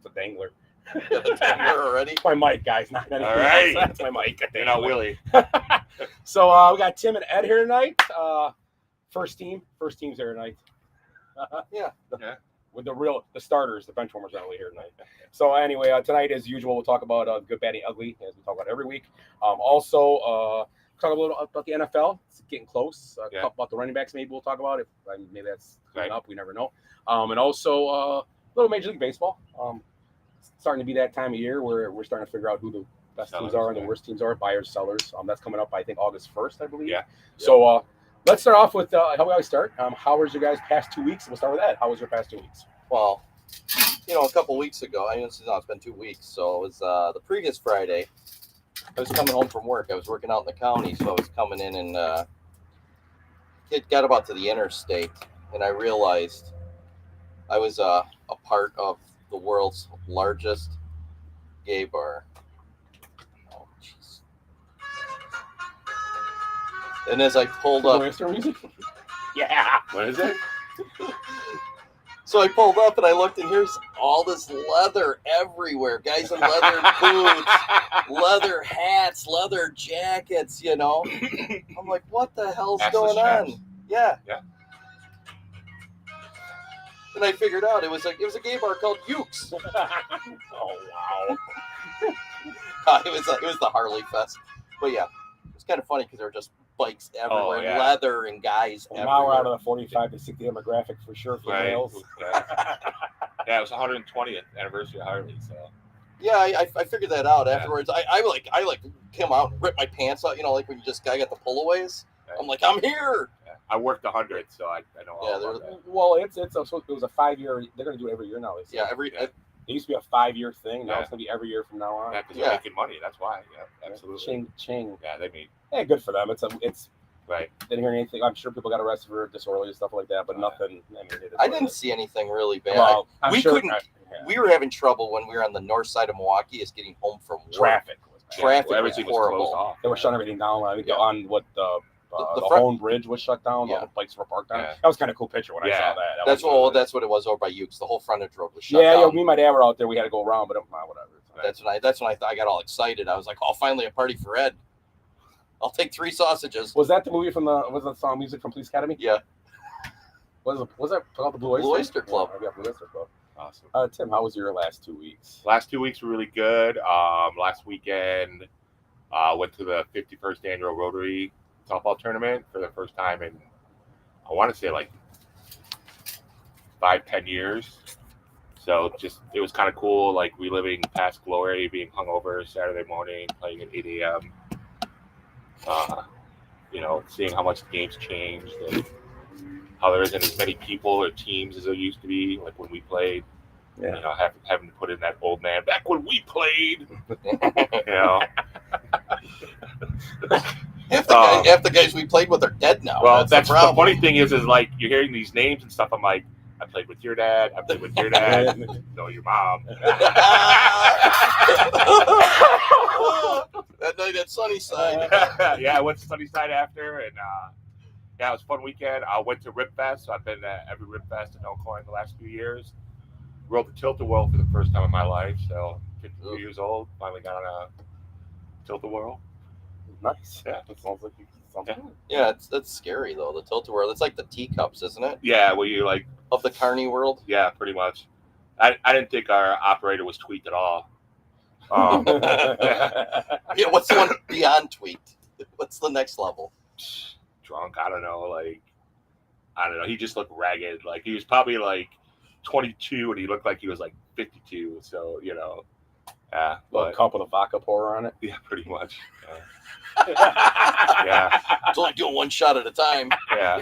a dangler. Got a dangler already? It's my mic, guys. Not anything All right. else. That's my mic. You're not Willie. So we got Tim and Ed here tonight. First team's here tonight. Yeah. With the starters, the bench warmers are only here tonight. So anyway, tonight as usual, we'll talk about good, bad, and ugly, as we talk about every week. Also, talk a little about the NFL. It's getting close. Talk about the running backs. Maybe we'll talk about it. Maybe that's coming up. We never know. And also a little Major League Baseball. It's starting to be that time of year where we're starting to figure out who the best teams are and the worst teams are. Buyers, sellers. That's coming up, I think, August 1st, I believe. Yeah. So let's start off with how we always start. How was your guys' past 2 weeks? We'll start with Ed. How was your past 2 weeks? Well, a couple weeks ago, it's been 2 weeks, so it was the previous Friday. I was coming home from work. I was working out in the county, so I was coming in and it got about to the interstate, and I realized I was a part of the world's largest gay bar. Oh, jeez. And as I pulled up... Yeah. What is it? So I pulled up and I looked, and here's all this leather everywhere. Guys in leather boots, leather hats, leather jackets, I'm like, what the hell's going on? Yeah. And I figured out it was a gay bar called Ukes. Oh, wow. It was the Harley Fest. But yeah, it was kind of funny because there were just bikes everywhere, and leather and guys everywhere. Now we're out of the 45 to 60 demographic for sure for males. Yeah, it was 120th anniversary of Harley, so. Yeah, I figured that out afterwards. I came out and ripped my pants out, like when you just got the pullaways. I'm like, I'm here. Yeah. I worked 100, so I know all about that. Well, it was a 5-year. They're going to do it every year now. It used to be a 5-year thing. Now it's going to be every year from now on. Yeah, because they're making money. That's why. Yeah, absolutely. Ching. Yeah, they mean. Yeah, good for them. It's right. Didn't hear anything. I'm sure people got arrested for disorderly stuff like that, but nothing. I didn't see anything really bad. Well, we were having trouble when we were on the north side of Milwaukee, is getting home from work. Traffic was horrible. Closed off. They were shutting everything down. I think on what the Hone Bridge was shut down. Yeah. The bikes were parked on. That was kind of a cool picture when I saw that. That's what it was over by Ukes. The whole frontage road was shut down. Yeah, me and my dad were out there. We had to go around, but whatever. That's when I got all excited. I was like, oh, finally a party for Ed. I'll take 3 sausages. Was that the movie was the song music from Police Academy? Yeah. Was that called the Blue Oyster? Blue Oyster Club. Yeah, Blue Oyster Club. Awesome. Tim, how was your last 2 weeks? Last 2 weeks were really good. Last weekend, went to the 51st annual Rotary softball tournament for the first time in, I want to say, like 5-10 years. So it was kind of cool, like reliving past glory, being hungover Saturday morning, playing at 8 a.m. Seeing how much the game's changed and how there isn't as many people or teams as there used to be, like when we played. Yeah. Having to put in that old man back when we played. Half the guys we played with are dead now. Well, that's the funny thing is like you're hearing these names and stuff. I'm like, I played with your dad. I played with your dad. No, your mom. That night at Sunnyside. Yeah, I went to Sunnyside after, and it was a fun weekend. I went to Rip Fest. So I've been at every Rip Fest in Elkhorn the last few years. Rode the Tilt-A-Whirl for the first time in my life. So 52 years old, finally got on a Tilt-A-Whirl. Nice. Yeah, that sounds like something. Yeah, that's scary though. The Tilt-A-Whirl. It's like the teacups, isn't it? Yeah, where you like of the carny world. Yeah, pretty much. I didn't think our operator was tweaked at all. Yeah, what's the one beyond tweaked? What's the next level? Drunk. I don't know. He just looked ragged. Like he was probably like 22 and he looked like he was like 52. So yeah. A cup with a vodka pourer on it. Yeah, pretty much. Yeah. It's only doing one shot at a time. Yeah.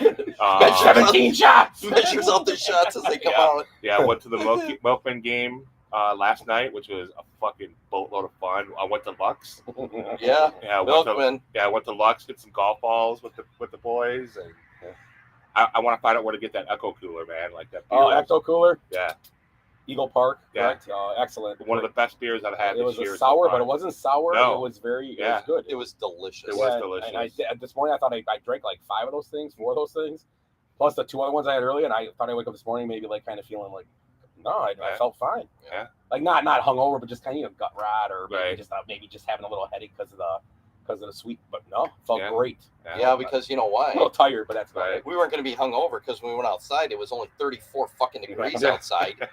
17 shots. Measures out the shots as they come out. Yeah, I went to the Milkman game last night, which was a fucking boatload of fun. I went to Lux. Yeah. Milkman. I went to Lux, hit some golf balls with the boys, and I want to find out where to get that Echo Cooler, man. Like that. Echo Cooler. Yeah. Eagle Park, yeah. Correct? Excellent. One of the best beers I've had this year. It was sour, but it wasn't sour. No. It was it was good. It was delicious. It was delicious. And this morning I thought I drank like 4 of those things, plus the 2 other ones I had earlier, and I thought I wake up this morning maybe like kind of feeling like No, I Yeah. felt fine. Yeah. Like not hungover, but just kind of gut rot, or Right. maybe just having a little headache because of the sweet. But no, felt Yeah. great. Yeah, because you know A little why? tired, but that's about Right. it. We weren't going to be hungover because when we went outside, it was only 34 fucking degrees Yeah. outside.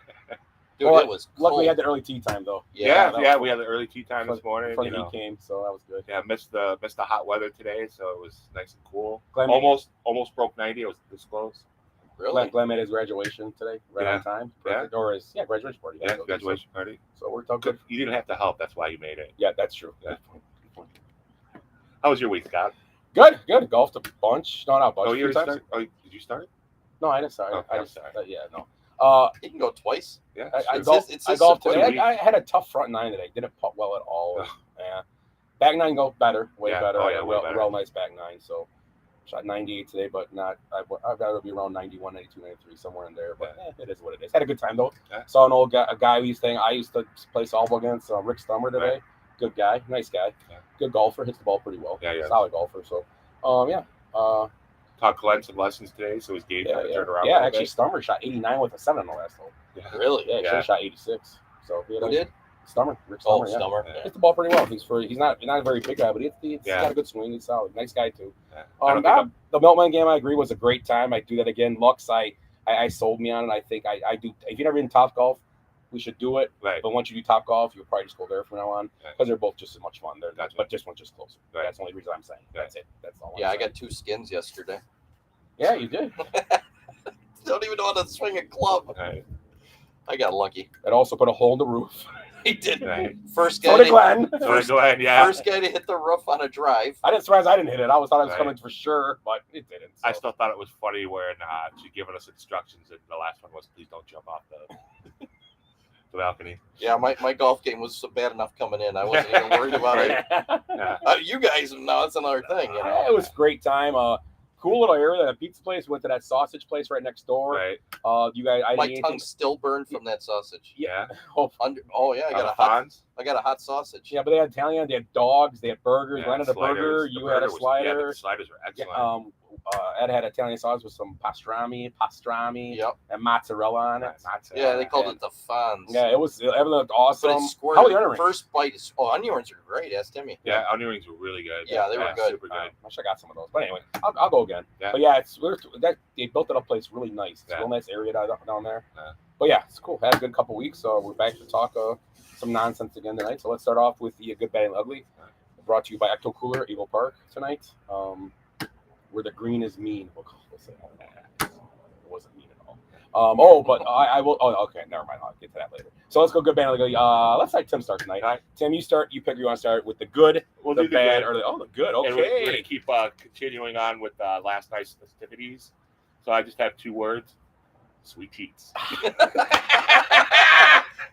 Dude, Well, it was cold. Luckily, we had the early tea time though. Yeah, that was we cool. had the early tea time this morning. Before You the know, heat came, so that was good. yeah, missed the hot weather today, so it was nice and cool. Glenn, Almost broke 90. It was this close. Really? Glenn made his graduation today, right Yeah. on time. Yeah. Perfect. Or his graduation party. Yeah, graduation party. So it worked out good. You didn't have to help. That's why you made it. Yeah, that's true. Yeah. How was your week, Scott? Good. Golfed a bunch. No, not a bunch. Oh, a few times. did you start? No, I didn't start. Oh, I I'm just sorry. yeah, no. You can go twice. Yeah. I sure. golfed. it's I just golfed a good today. week. I had a tough front nine today. Didn't putt well at all. Ugh. Yeah. Back nine go better, way Yeah. better. Oh, I had yeah, a way real, better. real nice back nine. So shot 98 today, but not. I've got to be around 91, 92, 93, somewhere in there. But it is what it is. Had a good time though. Yeah. Saw an old guy, a guy I used to play softball against, Rick Stummer today. Right. Good guy, nice guy, Yeah. good golfer. Hits the ball pretty well. Yeah. Solid golfer. So, yeah. Taught Glenn some lessons today, so his game kind of turned around. a Yeah, little actually, bit. Stummer shot 89 with a 7 on the last hole. Yeah. Really? Yeah, he Yeah. shot 86. So he had Who a- did? Stummer, Rick Oh, Stummer. Yeah. Stummer. Yeah. Hits the ball pretty well. He's not a very big guy, but he's Yeah. got a good swing. He's solid. Nice guy too. Yeah. I don't think The Milkman game, I agree, was a great time. I do that again. Lux, I sold me on it. I think I do. If you've never been Top Golf, we should do it. Right. But once you do Top Golf, you'll probably just go there from now on Right. because they're both just as much fun. Gotcha. But this one's just closer. Right. That's the only reason I'm saying. Right. That's it. That's all. Yeah, I'm I saying. got 2 skins yesterday. Yeah, you did. Don't even know how to swing a club. Right. I got lucky. It also put a hole in the roof. He did. Right. First So guy. did To, Glenn. So go ahead. Yeah. First guy to hit the roof on a drive. I didn't surprise I didn't hit it. I thought it was Right. coming for sure, but it didn't. So. I still thought it was funny when she given us instructions, and the last one was, "Please don't jump off the balcony." Yeah, my golf game was so bad enough coming in. I wasn't even worried about it. Yeah. You guys, no, that's another thing. You know. It was a great time. Cool little area. That pizza place. Went to that sausage place right next door. Right. You guys, I My didn't eat tongue's still burned from that sausage. Yeah. Oh yeah, I got a hot sausage. Yeah, but they had Italian. They had dogs. They had burgers. Yeah, Glenn had a burger. sliders. The You had a burger was- slider. Yeah, the sliders were excellent. Ed had Italian sauce with some pastrami, Yep. and mozzarella on it. Yeah, they called Yeah. it the Fonz. Yeah, everything looked But awesome. it How were the squirted. onion rings? First bite is. Oh, onion rings are great. Ask Timmy. Yeah, onion rings were really good. Yeah, they were good. Super good. I wish I got some of those. But anyway, I'll go again. Yeah. But yeah, they built it up place really nice. It's Yeah. a real nice area down there. Yeah. But yeah, it's cool. Had a good couple weeks. So we're back to talk some nonsense again tonight. So let's start off with the good, bad, and ugly. Brought to you by Ecto Cooler, Eagle Park tonight. Where the green is mean. We'll say it wasn't mean at all. But I will. Oh, okay. Never mind. I'll get to that later. So let's go good, bad, and ugly. Let's let Tim start tonight. All right. Tim, you start. You pick. You want to start with the good, We'll the do the bad, good. or the good. And we're Okay. going to keep continuing on with last night's festivities. So I just have 2 words: sweet teats.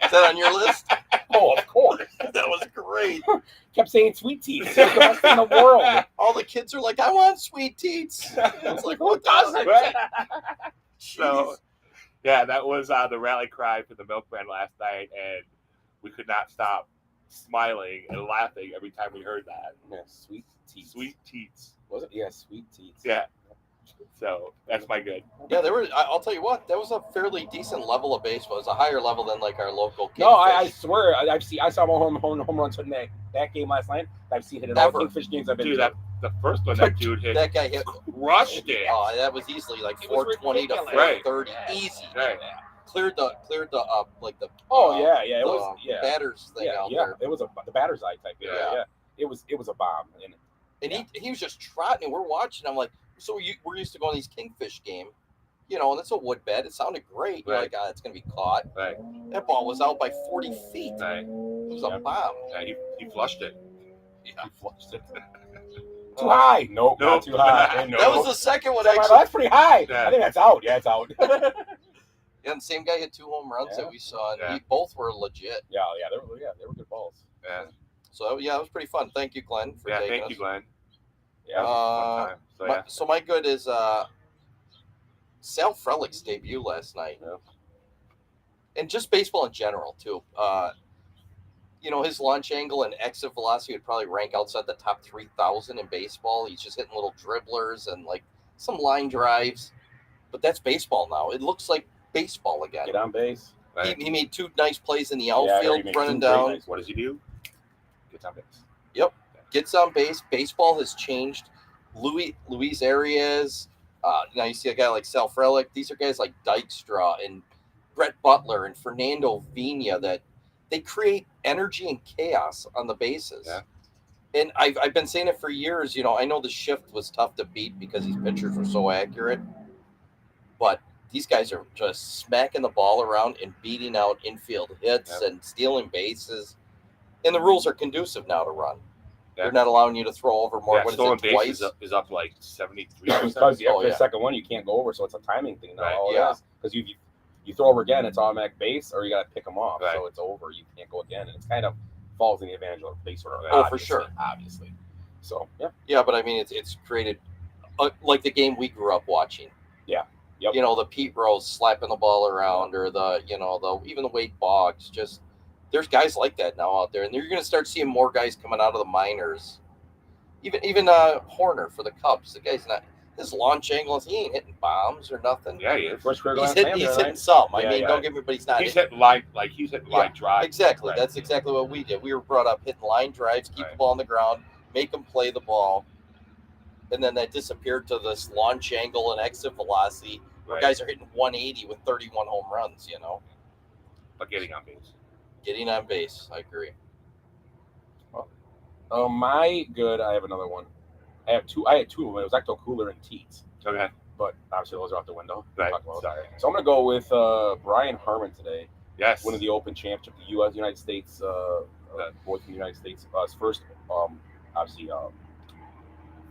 Is that on your list? Oh, of course. That was great. Kept saying sweet teats. It's the best thing in the world. All the kids are like, "I want sweet teats." It's like, Who what doesn't? Right. So, So, yeah, that was the rally cry for the Milkman last night, and we could not stop smiling and laughing every time we heard that. Yeah, sweet teats. Sweet teats. Was it? Yeah, sweet teats. Yeah. So that's my good. yeah, there were. I'll tell you what, that was a fairly decent level of baseball. It was a higher level than like our local. No, I Kingfish. swear, I saw more home runs in that game last night. I've seen it in all Ever. Kingfish games I've been Dude, to. the first one that dude hit That guy hit. crushed it. Oh, that was easily like It was 420 to ridiculous. 430, Yeah. easy. Right. Cleared the like the. Oh yeah, it the was batters thing out there. It was the batter's eye type. Yeah. Yeah. It was a bomb. And And he was just trotting, and we're watching. I'm like, so we're used to going to these Kingfish game, and it's a wood bed. It sounded great. You're Right. like, it's gonna be caught. Right. That ball was out by 40 feet. Right. It was Yeah. a bomb. Yeah, he flushed it. he flushed it. Too high? Nope, not Nope. too high. No. That was the second one, Well, actually. that's pretty high. Yeah. I think that's out. Yeah, it's out. Yeah, and the same guy hit 2 home runs Yeah. that we saw, and Yeah. both were legit. yeah, they were good balls. Yeah. So yeah, it was pretty fun. Thank you, Glenn, for Yeah. taking Thank you, us. Glenn. Yeah. Fun time. So yeah. So my good is Sal Frelick's debut last night, Yeah. and just baseball in general too. His launch angle and exit velocity would probably rank outside the top 3,000 in baseball. He's just hitting little dribblers and like some line drives, but that's baseball now. It looks like baseball again. Get on base. Right? He made 2 nice plays in the Yeah, I heard he outfield, made running 2 great down. nice- What does he do? Gets on base. Gets on base. Baseball has changed. Luis Arias. Now you see a guy like Sal Frelick. These are guys like Dykstra and Brett Butler and Fernando Vina that they create energy and chaos on the bases. Yeah. And I've been saying it for years. I know the shift was tough to beat because these pitchers were so accurate. But these guys are just smacking the ball around and beating out infield hits and stealing bases. And the rules are conducive now to run. Yeah. They're not allowing you to throw over more. Yeah, What is stolen it, base twice? is up like 73%. Because Oh, the yeah. second one you can't go over, so it's a timing thing now. Right. All Yeah. because you throw over again, it's automatic base, or you got to pick them off, Right. so it's over. You can't go again, and it's kind of falls in the advantage of the base runner. Oh, for sure. obviously. So yeah, Yeah, but I mean, it's created like the game we grew up watching. Yeah. Yep. The Pete Rose slapping the ball around, or even the Wade Boggs. Just there's guys like that now out there, and you're going to start seeing more guys coming out of the minors. Even Horner for the Cubs. The guy's not his launch angles. He ain't hitting bombs or nothing. Yeah, he is. first career He's grand slam hitting there, some. Yeah, I mean, yeah. don't get me, but he's not. He's hitting line drive. Exactly. Right. That's exactly what we did. We were brought up hitting line drives, keep Right. the ball on the ground, make them play the ball, and then that disappeared to this launch angle and exit velocity. Where Right. guys are hitting 180 with 31 home runs. But getting on base. Getting on base. I agree. My good. I have another one. I had two of them. It was Ecto Cooler and Teats, Okay. but obviously those are out the window. Right. Talk about. Sorry. So I'm gonna go with Brian Harmon today, Yes. winning the Open Championship, the U.S. United States, boy from the United States, his first, obviously,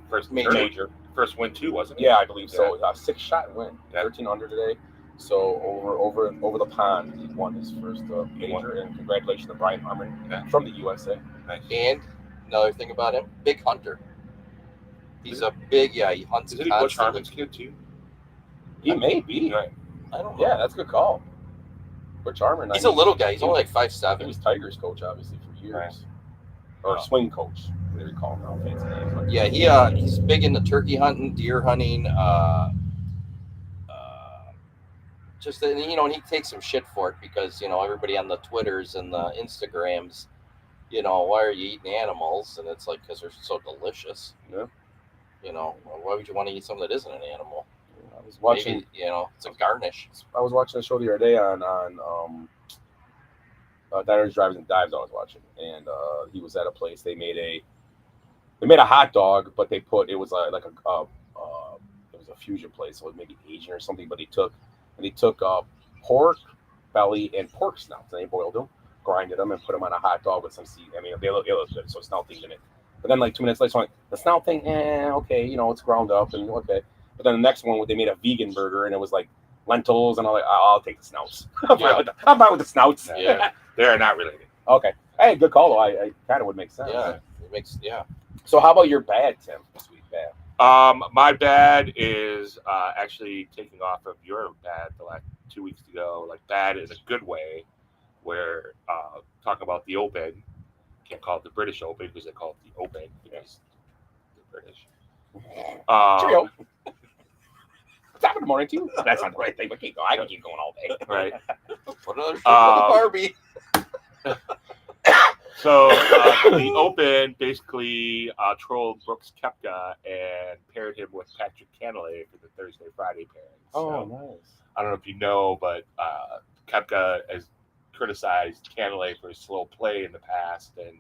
first major. First win too, wasn't it? yeah, I believe so. 6-shot win, Yeah. 13 under today. So over the pond, he won his first major, and congratulations to Brian Harmon from the USA. Nice. And another thing about him, big hunter. He's a big, he hunts Is it Butch constantly. Harmon's kid too? He may be. Right. I don't know. Yeah, that's a good call. Butch Harmon. He's a little guy. He's only like He 5'7". was Tigers coach, obviously, for years. Right. Or swing coach, whatever you call him now. Fancy names. But Yeah, he's big into turkey hunting, deer hunting. And he takes some shit for it because everybody on the Twitters and the Instagrams, why are you eating animals? And it's like because they're so delicious. Yeah. Why would you want to eat something that isn't an animal? I was watching. Maybe, it's a garnish. I was watching a show the other day on Diners, Drives, and Dives. I was watching, and he was at a place. They made a hot dog, but it was like it was a fusion place, so it was maybe Asian or something. But they took pork belly and pork snouts, and they boiled them, grinded them, and put them on a hot dog with some seed. I mean, it looked good, so snout things in it. But then, like 2 minutes later, so I'm like, the snout thing, okay, it's ground up and okay. But then the next one, they made a vegan burger, and it was like lentils, and I'm like, I'll take the snouts. I'm fine with the snouts. Yeah. They are not related. Okay. Hey, good call though. I kind of would make sense. Yeah, it makes So how about your bad, Tim? This week, bad. My bad is actually taking off of your bad the last 2 weeks ago. Like bad in a good way, where talking about the Open, can't call it the British Open because they call it the Open because they're British. Cheerio. Top of the morning too. That's not the right thing, but keep going. I can keep going all day. Right. Put another shit on the Barbie. So the Open basically trolled Brooks Koepka and paired him with Patrick Cantlay for the Thursday-Friday pairing. So, Nice. I don't know if you know, but Koepka has criticized Cantlay for his slow play in the past and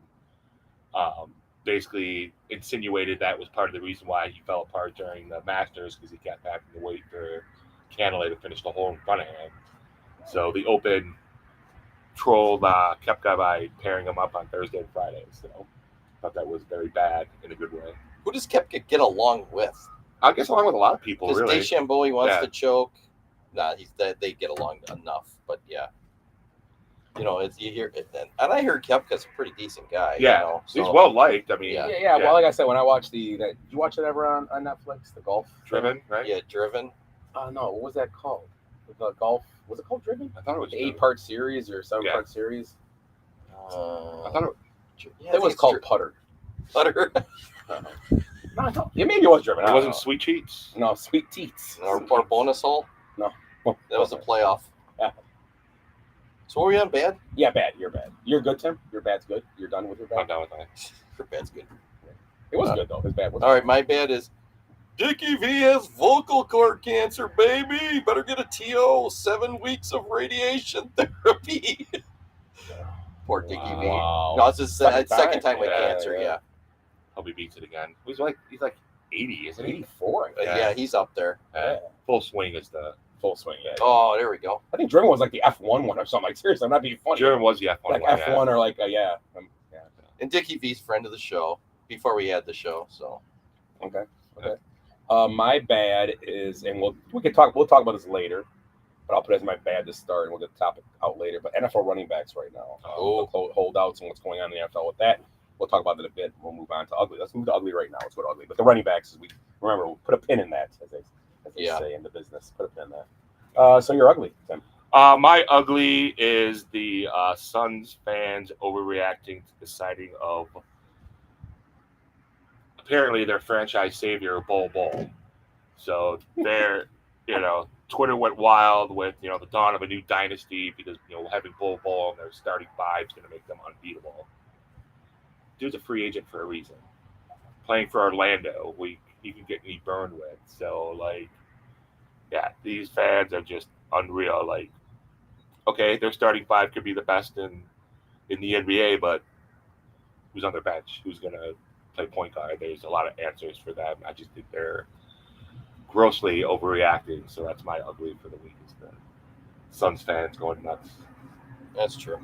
basically insinuated that was part of the reason why he fell apart during the Masters because he kept having to wait for Cantlay to finish the hole in front of him. So the Open trolled Koepka by pairing him up on Thursday and Friday. So I thought that was very bad in a good way. Who does Koepka get along with? I guess along with a lot of people, Because really. DeChambeau wants Yeah. to choke. Nah, they get along enough. But yeah, you hear it then, and I heard Koepka's a pretty decent guy. Yeah, so, he's well liked. I mean, Yeah. Yeah. Well, like I said, when I watched did you watch it ever on Netflix? The golf Driven, right? Yeah, Driven. No, what was that called? The golf was it called Driven? I thought it was The 8-part series or 7-part series. I thought It was called Putter. Putter. No, yeah, maybe it was Driven. it I wasn't don't Sweet Cheats. know. No, Sweet Teats. or bonus hole. No. That was a playoff. So are we on bad? Yeah, bad. You're bad. You're good, Tim. Your bad's good. You're done with your I'm bad. done with that. Your bad's good. It was good though. His bad was. All right, my bad is Dickie V has vocal cord cancer, baby. Better get a TO. 7 weeks of radiation therapy. Poor Dickie V. Wow. No, it's his second time with Yeah, cancer. Yeah. Hope he beats it again. He's like 80, isn't he? 84. I think. Yeah, he's up there. Full swing is the. Full swing. Yeah. Oh, there we go. I think German was like the F1 one or something. Like seriously, I'm not being funny. German was the F1 like one. F1 or like yeah. And Dickie V's friend of the show before we had the show. So Okay. My bad is, and we'll talk about this later, but I'll put it as my bad to start, and we'll get the topic out later. But NFL running backs right now, holdouts and what's going on in the NFL with that. We'll talk about that a bit. We'll move on to ugly. Let's move to ugly right now. Let's go to ugly. But the running backs, we'll put a pin in that, as they say in the business. Put a pin in that. So you're ugly, Tim. My ugly is the Suns fans overreacting to the sighting of apparently their franchise savior, Bol Bol. So they're, Twitter went wild with, the dawn of a new dynasty because, having Bol Bol in their starting five is going to make them unbeatable. Dude's a free agent for a reason. Playing for Orlando, he can get me burned with. So, these fans are just unreal. Okay, their starting five could be the best in the NBA, but who's on their bench? Who's going to play point guard? There's a lot of answers for them. I just think they're grossly overreacting. So that's my ugly for the week. Is the Suns fans going nuts. that's true.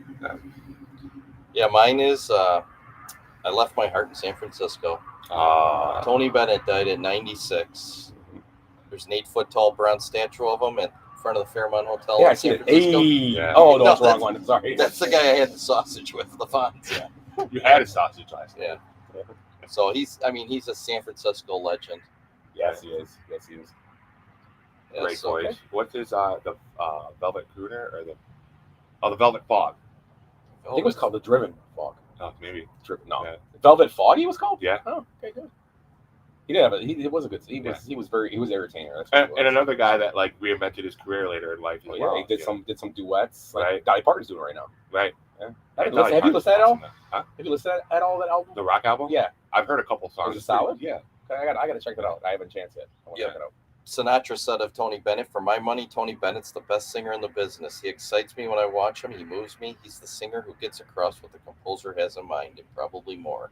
Yeah, mine is I left my heart in San Francisco. Tony Bennett died at 96. There's an 8-foot tall bronze statue of him in front of the Fairmont Hotel Yeah, I in see San it. Francisco. Yeah. Oh, no, No, that's the wrong one. Sorry. That's the guy I had the sausage with, the Fonz. Yeah. You had a sausage last night. Yeah. So he's a San Francisco legend. Yes, he is. Yeah, Great so- voice. What's his the Velvet Crooner or the Velvet Fog? I think it was called the Driven Fog. Oh, maybe. No, Yeah. Velvet Fog. He was called. Yeah. Oh, okay, good. He did have it. He was a good. He was entertaining. That's what And, he was. and another guy that reinvented his career later in life. Oh, as yeah, well. he did some duets. Like Right. Dolly Parton's doing it right now. Right. Yeah. Yeah, Have you Dolly listened to that at all? Parton's awesome. Have you listened to that at all? That album? The rock album? Yeah. I've heard a couple songs. Is it solid? Yeah. I got to check that out. I haven't a chance yet. I want to Yeah. check it out. Sinatra said of Tony Bennett, "For my money, Tony Bennett's the best singer in the business. He excites me when I watch him. He moves me. He's the singer who gets across what the composer has in mind, and probably more."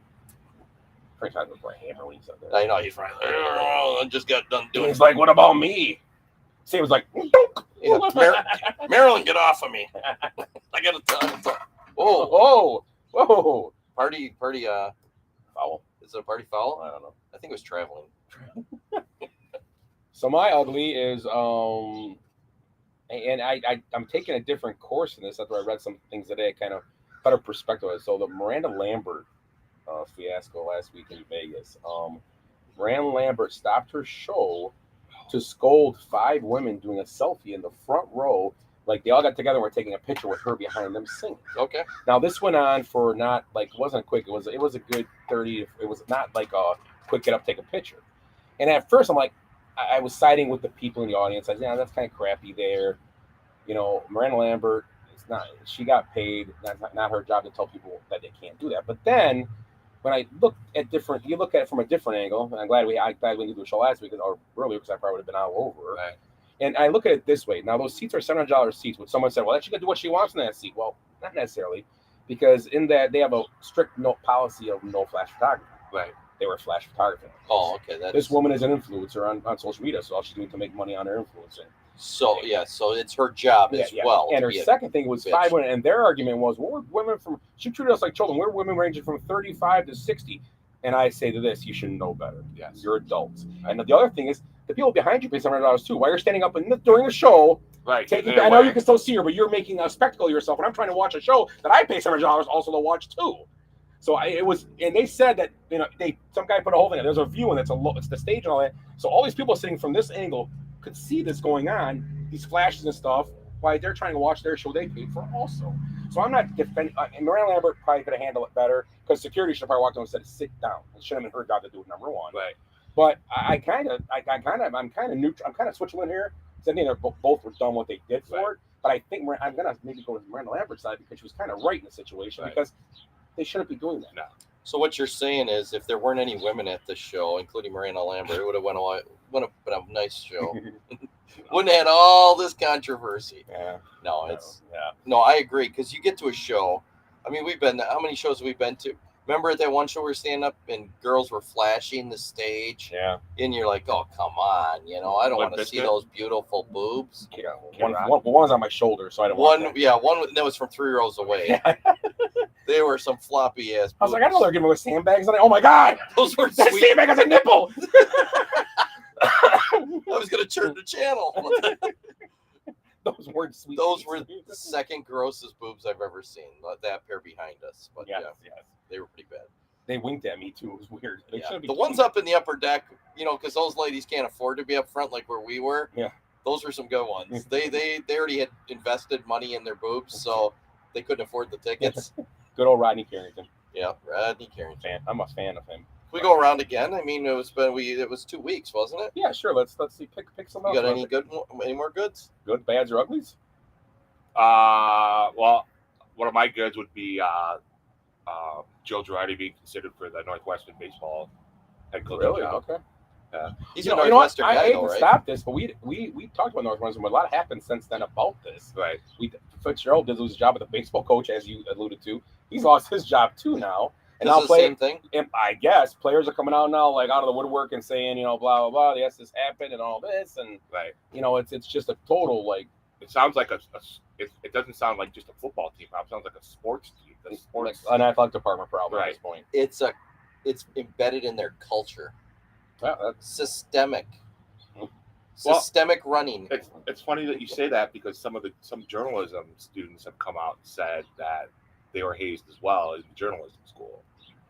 Frank Sinatra was for a hammer when he said that. I know he's right. I just got done doing He's like, "What about me?" Sam was like, Yeah, Marilyn, get off of me. I got to tell. Oh, "Whoa, party. foul." Is it a party foul? I don't know. I think it was traveling. So my ugly is and I'm taking a different course in this after I read some things today, kind of better perspective. So the Miranda Lambert fiasco last week in Vegas. Miranda Lambert stopped her show to scold 5 women doing a selfie in the front row. Like they all got together and were taking a picture with her behind them singing. Okay. Now this went on for not like wasn't quick. It was a good 30. It was not like a quick get up, take a picture. And at first I'm like, I was siding with the people in the audience. I said, yeah, that's kind of crappy there. Miranda Lambert, she got paid. That's not her job to tell people that they can't do that. But then when I look at you look at it from a different angle, and I'm glad we didn't do a show last week or earlier because I probably would have been all over. Right. And I look at it this way. Now, those seats are $700 seats, which someone said, well, she can do what she wants in that seat. Well, not necessarily, because in that they have a strict policy of no flash photography. Right. They were flash photography. Oh, okay. This woman is an influencer on social media, so all she's doing to make money on her influencing. So it's her job as well. And to her be a second thing was bitch. 5 women, and their argument was, well, we're women she treated us like children. We're women ranging from 35 to 60. And I say to this, you should know better. Yes. You're adults. And the other thing is, the people behind you pay $700 too. While you're standing up during the show, Right. I know you can still see her, but you're making a spectacle of yourself. And I'm trying to watch a show that I pay $700 also to watch too. So and they said that some guy put a whole thing. There's a view and it's the stage and all that. So all these people sitting from this angle could see this going on, these flashes and stuff, while they're trying to watch their show they paid for also. So I'm not defending. And Miranda Lambert probably could have handled it better because security should have probably walked in and said, "Sit down." It should have been her job to do it. Number one. Right. But I'm kind of neutral. I'm kind of switching in here. I think they're both were done what they did for it. But I think I'm gonna maybe go with Miranda Lambert's side because she was kind of right in the situation Right. because they shouldn't be doing that. No. So what you're saying is, if there weren't any women at this show, including Miranda Lambert, it would have been a nice show. Wouldn't have had all this controversy. Yeah. No, Yeah. no, I agree, because you get to a show. I mean, how many shows have we been to? Remember at that one show we were standing up and girls were flashing the stage, Yeah. and you're like, oh, come on, I don't Limp want to see Bizkit? those beautiful boobs. Yeah. Kid One Rock. was on my shoulder, so I don't want One that was from 3 rows away. that. They were some floppy ass boobs. I was like, I know they're giving away sandbags. And oh my God, Those were that sweet. sandbag has a nipple. I was gonna turn the channel. Those weren't sweet. Those were the second grossest boobs I've ever seen. That pair behind us, but Yes, yeah, yes. they were pretty bad. They winked at me too. It was weird. They Yeah. shouldn't be The ones doing up in the upper deck, because those ladies can't afford to be up front like where we were. Yeah. Those were some good ones. They already had invested money in their boobs, so they couldn't afford the tickets. that. Good old Rodney Carrington. Yeah, Rodney Carrington. Fan. I'm a fan of him. We go around again. I mean, it was 2 weeks, wasn't it? Yeah, sure. Let's see. Pick some You up. got any more goods? good, bads, or uglies? Well, one of my goods would be Joe Girardi being considered for the Northwestern baseball head coach job. Okay. He's You a know what? Northwestern I guy, hate though, to right? stop this, but we talked about Northwestern, but a lot happened since then about this. Right. Fitzgerald did lose his job as a baseball coach, as you alluded to. He's lost his job too now. And Is now it the same thing? I guess players are coming out now, like out of the woodwork and saying, blah blah blah. Yes, this happened and all this, and Right. it's just a total like It sounds like it doesn't sound like just a football team. It sounds like a sports team. The sports. an athletic department problem at Right. this point. It's embedded in their culture. Yeah, that's Systemic. Well, Systemic running. It's funny that you say that because some journalism students have come out and said that they were hazed as well in journalism school.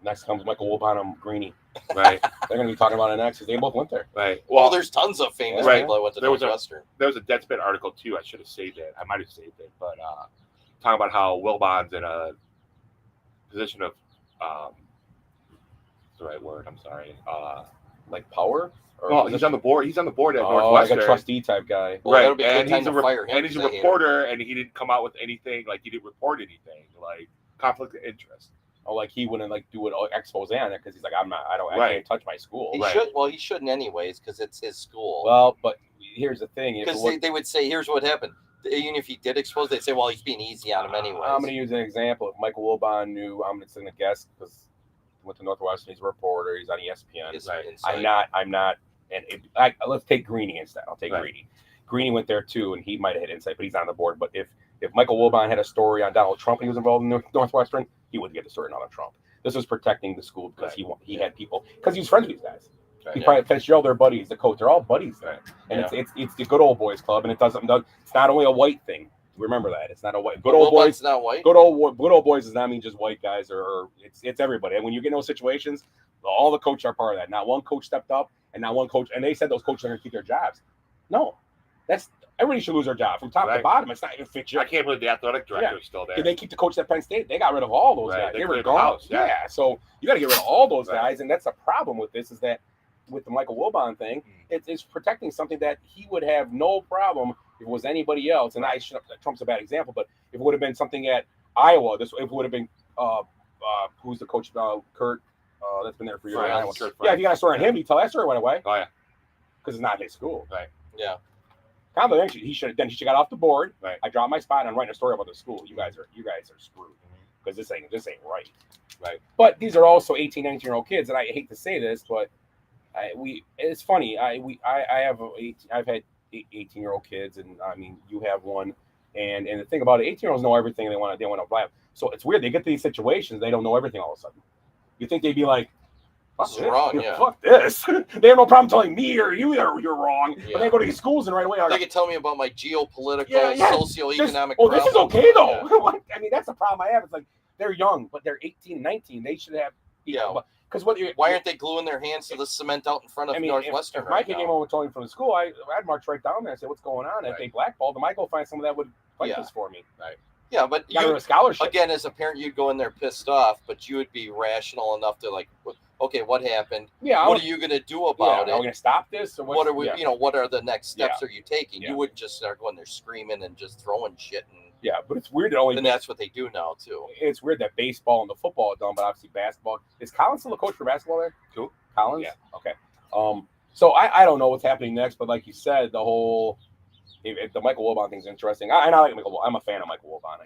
next comes Michael Wilbon Greeny. Right. They're going to be talking about it next because they both went there. Right. Well, Well, there's tons of famous Right. people that went to There was a- Northwestern. there was a Deadspin article too. I should have saved it. I might have saved it, but talking about how Wilbon's in a position of what's the right word? I'm sorry. Like power? Or Well, he's on the board. He's on the board at like Northwestern. a trustee type guy. Well, that'll be a good time he's to fire him and he's a 'cause I hate him. reporter, and he didn't come out with anything. Like he didn't report anything, like conflict of interest. Oh, like he wouldn't like do an expose on it because he's like, I Right. can't touch my school. He Right. should. Well, he shouldn't anyways because it's his school. Well, but here's the thing. if it Because was- they would say, here's what happened. Even if he did expose, they'd say, well, he's being easy on him anyways. I'm going to use an example. If Michael Wilbon knew, I'm just going to guess because he went to Northwestern. He's a reporter. He's on ESPN. His Right. insight. I'm not. And let's take Greeny instead. I'll take Right. Greeny. Greeny went there too, and he might have had insight, but he's on the board. But if Michael Wilbon had a story on Donald Trump and he was involved in Northwestern, he would get the story on Donald Trump. This was protecting the school because he had people because he was friends with these guys. Right. He probably Fitzgerald, their buddies, the coach, they're all buddies there. Right. And Yeah. it's the good old boys club, and it's not only a white thing. Remember that it's not a white good Well, old boys. Wilbon's not white. Good old boys does not mean just white guys or it's everybody. And when you get in those situations, all the coaches are part of that. Not one coach stepped up, and not one coach. And they said those coaches are going to keep their jobs. No, everybody should lose their job from top to Right. bottom. It's not going to fit you. I can't believe the athletic director is still there. Did they keep the coach at Penn State? They got rid of all those Right. guys. They They were cleared the gone. house, yeah. Yeah. So you got to get rid of all those Right. guys, and that's a problem with this. Is that with the Michael Wilbon thing, it's protecting something that he would have no problem if it was anybody else. And Trump's a bad example, but if it would have been something at Iowa, if it would have been who's the coach? Kurt. That's been there for years. Right. Iowa. Kurt Yeah, if you got a story on him, you tell that story right away Oh yeah. because it's not his school. Yeah. Conley, he should got off the board. Right. I dropped my spot on writing a story about the school. You guys are screwed because this ain't right. Right. But these are also 18, 19-year-old kids, and I hate to say this, but it's funny. I've had 18-year-old kids, and I mean you have one, and the thing about it, 18-year-olds know everything they want to apply. So it's weird. They get to these situations, they don't know everything all of a sudden. You think they'd be like, fuck This is wrong, yeah. Fuck this. They have no problem telling me or you that you're wrong. Yeah. But they go to these schools and right away are They like, could tell me about my geopolitical, Yeah. socioeconomic this is problems. okay though. I mean, that's the problem I have. It's like they're young, but they're 18, 19. They should have. Yeah. Because Why aren't they gluing their hands to the cement out in front of Northwestern if my right kid now? came home and told me from the school, I'd march right down there and say, "What's going on?" And if Right. they blackballed them, I go find someone that would fight Yeah. this for me. Yeah, but Got you a scholarship. again, as a parent, you'd go in there pissed off, but you would be rational enough to like, okay, what happened? Yeah. What are you going to do about Are we it? gonna stop this? Or What are we? Yeah. You know, what are the next steps Yeah. are you taking? Yeah. You wouldn't just start going there screaming and just throwing shit, Yeah, but it's weird that only. and that's what they do now too. It's weird that baseball and the football are done, but obviously basketball. Is Collins still a coach for basketball there? Who? Collins. Yeah. Okay. So I don't know what's happening next, but like you said, the whole the Michael Wilbon thing's interesting. I like Michael. I'm a fan of Michael Wilbon.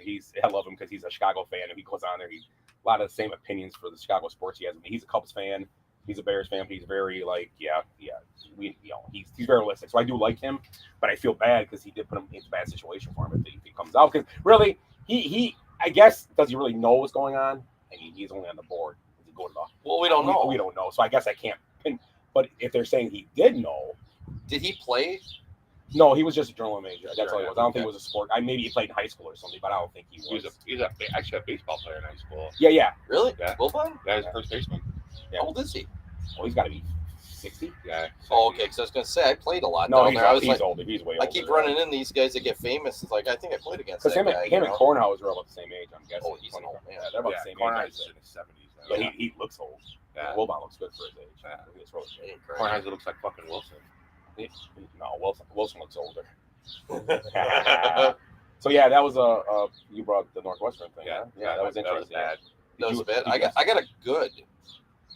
I love him because he's a Chicago fan, and he goes on there. He's a lot of the same opinions for the Chicago sports he has. I mean, he's a Cubs fan. He's a Bears fan. But he's very he's very realistic. So I do like him, but I feel bad because he did put him in a bad situation for him if he comes out. Because really, he I guess does he really know what's going on? I mean, he's only on the board. Does he go to the? Well, we don't know. We don't know. So I guess I can't pin. But if they're saying he did know, Did he play? no, he was just a journalism major. That's all he Sure, was. I don't okay. think he was a sport. Maybe he played in high school or something, but I don't think he was. He's actually a baseball player in high school. Yeah. Really? Yeah. Wilbon? That was first baseman. Yeah. How old is he? Well, he's got to be 60. Yeah. Oh, okay. Because I was going to say I played a lot No, down he's, there. I was he's like, older. He's way older. I keep running in these guys that get famous. It's like I think I played against Because that him, guy. him and Cornhouse are about the same age, I'm guessing. Oh, he's an old man. Yeah, they're about Yeah, the same Cornhuskers age. is in his 70s. But Now. he looks old. Yeah. Wilbon looks good for his age. Yeah. It's really good. Ain't great. Cornhusker looks like fucking Wilson. No, Wilson looks older. So yeah, that was you brought the Northwestern thing. Yeah. That was interesting. bad. That was bad. I got a good.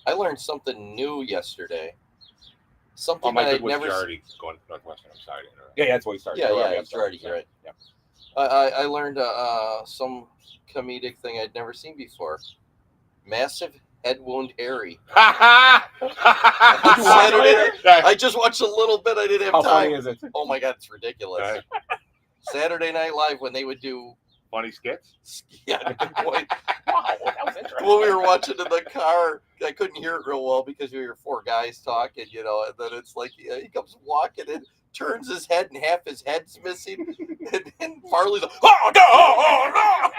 I learned something new yesterday. Something Oh, my that good I'd was never. Girardi going to Northwestern. I'm sorry to interrupt. Yeah, that's what he started. Yeah, I'm it's sorry. Girardi, you're right. Yeah. I learned some comedic thing I'd never seen before. Massive head wound Harry. Saturday. I just watched a little bit. I didn't have How time. funny is it? Oh my god, it's ridiculous. Right. Saturday Night Live when they would do Funny skits. yeah, good point. Wow, that was interesting. When we were watching in the car, I couldn't hear it real well because we were four guys talking, you know, and then it's like he comes walking in, turns his head and half his head's missing, and Farley's like, oh no, oh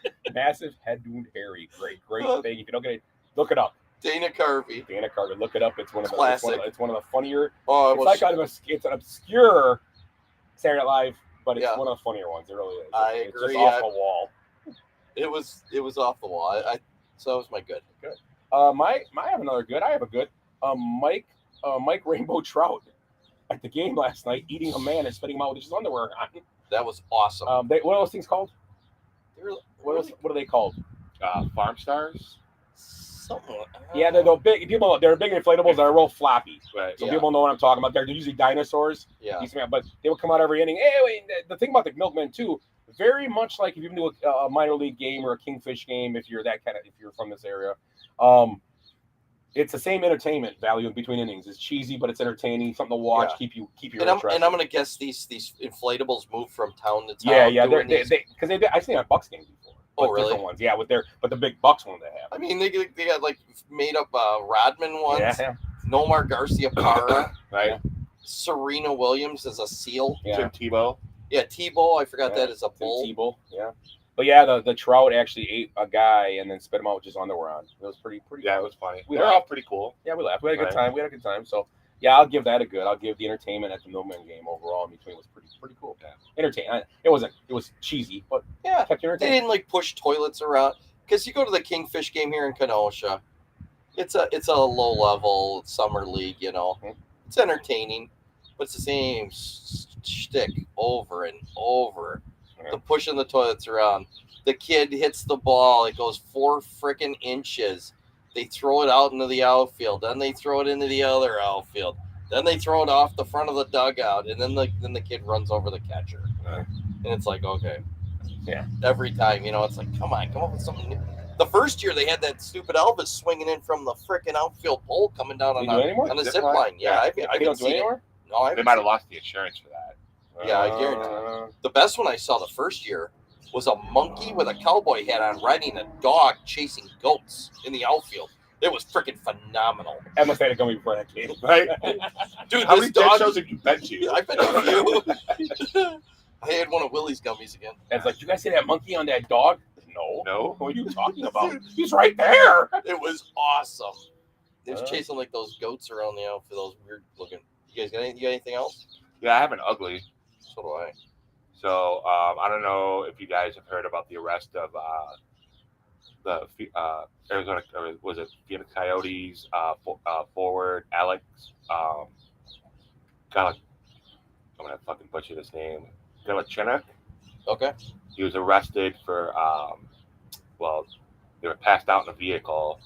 no! Massive head wound Harry. Great thing. If you don't get it, look it up. Dana Carvey. Dana Carter, look it up. It's one of the Classic. it's one of the funnier. Oh, It's like it's an obscure Saturday Night Live, but it's Yeah. one of the funnier ones. It really is. I It's agree. just off the wall. it was off the wall. So that was my good. I have another good. I have a good. Mike Rainbow Trout at the game last night, eating a man and spitting him out with his underwear on. That was awesome. What are those things called? They were- What are they called? Farm Stars. something. Yeah, they're big. They're big inflatables that are real floppy. Right. So Yeah. people know what I'm talking about. They're usually dinosaurs. Yeah. But they would come out every inning. Hey, wait, the thing about the Milkmen too, very much like if you do a minor league game or a Kingfish game, if you're from this area, it's the same entertainment value in between innings. It's cheesy, but it's entertaining, something to watch, Yeah. keep you And I'm interested. gonna guess these inflatables move from town to town. yeah, doing they these- because I've seen them at Bucks games before. Oh, But really? Different ones, yeah, but the big Bucks one they have. I mean, they got like made up Rodman ones. Yeah, Nomar Garcia Parra. Right. Serena Williams as a seal. yeah. Tim Tebow. Yeah, Tebow. I forgot Yeah, that as a Tim bull. Tebow, yeah. But yeah, the Trout actually ate a guy and then spit him out with his underwear on. It was pretty. Yeah, it was funny. We They're laughed. all pretty cool. Yeah, we laughed. We had a good Right. time. We had a good time. So yeah, I'll give that a good. I'll give the entertainment at the Millman game overall in between was pretty cool. Yeah. Entertaining. It was cheesy, but Yeah, kept you they entertained. didn't like push toilets around because you go to the Kingfish game here in Kenosha. It's a low level summer league, you know. Mhm. It's entertaining, but it's the same shtick over and over. Yeah. The pushing the toilets around. The kid hits the ball. It goes 4 freaking inches. They throw it out into the outfield. Then they throw it into the other outfield. Then they throw it off the front of the dugout, and then the kid runs over the catcher. Right. And it's like, okay, Yeah. Every time, you know, it's like, come up with something new. The first year they had that stupid Elvis swinging in from the freaking outfield pole coming down They do it anymore? on a Zip zip line? line. Yeah, Yeah. I They haven't don't do it seen it. anymore. No, I They haven't might seen have lost the insurance for that. Yeah, I guarantee guarantee. The best one I saw the first year was a monkey with a cowboy hat on riding a dog chasing goats in the outfield. It was freaking phenomenal. I must have had a gummy before that game. Right? Dude, How this many dead dog. shows have you been to? I've been to you. I had one of Willie's gummies again. And it's like, you guys see that monkey on that dog? No. No. What are you talking about? He's right there. It was awesome. It was Uh. chasing like those goats around the outfield. Those weird looking. You guys got anything else? Yeah, I have an ugly. So do I. So I don't know if you guys have heard about the arrest of Arizona, or was it Phoenix Coyotes forward Alex? God, I'm gonna fucking butcher this name. Galchenyuk. Okay. He was arrested for well, they were passed out in a vehicle,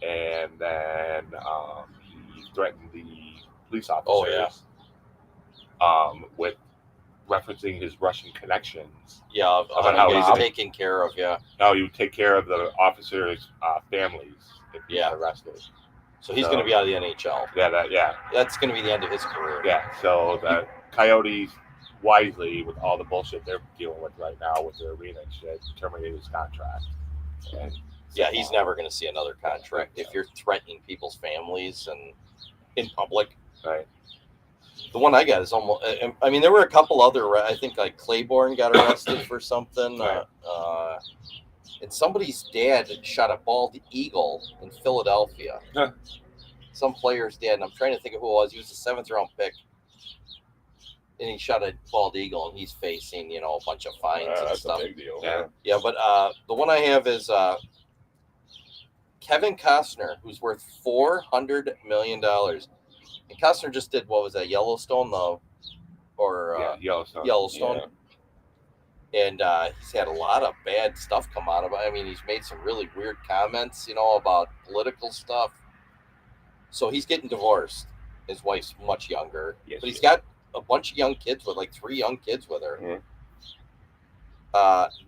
and then he threatened the police officers. With referencing his Russian connections. Yeah, About how he's he's taken care of. Yeah. Now you take care of the officers' families if he's Yeah. arrested. So he's going to be out of the NHL. Yeah, That's going to be the end of his career. yeah. So the Coyotes wisely, with all the bullshit they're dealing with right now with their arena and shit, terminated his contract. And Yeah, he's never going to see another contract if you're threatening people's families and in public. right. The one I got is almost. I mean, there were a couple other. I think like Claiborne got arrested for something, Right. and somebody's dad had shot a bald eagle in Philadelphia. Huh. Some player's dad, and I'm trying to think of who it was. He was a 7th-round pick, and he shot a bald eagle, and he's facing a bunch of fines and That's stuff. a big deal. Yeah. Yeah, but the one I have is Kevin Costner, who's worth $400 million. And Costner just did, what was that, Yellowstone, though? Or Yeah, Yellowstone. Yellowstone. And he's had a lot of bad stuff come out of it. I mean, he's made some really weird comments, about political stuff. So he's getting divorced. His wife's much younger. Yes, But he's she got a bunch of young kids with, like 3 young kids with her.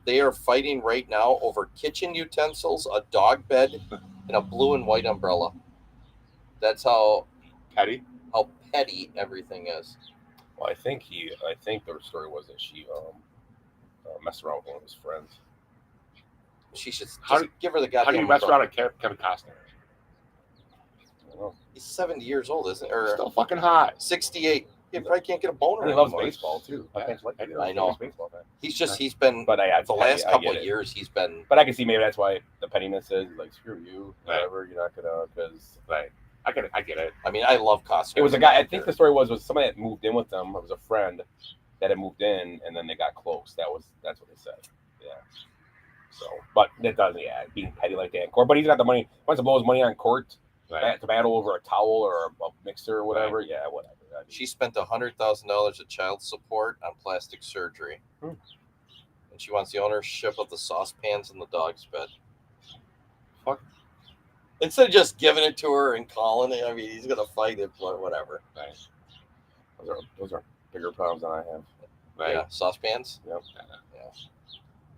They are fighting right now over kitchen utensils, a dog bed, and a blue and white umbrella. That's how Petty. petty everything is. Well, I think the story was that she messed around with one of his friends. She should just How do- give her the How goddamn. do you mess umbrella. around with Kevin Costner? I don't know. He's 70 years old, isn't he? Or Still fucking hot. 68. He probably can't get a boner And he loves anymore. baseball too. Yeah, I know. He's a baseball fan. He's been But the last couple get of it. years. He's been. But I can see maybe that's why the pettiness is like screw you, Right. whatever. You're not gonna because Right. I get it. I mean, I love Costner. it was a guy. I think the story was somebody that moved in with them. It was a friend that had moved in, and then they got close. That's what they said. Yeah. So, but that doesn't. Yeah, being petty like that in court. But he's got the money. Wants to blow his money on court Right. to battle over a towel or a mixer or whatever. Right. Yeah, whatever. I mean, She spent $100,000 of child support on plastic surgery, and she wants the ownership of the saucepans in the dog's bed. Fuck. Instead of just giving it to her and calling it, I mean, he's gonna fight it, but whatever. Right. those are bigger problems than I have. Right. Yeah, saucepans. Yep. Yeah.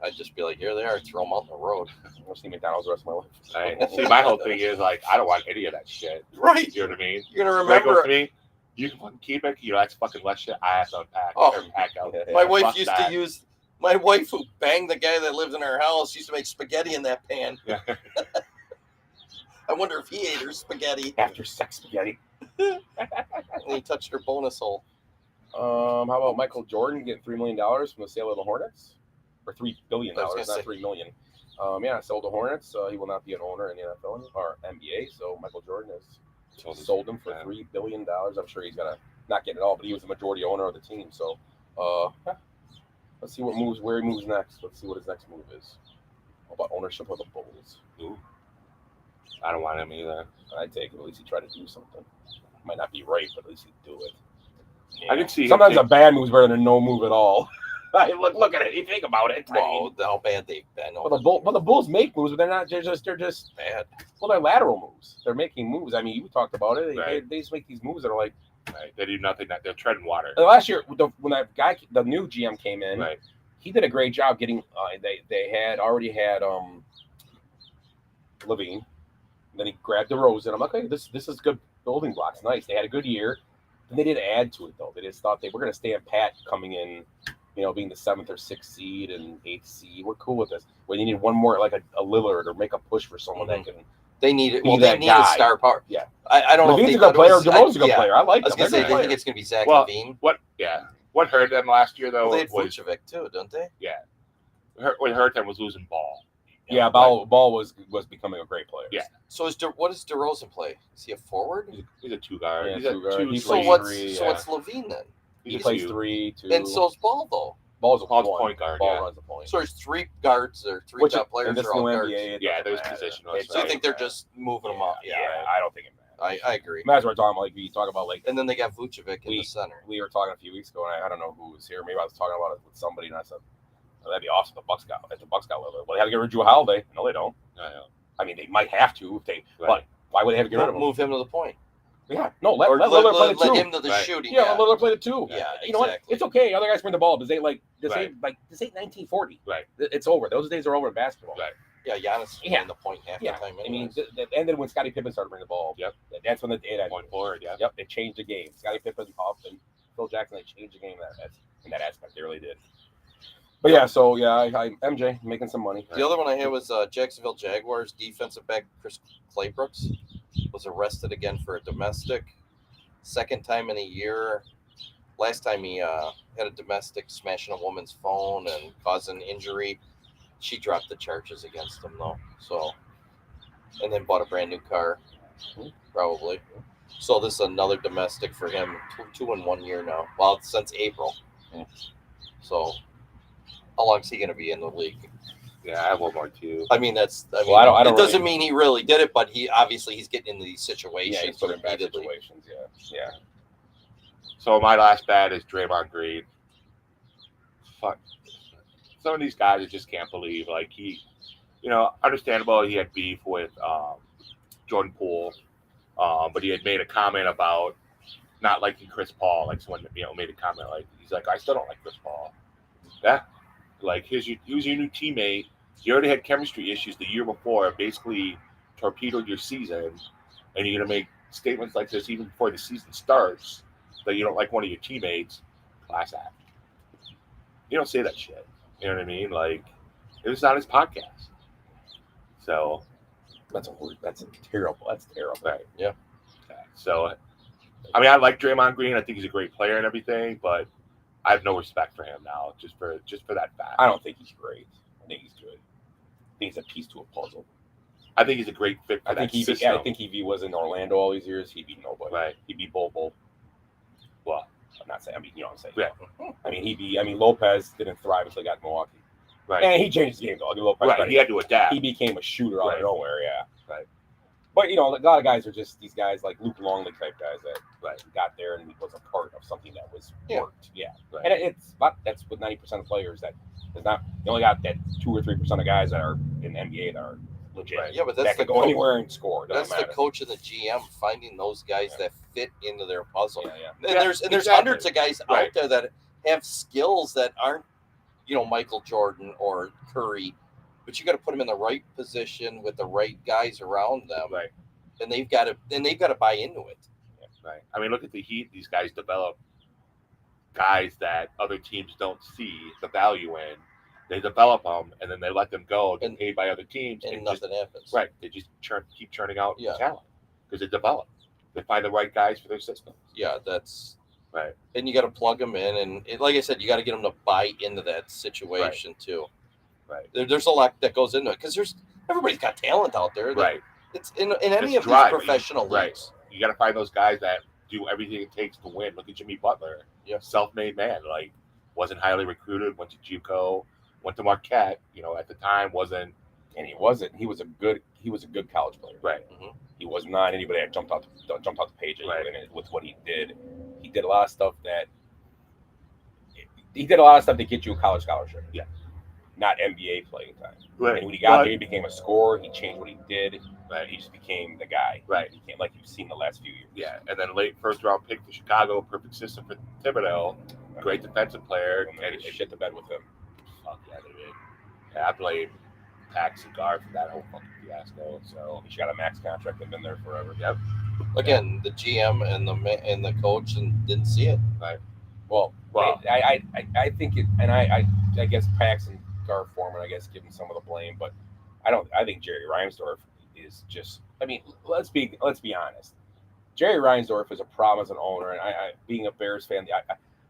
I'd just be like, here they are, throw them out in the road. I'll see McDonald's the rest of my life. Right. See, my whole thing is like, I don't want any of that shit. Right. You know what I mean? You're gonna Right, goes remember. to me. You can fucking keep it. That's fucking less shit. I have to unpack. Oh. Or pack out. Yeah. My wife Fuck used that. to use. My wife, who banged the guy that lived in our house, used to make spaghetti in that pan. Yeah. I wonder if he ate her spaghetti After sex spaghetti. and he touched her bonus hole. How about Michael Jordan getting $3 million from the sale of the Hornets? Or $3 billion, I was gonna not say. $3 million. Yeah, sold the Hornets. He will not be an owner in the NFL or NBA. So Michael Jordan has sold him for $3 billion. I'm sure he's gonna not get it all, but he was the majority owner of the team. So, let's see where he moves next. Let's see what his next move is. How about ownership of the Bulls? Ooh. I don't want him either. I'd take it. At least he tried to do something. Might not be right, but at least he'd do it. I can see Sometimes him a bad move is better than no move at all. Look at it. You think about it. I mean, Wow, how bad they've been. well, the Bulls make moves, but they're not. They're just bad. well, they're lateral moves. They're making moves. I mean, you talked about it. Right. They just make these moves that are like. Right. They do nothing. They're treading water. Last year, when that guy, the new GM came in, Right. he did a great job getting. They had already had Levine. Then he grabbed DeRozan. I'm like, okay, this is good building blocks. Nice. They had a good year. Then they didn't add to it though. They just thought they were going to stay in pat coming in, being the 7th or 6th seed and 8th seed. We're cool with this. When you need one more, like a Lillard, or make a push for someone that can. They need it. Be Well, they that need guy. a star power. Yeah. I don't know. Levine's if a they good player. thought it DeRozan's a good yeah. player. I like I was him. gonna They're say good they think players. it's gonna be Zach Well, Levine. What hurt them last year though Well, they had was Vucevic too, don't they? what hurt them was losing ball. Yeah, Ball was becoming a great player. Yeah. So what does DeRozan play? Is he a forward? He's a two guard. Yeah, He's a two guard. two. He's So three, what's three, so yeah. what's Levine then? He He's plays two. 3, 2. And so's Ball though. Ball's a Ball's one. point guard, Ball yeah. runs the point. So there's 3 guards or 3 Which top in players this are all new guards. NBA, it Yeah, doesn't there's matter. positional. It So you think they're doesn't just moving them up? matter. Yeah, I don't think it matters. I agree. That's what we're talking about. Like we talk about, like And then they got Vucevic in the center. we were talking a few weeks ago, and I don't know who was here. Maybe I was talking about it with somebody, and I said, oh, "That'd be awesome." The Bucks got Lillard. Well, they have to get rid of Drew Holiday. No, they don't. I mean, they might have to if they. Right. But why would they have to get rid of him? Move him to the point. Yeah, no. Let Or Lillard play the let two. him to the Right. shooting. Yeah, Yeah, let Lillard play the two. Yeah, You know what? exactly. It's okay. Other guys bring the ball. This ain't Right. 1940. Right. It's over. Those days are over in basketball. Right. Yeah, Giannis Yeah. in the point half Yeah. the time. I mean, anyways. that ended when Scottie Pippen started bringing the ball. Yep. That's when it ended. Point forward, yeah. Yep. It changed the game. Scottie Pippen, Hoffman, Phil Jackson, they changed the game in that aspect. They really did. But yeah, so yeah, I MJ making some money. The other one I had was Jacksonville Jaguars defensive back Chris Claybrooks was arrested again for a domestic. Second time in a year. Last time he had a domestic, smashing a woman's phone and causing injury. She dropped the charges against him though. So, and then bought a brand new car, probably. So this is another domestic for him. Two in 1 year now. Well, since April. So, how long is he going to be in the league? Yeah, I have one more too. I mean, I don't really- it doesn't mean he really did it, but he's getting into these situations. Yeah, he's put in bad repeatedly. situations. Yeah. So my last bat is Draymond Green. Fuck. Some of these guys I just can't believe. Like understandable he had beef with Jordan Poole, but he had made a comment about not liking Chris Paul. Like someone made a comment like he's like, I still don't like Chris Paul. Yeah. Like he was your new teammate. You already had chemistry issues the year before, basically torpedoed your season, and you're gonna make statements like this even before the season starts that you don't like one of your teammates. Class act. You don't say that shit. You know what I mean? Like it was on his podcast. So That's terrible. That's terrible. right. Yeah. Okay. So I mean I like Draymond Green. I think he's a great player and everything, but I have no respect for him now, just for that fact. I don't think he's great. I think he's good. I think he's a piece to a puzzle. I think he's a great fit for I think that system. I think if he was in Orlando all these years, he'd be nobody. Right. He'd be Bobo. Well, I'm not saying. I mean, you know what I'm saying. Yeah. I mean, Lopez didn't thrive until he got to Milwaukee. right. And he changed his game though. I mean, Lopez, Right. He had to adapt. he became a shooter out Right. of nowhere. Yeah. Right. But a lot of guys are just these guys like Luke Longley type guys that Right. got there and was a part of something that was Yeah. worked. Yeah. Right. And that's with 90% of players that there's not. You only got that 2 or 3% of guys that are in the NBA that are legit. Right. Yeah, but That that's could the go anywhere and score. It That's doesn't the matter. coach and the GM finding those guys Yeah. that fit into their puzzle. Yeah, yeah. And Yeah, there's exactly. hundreds of guys Right. out there that have skills that aren't, Michael Jordan or Curry, but you got to put them in the right position with the right guys around them, Right. and they've got to buy into it. Right. I mean, look at the Heat. These guys develop guys that other teams don't see the value in. They develop them, and then they let them go, get And- paid by other teams, And just, nothing happens. right. They just keep churning out Yeah. talent because they develop. They find the right guys for their system. Yeah, that's Right. and you got to plug them in, and like I said, you got to get them to buy into that situation too. Right. There's a lot that goes into it because everybody's got talent out there. Right. It's in any It's of drive, these professional right. leagues. You got to find those guys that do everything it takes to win. Look at Jimmy Butler. Yeah. Self-made man. Like, wasn't highly recruited. Went to JUCO. Went to Marquette. At the time wasn't. And he wasn't. He was a good college player. Right. He was not anybody that jumped out the page Right. with what he did. He did a lot of stuff to get you a college scholarship. Yeah. Not NBA playing time. Right. And when he got there, he became a scorer. He changed what he did. Right. He just became the guy. Right. He became like you've seen the last few years. Yeah, and then late first round pick for Chicago, perfect system for Thibodeau, great defensive player, And and they shit the bed with him. fuck yeah, they did. Yeah, I blame Pax and Gar for that whole fucking fiasco. So He's got a max contract. They've been there forever. Yep. Again, the GM and the coach and didn't see it. Well, I think it, and I guess Pax and Gar Foreman, I guess, give him some of the blame, but I think Jerry Reinsdorf is just. I mean, let's be honest. Jerry Reinsdorf is a problem as an owner, and I being a Bears fan,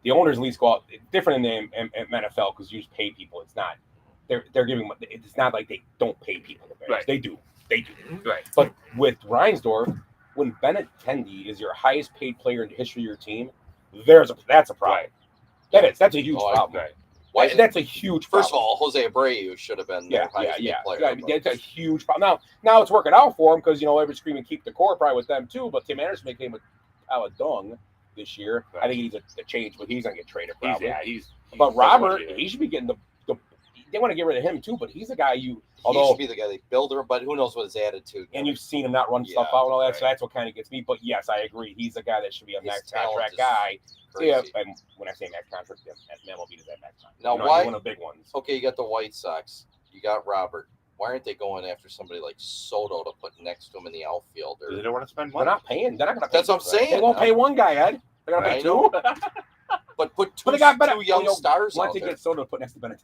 the owners at least go out different in the NFL because you just pay people. It's not they're giving. It's not like they don't pay people. The Bears. Right. They do. right, But with Reinsdorf, when Bennett Tendi is your highest paid player in the history of your team, that's a problem. Right. That's a huge Oh, problem. right. Why is it- That's a huge problem. First of all, Jose Abreu should have been their highest paid player. That's a huge problem. Now it's working out for him because everybody's screaming keep the core probably with them too. But Tim Anderson became a pile of dung this year. Right. I think he needs a change, but he's gonna get traded probably. He's But Robert, he should be getting the. They want to get rid of him too, but he's a guy He although should be the guy they build her, but who knows what his attitude. and you've seen him not run stuff Yeah, out and all that, right. so that's what kind of gets me. But yes, I agree. He's a guy that should be a His max talent contract is guy. crazy. Yeah, and when I say max contract, MLB does that max contract. Now, He's why- one of the big ones? Okay, you got the White Sox. You got Robert. Why aren't they going after somebody like Soto to put next to him in the outfield? They Or don't want to spend They're money. not paying. They're not going to pay. That's what I'm saying. They won't pay one guy, Ed. They're going to I pay two. but put But two, they got better. two young stars Once out they there. get Soto to put next to Bennett.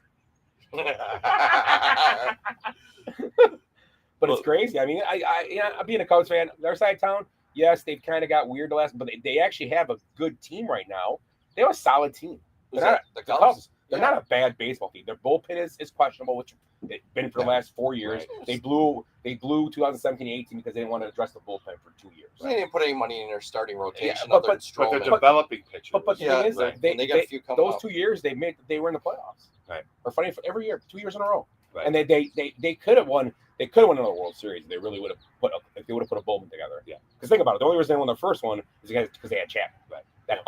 But it's crazy. I mean, I being a Cubs fan, their side of town, yes, they've kind of got weird the last, but they actually have a good team right now. They have a solid team. Who's They're that? not The the Cubs? Cubs. They're not a bad baseball team. Their bullpen is questionable, which they've been for the last 4 years. Right. They blew 2017-18 because they didn't want to address the bullpen for 2 years. They didn't put any money in their starting rotation but- other than but But they're Stroman. developing pitchers. But the Yeah, thing is, right. they And they got a few coming those up. 2 years they were in the playoffs. Right. Or funny for every year, 2 years in a row. Right. And they could have won. They could have won another World Series. They really would have if they would have put a bullpen together. Yeah. Because think about it. The only reason they won their first one is because they had Chapman. Right. That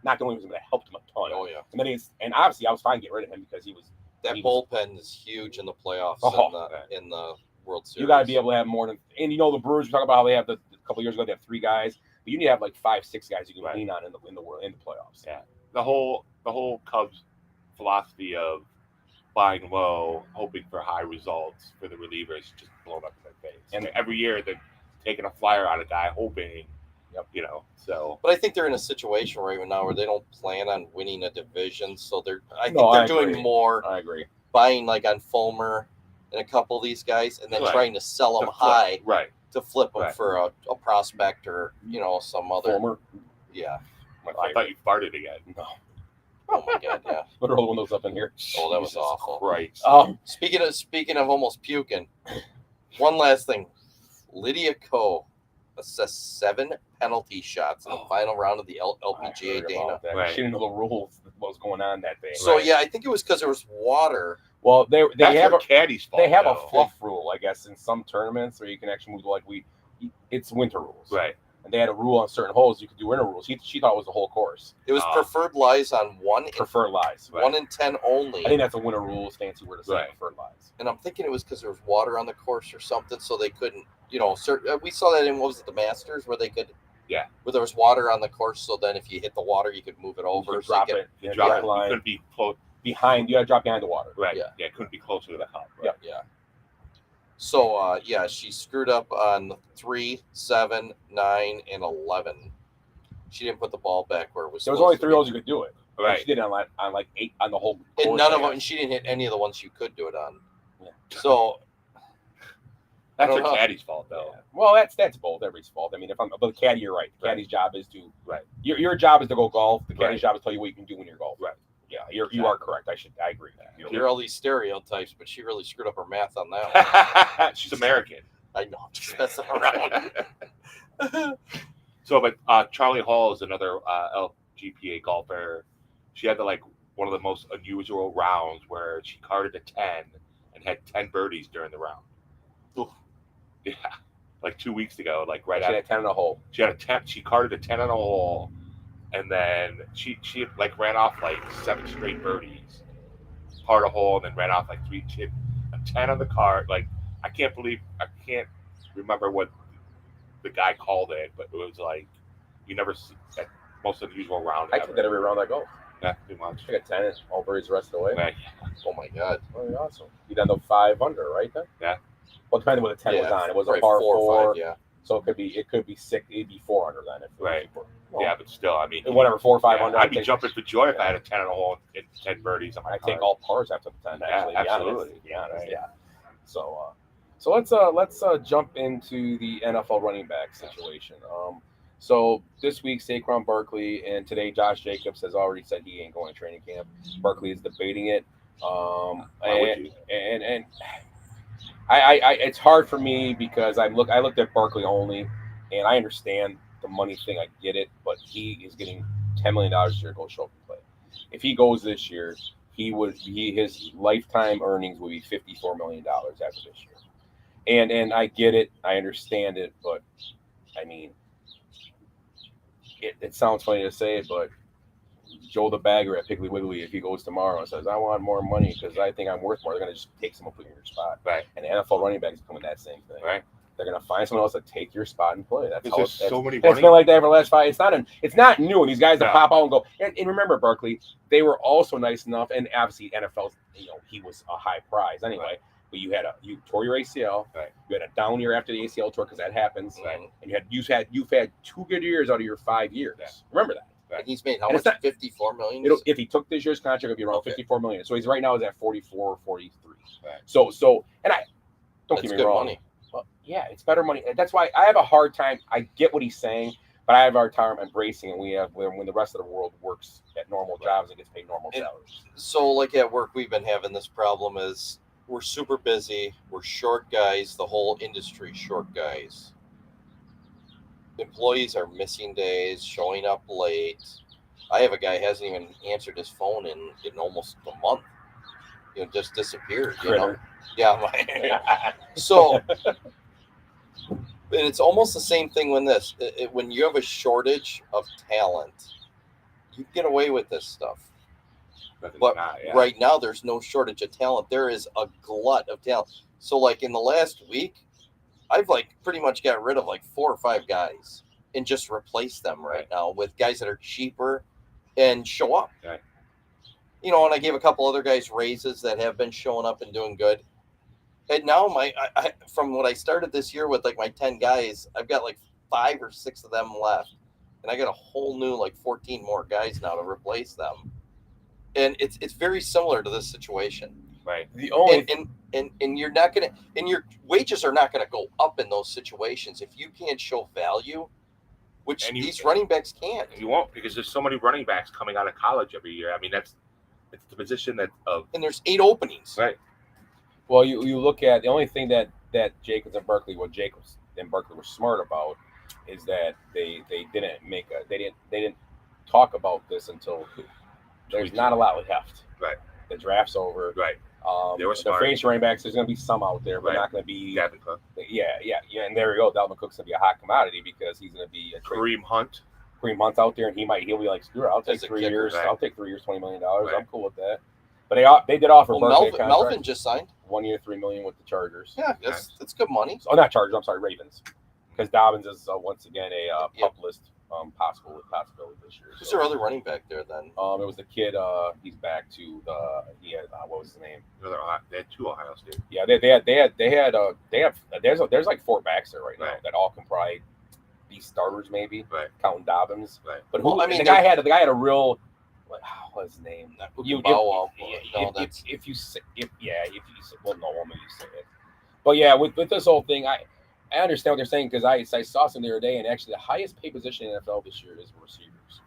not the only reason that helped them a ton. Oh yeah, And then and obviously I was fine getting rid of him because he was. that he was- bullpen is huge in the playoffs Oh, in the World Series. You got to be able to have more than. And the Brewers. We talk about how they have a couple of years ago they have 3 guys, but you need to have like 5-6 guys you can Right. lean on in the playoffs. Yeah. The whole Cubs philosophy of buying low, hoping for high results for the relievers, just blown up in their face. And- And every year they're taking a flyer on a guy, hoping. Yep. So But I think they're in a situation right now where they don't plan on winning a division, so I think No, I they're doing agree. more I agree. buying like on Fulmer and a couple of these guys, and then Right. trying to sell them to flip- high right? to flip them Right. for a prospect or some other. Former. Yeah. My I thought you farted again. No. Oh my god. Yeah. Put roll the windows up in here. Oh, that was Jesus awful. Christ. Speaking of almost puking, one last thing. Lydia Ko assessed 7 penalty shots in the final round of the LPGA Dana. Right. She didn't know the rules, what was going on that day. So Right. yeah, I think it was because there was water. Well, they That's have her a caddy's fault. they have a though. fluff rule, I guess, in some tournaments where you can actually move it's winter rules, Right. And they had a rule on certain holes you could do winter rules. She thought it was the whole course. It was Oh. preferred lies on 1 Preferred lies. Right. 1 in 10 only. I think that's a winter rules, fancy word to say Right. preferred lies. And I'm thinking it was because there was water on the course or something, so they couldn't. We saw that in what was it, the Masters, where they could. Yeah. Where there was water on the course, so then if you hit the water, you could move it over. You could so you drop get- it. You Yeah, drop drop it. You line couldn't be close. behind. You got to drop behind the water. Right. Yeah. Yeah. It couldn't be closer to the cup. Yeah. Yeah. So she screwed up on 3, 7, 9, and 11. She didn't put the ball back where it was. There was supposed only to 3 be. holes you could do it. And Right. She did it on like 8 on the whole course. And none I of them. guess. And she didn't hit any of the ones you could do it on. Yeah. So That's I her don't know. caddy's fault, though. Yeah. Well, that's both everybody's fault. I mean, but the caddy, you're right. The Right. caddy's job is to Right. Your job is to go golf. The caddy's Right. job is to tell you what you can do when you're golf. Right. Yeah, you are correct. I agree. you hear all these stereotypes, but she really screwed up her math on that one. She's American. I know, just messing around. So, but Charlie Hall is another LGPA golfer. She had one of the most unusual rounds where she carded a 10 and had 10 birdies during the round. Oof. Yeah, like 2 weeks ago, right She after. had 10 in a hole. She had a 10. She carded a 10 on a hole, and then she ran off 7 straight birdies, parred a hole, and then ran off 3. She had a 10 on the card. I can't remember what the guy called it, but it was you never see that most unusual round. I ever. take that every round I go. Yeah, too much. I got 10 all birdies the rest of the way. Right. Oh my god. Oh, awesome. You done the 5 under, right then? Yeah. Well, depending on what the 10 was on. It was a right, par 4 or 4. 5, yeah. So it could be 6. It'd be 4 under then. If it was Right. 4. Well, Yeah, but still, I mean, whatever, 4 or 5 yeah, under. I'd be jumping for joy if I had a 10 on a hole and 10 birdies on my I card. take all pars after the 10. Yeah, Actually, absolutely. To be honest, Right. yeah. So let's jump into the NFL running back situation. So this week Saquon Barkley and today Josh Jacobs has already said he ain't going to training camp. Barkley is debating it. Why would you? And I it's hard for me because I looked at Barkley only, and I understand the money thing. I get it, but he is getting $10 million a year to go show up and play. If he goes this year, his lifetime earnings would be $54 million after this year. And I get it, I understand it, but I mean, it sounds funny to say, but Joe the bagger at Piggly Wiggly, if he goes tomorrow and says, I want more money because I think I'm worth more, they're going to just take someone, put you in your spot. Right. And the NFL running backs becoming that same thing. Right. They're going to find someone else to take your spot and play. That's how There's so many it's running. been like that for the last 5. It's not new. And these guys that No. pop out and go. And remember, Barkley, they were also nice enough. And obviously, NFL, he was a high prize anyway. Right. But you tore your ACL. Right. You had a down year after the ACL tour because that happens. Right. And you've had 2 good years out of your 5 years. Yeah. Remember that. And he's made how And much? it's not- 54 million. If he took this year's contract, it'd be around Okay. 54 million. So he's right now is at 44 or 43. Right. So and I don't That's get me good wrong. money. Well, yeah, it's better money. That's why I have a hard time. I get what he's saying, but I have a hard time embracing it. When the rest of the world works at normal jobs and gets paid normal salaries. So, like at work, we've been having this problem is we're super busy. We're short guys. The whole industry short guys. Employees are missing days, showing up late. I have a guy who hasn't even answered his phone in almost a month. Just disappeared. Critter. Yeah. So, and it's almost the same thing when you have a shortage of talent, you get away with this stuff. But right now, there's no shortage of talent. There is a glut of talent. So, like in the last week, I've pretty much got rid of 4 or 5 guys and just replaced them right now with guys that are cheaper and show up. Right. And I gave a couple other guys raises that have been showing up and doing good. And now from what I started this year with my 10 guys, I've got 5 or 6 of them left. And I got a whole new 14 more guys now to replace them. And it's very similar to this situation. Right. The only And you're not gonna, and your wages are not gonna go up in those situations if you can't show value, which these running backs can't. You won't, because there's so many running backs coming out of college every year. I mean, it's the position And there's 8 openings. Right. Well, you look at the only thing that Jacobs and Barkley were smart about is that they didn't talk about this until there's not a lot left. Right. The draft's over. Right. They were the smart. free running backs, there's going to be some out there, but Right. not going to be. Dalvin Cook. Yeah, and there we go. Dalvin Cook's going to be a hot commodity because he's going to be a Kareem Hunt. 3 months out there, and he'll be like, screw it, I'll take As a 3 kicker, years. right. I'll take 3 years, $20 million. Right. I'm cool with that. But they did offer Well, Barkley a contract. Melvin just signed. 1 year, $3 million with the Chargers. Yeah, that's good money. Oh, not Chargers. I'm sorry, Ravens. Because Dobbins is once again a pup list possibility this year. Who's their other running back there then? It was the kid. He's back to what was his name? They had 2 Ohio State. Yeah, there's 4 backs there right now Right. that all can probably be starters, maybe Right. counting Dobbins. Right. But Well, I mean, the guy had a real. What's his name? If you say, well, no, maybe you say it. But yeah, with this whole thing, I understand what they're saying because I saw some the other day, and actually the highest paid position in the NFL this year is receivers,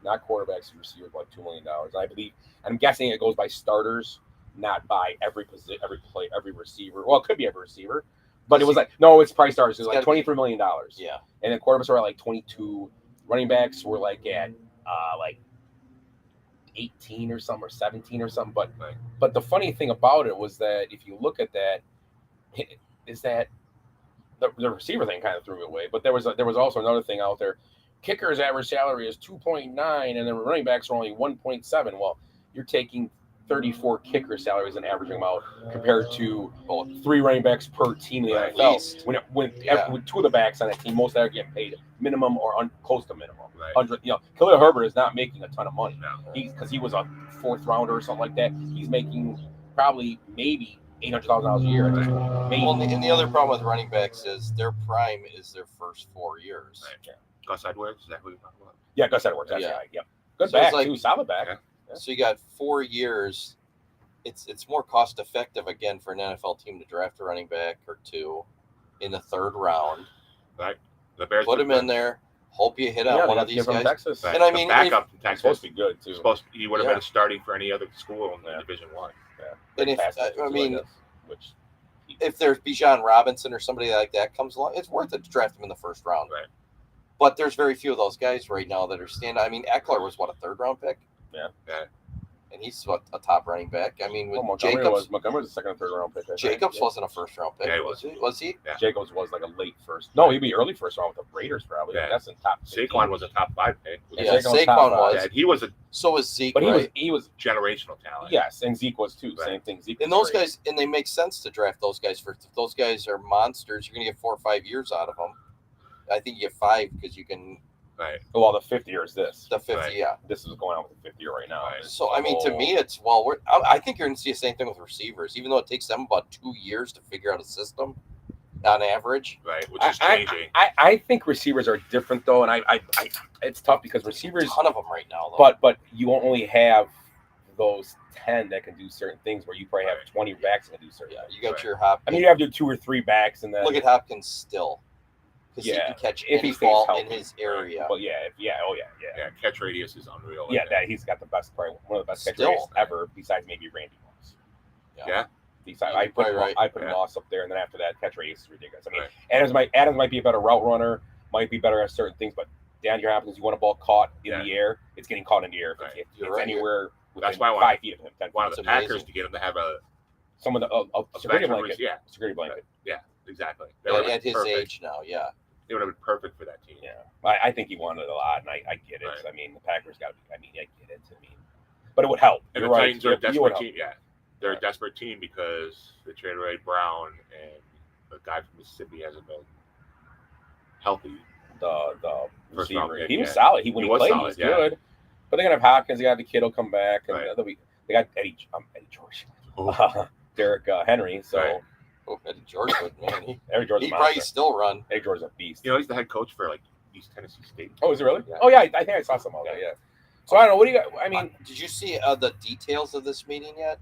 not quarterbacks. Receivers like $2 million. I believe. I'm guessing it goes by starters, not by every receiver. Well, it could be every receiver, but it was it's price starters. It was like $23 million. Yeah. And then quarterbacks were at 22. Running backs were at 18 or something, or 17 or something. But the funny thing about it was that if you look at that, is that the receiver thing kind of threw me away. But there was also another thing out there. Kicker's average salary is 2.9, and then running backs are only 1.7. Well, you're taking 34 kicker salaries and averaging them out compared to 3 running backs per team in the Right, NFL. at least. With 2 of the backs on that team, most of them are getting paid minimum or close to minimum. Right. 100. Khalil Herbert is not making a ton of money. No. Because he was a 4th rounder or something like that. He's making maybe $800,000 a year. At this point. Maybe. Well, and the other problem with running backs is their prime is their first 4 years. Right. Yeah. Gus Edwards, is that who you're talking about? Yeah, Gus Edwards. That's Yeah. right. Yep. Good So it's back too. Solid back. Yeah. So you got 4 years. It's more cost effective again for an NFL team to draft a running back or 2 in the 3rd round. Right. The Bears Put him in there. Hope you hit on one of these give him guys. Texas. Right. And I The mean, backup in He's Texas. supposed to be good too. He would have Yeah. been starting for any other school in Division 1. And if Pass catcher, I too, mean, guess, which if there's Bijan Robinson or somebody like that comes along, it's worth it to draft him in the 1st round. Right. But there's very few of those guys right now that are standing. I mean, Eckler was a 3rd round pick. Yeah. and he's a top running back. I mean, with Well, Montgomery Jacobs, was a second or third round pick. I think. Jacobs Yeah. wasn't a first round pick. Yeah, he was he? Was he? Yeah. Jacobs was like a late first. No, he'd be early first round with the Raiders probably. Yeah. That's in top 15. Saquon was a top 5 pick. Yeah, Saquon was top Saquon five. was. Yeah, and he was a So was Zeke, But right? he was generational talent. yes, and Zeke was too. Right. Same thing. Zeke And was those great. guys, and they make sense to draft those guys first. If those guys are monsters, you're going to get 4 or 5 years out of them. I think you get 5 because you can Right. Well, the fifth year is this. the 50. Right. Yeah. This is going on with the fifth year right now. Right. So I mean, to me, it's I think you're going to see the same thing with receivers, even though it takes them about 2 years to figure out a system on average. Right. Which is changing. I think receivers are different though, and I it's tough because receivers, A ton of them right now, though. but you only have those 10 that can do certain things where you probably have Right. 20 backs that can do certain yeah, things. you got Right. your Hopkins. I mean, you have your 2 or 3 backs, and then Look at Hopkins still, because he Yeah, can catch if he any stays ball healthy. in his area. Well, yeah, yeah, Yeah. Catch radius is unreal. yeah. right there. That he's got the best, probably one of the best catch Still. rates ever, besides maybe Randy Moss. Yeah. Besides, You're I put probably right. I put Yeah. Moss up there, and then after that, catch radius is ridiculous. I mean, Right. Adams might be a better route runner, might be better at certain things, but DeAndre Hopkins, you want a ball caught in Yeah. the air, it's getting caught in the air. If Right. it's You're right. anywhere That's within why I want- 5 feet of him, 10 One of feet. the It's Packers amazing. to get him to have a Some of the security veteran blanket, yeah, security blanket. exactly. They would have At been his perfect. age now, yeah. They would have been perfect for that team. Yeah, I think he wanted a lot, and I get it. Right. I mean, the Packers got to be. I mean, I get it. I mean, but it would help. And You're the right. Titans are a You would desperate help. team. Yeah, they're Right. a desperate team because they traded away Brown and the guy from Mississippi hasn't been healthy. The First receiver. round pick, He was yeah. solid. When He he was played, solid, he was yeah. good. But they're gonna have Hopkins. They got the kid will come back, and Right. they got Eddie George, Derek Henry. So Right. Oh, Eddie George would, man. Eddie George is He'd a probably monster. still run. Eddie George is a beast. You know, he's the head coach for like East Tennessee State. Oh, is it really? Yeah. Oh yeah, I think I saw some of that. Yeah. So I don't know. What do you got? I mean, Did you see the details of this meeting yet?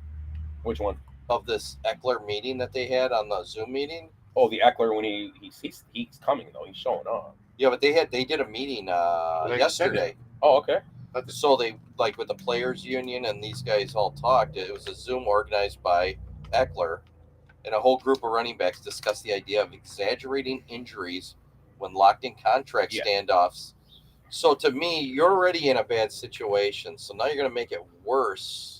which one? Of this Eckler meeting that they had on the Zoom meeting? Oh, the Eckler when he's coming though. He's showing up. Yeah, but they did a meeting They yesterday. Oh, okay. So they, like, with the players union and these guys all talked. It was a Zoom organized by Eckler, and a whole group of running backs discussed the idea of exaggerating injuries when locked in contract Yeah. standoffs. So to me, you're already in a bad situation. So now you're going to make it worse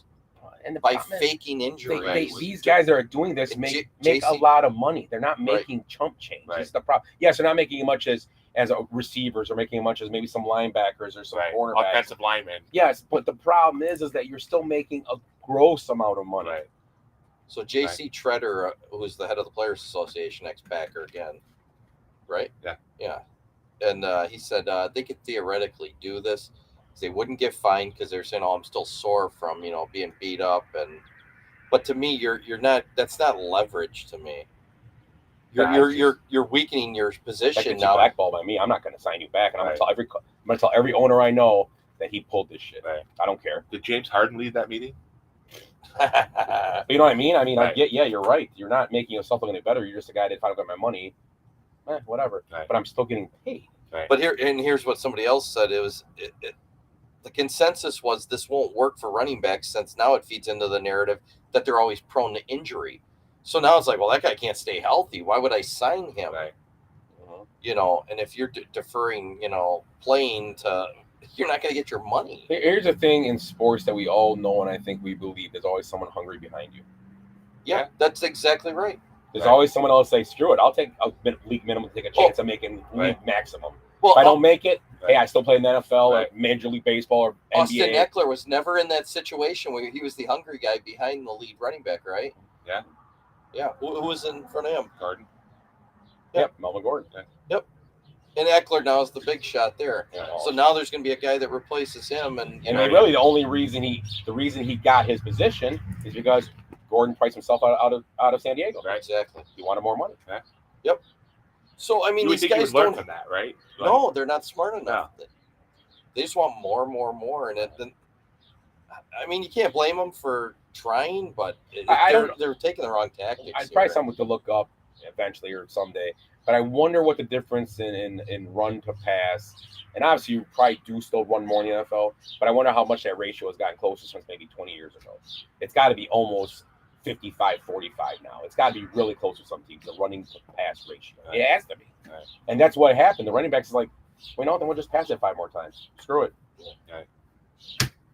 And the by problem is, faking injuries. these guys that are doing this And make JC a lot of money. They're not making chump change. Right. That's the problem. Yes, they're not making as much as receivers, or making as much as maybe some linebackers or some Right. cornerbacks. Offensive lineman. Yes, but the problem is that you're still making a gross amount of money. Right. So J.C. Treader, who's the head of the Players Association, ex-Packer again, right? Yeah. Yeah. And he said they could theoretically do this. They wouldn't get fined because they're saying, "Oh, I'm still sore from being beat up." But to me, you're not. That's not leverage to me. You're weakening your That position gets you now. blackballed by me. I'm not going to sign you back, and I'm Right. going to tell every owner I know that he pulled this shit. Right. I don't care. Did James Harden lead that meeting? But you know what I mean? I mean, I Right. get, yeah, you're right. You're not making yourself look any better. You're just a guy that finally got my money. Whatever. Right. But I'm still getting paid. But here's what somebody else said. It was the consensus was this won't work for running backs since now it feeds into the narrative that they're always prone to injury. So now it's like, well, that guy can't stay healthy. Why would I sign him? Right. And if you're deferring, playing to, you're not going to get your money. Here's the thing in sports that we all know, and I think we believe: there's always someone hungry behind you. Yeah, that's exactly right. There's Right. always someone else say, "Screw it, I'll take a league minimum, to take a chance of making league Right. maximum. Well, If I don't make it, Right. hey, I still play in the NFL Right. or Major League Baseball or Austin NBA." Eckler was never in that situation where he was the hungry guy behind the lead running back, right? Yeah. Yeah. Who was in front of him? Garden. Yep, Melvin Gordon. And Eckler now is the big shot there. Yeah. So now there's going to be a guy that replaces him, and And really, the only reason he got his position is because Gordon priced himself out of San Diego. Right. exactly. He wanted more money. So I mean, You would these think you guys would learn don't. from that, right? Like, No, they're not smart enough. They just want more, and then, I mean, you can't blame them for trying, but they're taking the wrong tactics. I'd probably here. something to look up eventually or someday. But I wonder what the difference in run to pass. And obviously, you probably do still run more in the NFL. But I wonder how much that ratio has gotten closer since maybe 20 years ago. It's got to be almost 55-45 now. It's got to be really close to some teams, the running to pass ratio. It has to be. Right. And that's what happened. The running backs is like, well, then we'll just pass it 5 more times. Screw it. Right.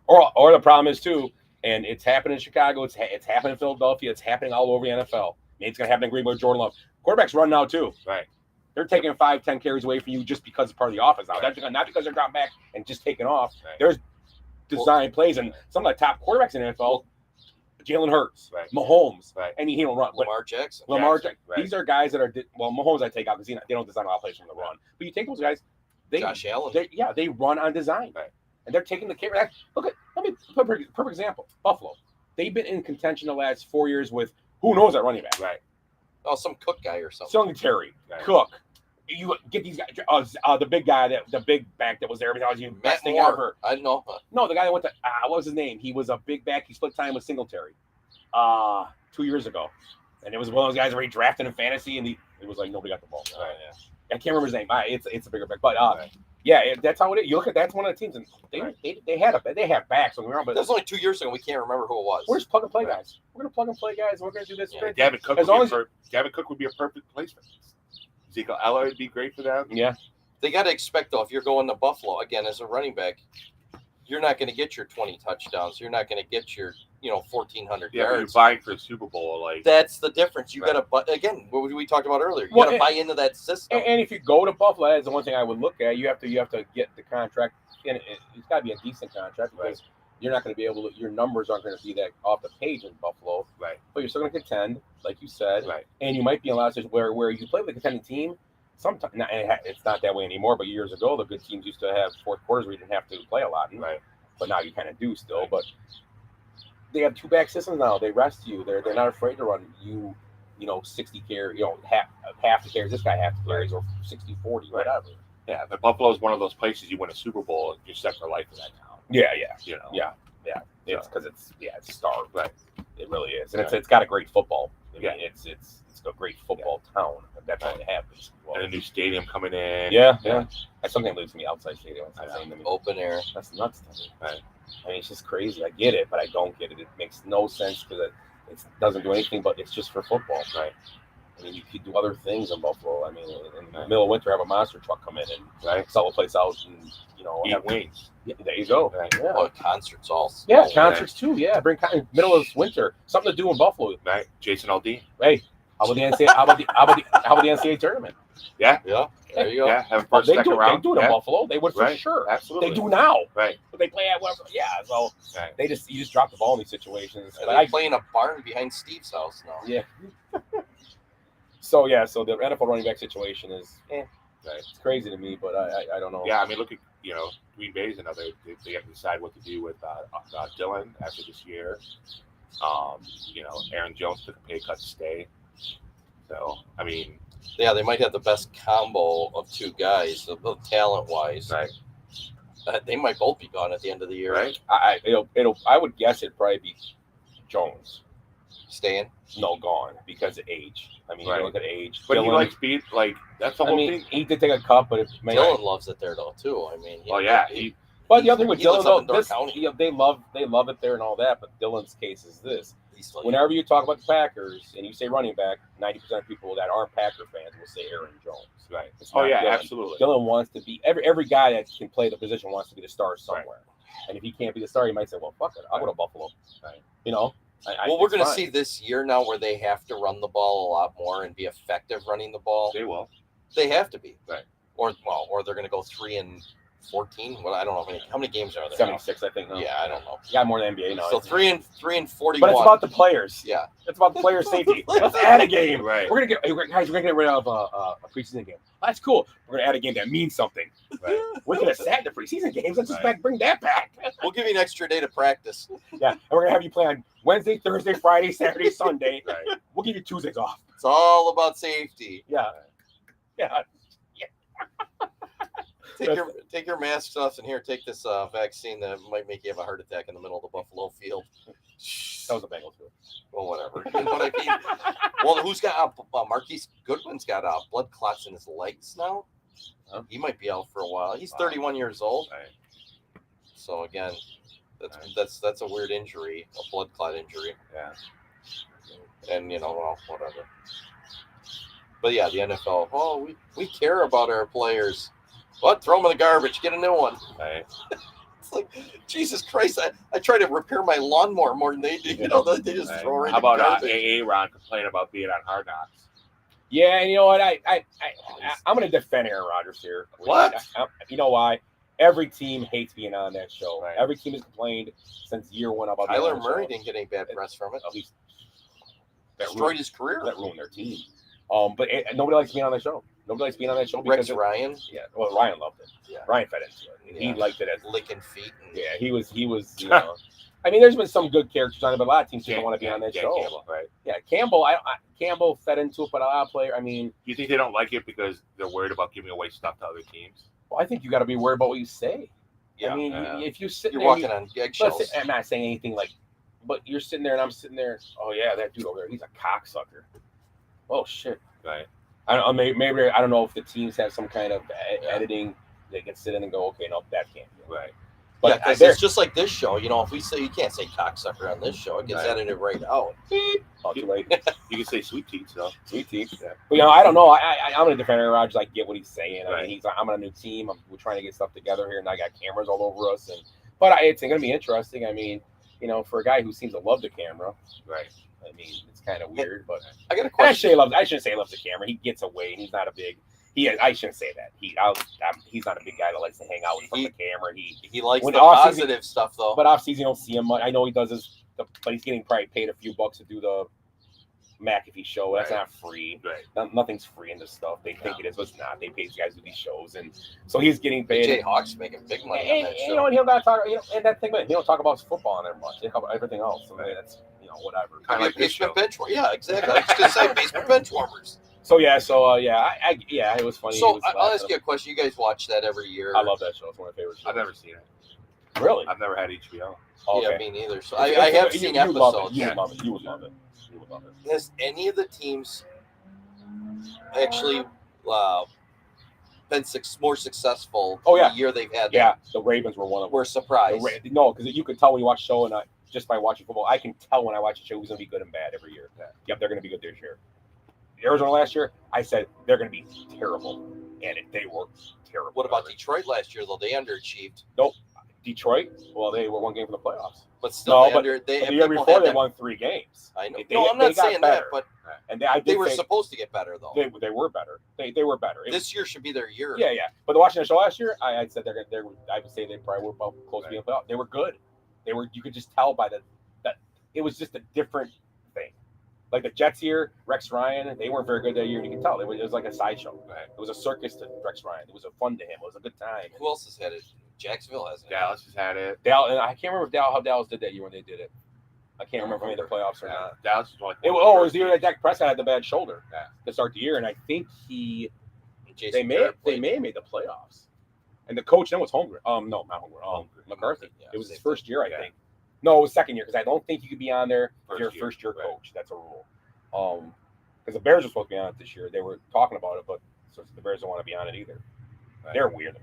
Or the problem is, too, And it's happening in Chicago. It's happening in Philadelphia. It's happening all over the NFL. Maybe it's going to happen in Green Bay with Jordan Love. Quarterbacks run now, too. Right. They're taking 5-10 carries away from you just because it's part of the offense now. Right. That's not because they're dropping back and just taking off. Right. There's design plays, and some of the top quarterbacks in the NFL, Jalen Hurts, Right. Mahomes, Right. and he don't run. Lamar Jackson. Jackson, right. These are guys that are Mahomes I take out because they don't design a lot of plays from the run. But you take those guys, Josh Allen. they run on design, Right. and they're taking the care. Let me put a perfect example. Buffalo, they've been in contention the last 4 years with who knows at running back. Right. Oh, some Cook guy or something. Singletary, Right. Cook. You get these guys. The big guy, the big back that was there. Everything was you Matt best thing Moore. ever. I know. No, the guy that went to what was his name? He was a big back. He split time with Singletary 2 years ago, and it was one of those guys where he drafted in fantasy, and it was like nobody got the ball. Oh, yeah. I can't remember his name. It's a bigger back, but Right. yeah, that's how it is. You look at that's one of the teams, and they Right. they have backs. Don't get me wrong, but That was only 2 years ago. We can't remember who it was. we're just plug and play Right. guys. We're gonna plug and play guys. We're gonna do this. Yeah, we're gonna- Gavin Cook, As long as- Gavin Cook would be a perfect placement. Ezekiel Elliott would be great for them. Yeah, They got to expect, though, if you're going to Buffalo, again, as a running back, you're not going to get your 20 touchdowns. You're not going to get your, 1,400 Yeah, but you're yards. vying for a Super Bowl. Like, That's the difference. You Right. got to, but again, what we talked about earlier, you Well, got to buy into that system. and if you go to Buffalo, that's the one thing I would look at. You have to get the contract, and it's got to be a decent contract because you're not going to be able to. Your numbers aren't going to be that off the page in Buffalo. Right. But you're still going to contend, like you said, right. and you might be in a lot of situations where you play with a contending team. Sometimes it's not that way anymore. But years ago, the good teams used to have fourth quarters where you didn't have to play a lot. Right. But now you kind of do still. Right. But they have two back systems now. They rest you. They're not afraid to run you. 60 carry. Half the carries. This guy half the carries or 60-40, Right. whatever. Yeah, but Buffalo is one of those places you win a Super Bowl and you're set for life in that town. Yeah. Yeah. It's because it's starved. Right. It really is, and Right. it's got a great football. I mean, Yeah. it's a great football town. That's what it happens. And a new stadium coming in. Yeah. That's something that lives to me outside stadium. It's I know. insane to me. Open air. That's nuts to me. Right. I mean, it's just crazy. I get it, but I don't get it. It makes no sense because it doesn't do anything. But it's just for football. Right. I mean, you could do other things in Buffalo. I mean, in the Right. middle of winter, have a monster truck come in and Right. sell the place out, and Eat have, wings. yeah, there you go. Right. Yeah. Oh, concerts also. Yeah, Oh, concerts too. Yeah, bring middle of winter, something to do in Buffalo. Right. Jason Aldean. Hey, how about the NCAA? How about the NCAA tournament? Yeah, there you go. Yeah. Have a first, They second do round. it in Yeah. Buffalo. They would for Right. sure. Absolutely. They do now. Right. But they play at whatever. Yeah, so Right. you just drop the ball in these situations. And But they're playing a barn behind Steve's house now. yeah. So the NFL running back situation is Right. it's crazy to me, but I don't know. Yeah, I mean, look at Green Bay's another. They have to decide what to do with Dylan after this year. Aaron Jones took a pay cut to stay. So I mean, Yeah, they might have the best combo of two guys, talent-wise. right, They might both be gone at the end of the year. right, I would guess it'd probably be Jones. Staying. No, gone because of age. I mean, Right. you look at age. but he Dylan, likes being like that's the I whole mean, thing. he did take a cut, but Dylan loves it there though too. I mean, Oh yeah, he But the other thing with He lives Dylan, up in though, Door County. they love it there and all that. But Dylan's case is this: he's like, whenever you talk about the Packers and you say running back, 90% of people that aren't Packer fans will say Aaron Jones. right. It's Oh not yeah, Dylan. absolutely. Dylan wants to be every guy that can play the position wants to be the star somewhere. And if he can't be the star, he might say, "Well, fuck it, I'll go to Buffalo." Right. well, we're it's going to fine. see this year now where they have to run the ball a lot more and be effective running the ball. They will. They have to be. Right. Or they're going to go 3-14. Well, I don't know how many games are there. 76, I think. Now? No. Yeah, I don't know. Yeah, more than NBA now. So 3-41. But it's about the players. Yeah. It's about the player safety. Let's add a game. Right. We're gonna get rid of a preseason game. That's cool. We're gonna add a game that means something. Right. We could have sat the preseason games. Let's just Right. bring that back. We'll give you an extra day to practice. Yeah, and we're gonna have you play on Wednesday, Thursday, Friday, Saturday, Sunday. Right. We'll give you Tuesdays off. It's all about safety. Yeah, yeah. Take your masks off and here, take this vaccine that might make you have a heart attack in the middle of the Buffalo field. That was a Bengals too. Well, whatever. You know what I mean? Well, who's got Marquise Goodwin's got blood clots in his legs now? Huh? He might be out for a while. He's Wow. 31 years old. Right. So again, Right. that's a weird injury, a blood clot injury. Yeah. And whatever. But yeah, the NFL. Oh, we care about our players. What? Throw them in the garbage. Get a new one. Right. It's like, Jesus Christ! I try to repair my lawnmower more than they do. You know, they just throw her in How the about garbage. Ron complaining about being on Hard Knocks? Yeah, and you know what? I'm going to defend Aaron Rodgers here. What? You know why? Every team hates being on that show. Right. Every team has complained since year one about being Kyler on the Murray show. didn't get any bad press from it. At least Destroyed his career. that ruined their team. But nobody likes being on that show. Nobody likes being on that show because Rex Ryan yeah. Well, Ryan loved it. Yeah. Ryan fed into it. He Yeah. liked it as licking feet. And, yeah. He was. You know. I mean, there's been some good characters on it, but a lot of teams just don't want to be on that show. Campbell, right? Yeah, Campbell. Campbell fed into it, but a lot of players. I mean, You think they don't like it because they're worried about giving away stuff to other teams? well, I think you got to be worried about what you say. Yeah. I mean, Yeah. if you sit You're there, walking on eggshells. listen, I'm not saying anything like, but you're sitting there and I'm sitting there. Oh yeah, that dude over there, he's a cocksucker. Oh shit. Right. I don't. Maybe I don't know if the teams have some kind of Yeah. editing. They can sit in and go, okay, no, that can't be. Right. But Yeah, because it's just like this show. You know, if we say you can't say cocksucker on this show, it gets Right. edited right out. oh, too late. You can say sweet teats, though. Sweet teeth. But you know, I don't know. I'm gonna defend Aaron Rodgers. I get what he's saying. I Right. mean, I'm on a new team. We're trying to get stuff together here, and I got cameras all over us. But it's gonna be interesting. I mean, you know, for a guy who seems to love the camera, Right. I mean, it's kind of weird. But I got a I question. shouldn't say he loves the camera. He gets away, and he's not a big. I shouldn't say that. He's not a big guy that likes to hang out in front of the camera. He likes when the off-season- positive stuff, though. But off season, you don't see him much. I know he does but he's getting probably paid a few bucks to do the McAfee show. That's Right. not free. Right. Nothing's free in this stuff. They think it is, but it's not. They pay these guys to do these shows, and so he's getting paid. Jay Hawk's making big money on that And, you show. know, and he'll not talk. You know, and that thing, but he don't talk about football on there much. They talk about everything else. So that's whatever. Kinda like this basement show. bench warmers. Yeah, exactly. I was just gonna say basement bench warmers. So it was funny. So It was I'll laughing. ask you a question. You guys watch that every year? I love that show. It's one of my favorite shows. I've never seen it. Really. I've never had HBO. Okay. Yeah, me neither. So I have seen you would love it. episodes. You would love it. You would love it. You would love it. Has any of the teams actually been more successful Oh, yeah. the year they've had? Yeah, the Ravens were one of them. We're surprised. No, because you could tell when you watch the show, and just by watching football, I can tell when I watch a show who's going to be good and bad every year. Yep, they're going to be good this year. Arizona last year, I said they're going to be terrible, and they were terrible. What about Detroit last year, though? They underachieved. Detroit? Well, they were one game from the playoffs. But still, No, they but under, they, The year people before, had they that- won 3 games. I know. They- No, I'm they not got saying that, better. but And I they did were say supposed to get better, though. they were better. They were better. This year should be their year. Yeah. But watching the show last year, I said I would say they probably were about close to being playoff. They were good. You could just tell by that it was just a different thing. Like the Jets here, Rex Ryan, they weren't very good that year. And you can tell it was like a sideshow. Right. It was a circus to Rex Ryan. It was a fun to him. It was a good time. Who else has had it? Jacksonville hasn't. Dallas has had it. And I can't remember how Dallas did that year when they did it. I can't remember if they made the playoffs or not. Dallas was like It was the year that Dak Prescott had the bad shoulder Yeah. to start the year, and I think Jason they may Garrett have played. made the playoffs. And the coach then was Holmgren. No, not Holmgren. Holmgren. McCarthy. Yeah, It was his same first year, I Yeah. think. No, it was second year because I don't think you could be on there if you're a First year, first year right. coach. That's a rule. Because the Bears were supposed to be on it this year. They were talking about it, but so the Bears don't want to be on it either. Right. They're weird.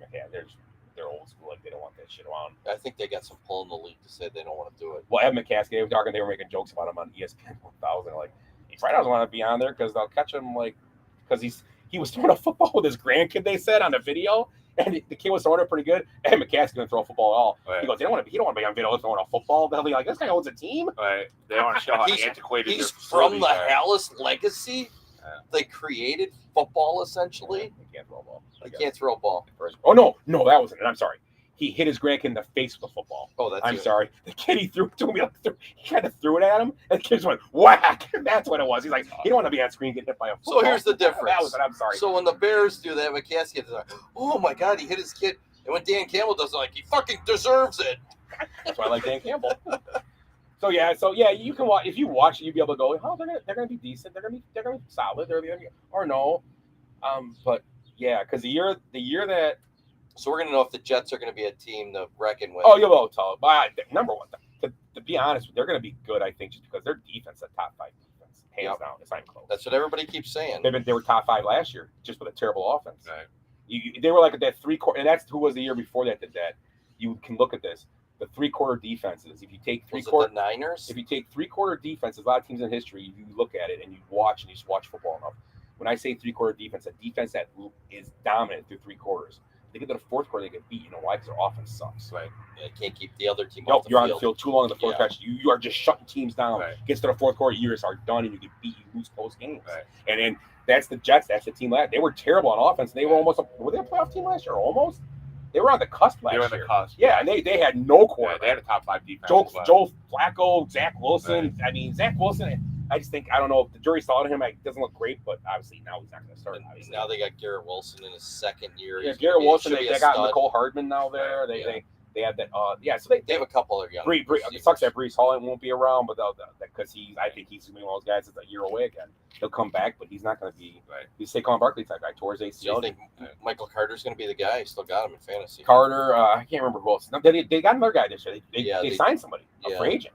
They're old school. Like they don't want that shit on. I think they got some pull in the league to say they don't want to do it. Well, Evan McCaskey, they were making jokes about him on ESPN 1000. Like he probably doesn't want to be on there because they'll catch him because he was throwing a football with his grandkid. They said on the video, and the kid was throwing it pretty good. Evan McCaskey didn't throw a football at all. Right. He goes, he don't want to be on video throwing a football. They'll be like, this guy owns a team. Right. They want to show how He's- antiquated He's their from the facilities are. Hallis legacy. Yeah. They created football essentially. He can't throw a ball. They can't throw a ball. Oh no, that wasn't it. I'm sorry. He hit his grandkid in the face with a football. Oh, that's I'm it. sorry. The kid he threw it to me, he kind of threw it at him, and the kid just went whack. That's what it was. He's like, you don't want to be on screen getting hit by a football. So here's the difference. That was it. I'm sorry. So when the Bears do that, McCaskey is like, oh my God, he hit his kid. And when Dan Campbell does it, like, he fucking deserves it. That's why I like Dan Campbell. So yeah, you can watch. If you watch it, you'll be able to go, oh, they're gonna be decent. They're gonna be solid. Or no, but yeah, because the year that So we're gonna know if the Jets are gonna be a team to reckon with. you'll be able to tell. But number one, to be honest, they're gonna be good. I think just because their defense is a top 5 defense, hands down. It's not even close. That's what everybody keeps saying. They were top 5 last year, just with a terrible offense. Right. They were like that 3-quarter, and that's who was the year before that did that. You can look at this. The 3-quarter defenses. If you take Was it three-quarter, the Niners? if you take 3-quarter defenses, a lot of teams in history, you look at it and you just watch football enough. When I say 3-quarter defense, a defense that is dominant through 3 quarters. They get to the fourth quarter, they get beat. You know why? Because their offense sucks. Right. Yeah, can't keep the other team Nope, off the you're field. on the field too long in the fourth Yeah. quarter. You are just shutting teams down. Right. Gets to the fourth quarter, you just are done, and you get beat. You lose close games. Right. And then that's the Jets. That's the team last. They were terrible on offense. They were almost. Were they a playoff team last year? Almost. They were on the cusp last They were year. on the cusp. Yeah, and they had no Yeah, quarterback. they had a top 5 defense. Joe, as well. Joe Flacco, Zach Wilson. I mean, Zach Wilson. I just think I don't know if the jury's still on him. It doesn't look great, but obviously now he's not going to start. And Obviously. now they got Garrett Wilson in his second year. Yeah, He's Garrett gonna be- Wilson. should be They a got stud. Nicole Hardman now there. Right, They have that. So they They have a couple of young. It sucks that Brees Hall won't be around, but because I think he's gonna be one of those guys that's a year away again. He'll come back, but he's not gonna be. Right. He's Saquon Barkley type guy. Tore his Do you ACL. think Michael Carter's going to be the guy? Still got him in fantasy. Carter, I can't remember who else. No, they got another guy this year. They they- signed somebody, a yeah. free agent.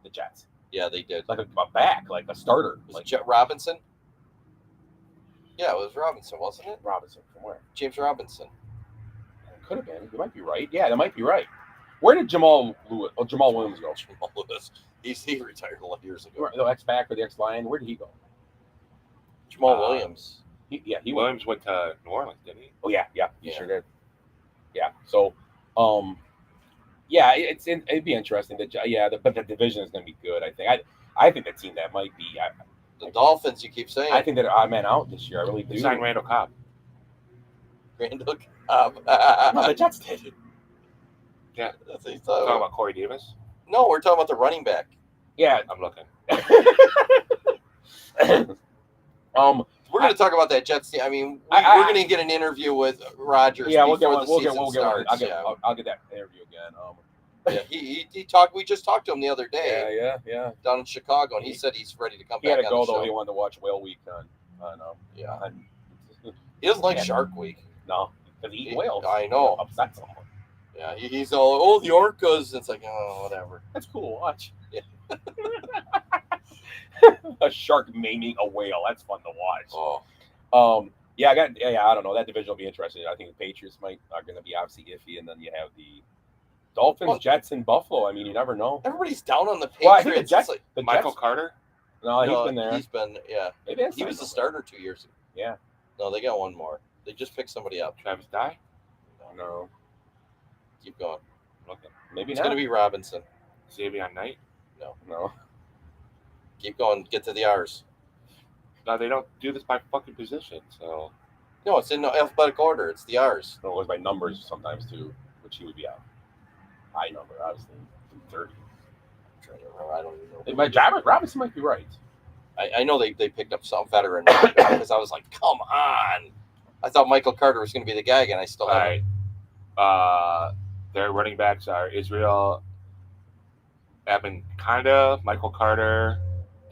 The Jets, Yeah, they did. like a back, like a starter, Was like it Jet Robinson? Yeah, it was Robinson, wasn't it? Robinson from where? James Robinson. Could have been. You might be right. Yeah, that might be right. Where did Jamal Williams go? Jamal Lewis. He retired a lot of years ago. The ex back or the ex line? Where did he go? Jamal Williams. He went. Williams went to New Orleans, didn't he? Oh yeah, he Yeah. sure did. Yeah. So, yeah, it'd be interesting. But the division is going to be good. I think the team that might be. The Dolphins, you keep saying. I think they're odd man out this year. I really do. They signed Randall Cobb. Randall Cobb. No, the Jets did. Yeah. That's what he's Talking talking about Corey Davis. No, we're talking about the running back. Yeah. I'm looking. We're going to talk about that Jets team. I mean, I- we're going to get an interview with Rodgers Yeah, before the we'll get season one. starts. I'll get that interview again. Yeah, he talked. We just talked to him the other day Yeah. down in Chicago, and he said he's ready to come He had back to on go the though. show. He wanted to watch Whale Week on Yeah, on- he doesn't like Yeah. Shark Week. no, because he eat whales. I know. Upset someone. Yeah, he's all the orcas. It's like, oh, whatever. That's cool to watch. Yeah. A shark maiming a whale. That's fun to watch. Oh, Yeah, I don't know. That division will be interesting. I think the Patriots are going to be obviously iffy, and then you have the Dolphins, Well- Jets, and Buffalo. I mean, you never know. everybody's down on the Well, I think Patriots. the Jets- It's like, The Michael Jets, Carter. no, no, he's been there. He's been, yeah. Maybe that's He was the something. starter 2 years ago. Yeah. No, they got one more. They just picked somebody up. Travis Dye. No, Keep going. I'm looking. maybe It's not. going to be Robinson. Xavier Knight. No. Keep going. Get to the R's. No, they don't do this by fucking position. So No, it's in alphabetical order. It's the R's. No, it was by numbers sometimes too, which he would be out. High number, obviously. 30. I'm trying to remember. I don't even know. My Robinson might be right. I know they picked up some veteran because I was like, come on. I thought Michael Carter was going to be the guy again. I still all haven't. right. Their running backs are Israel Abanikanda, Michael Carter,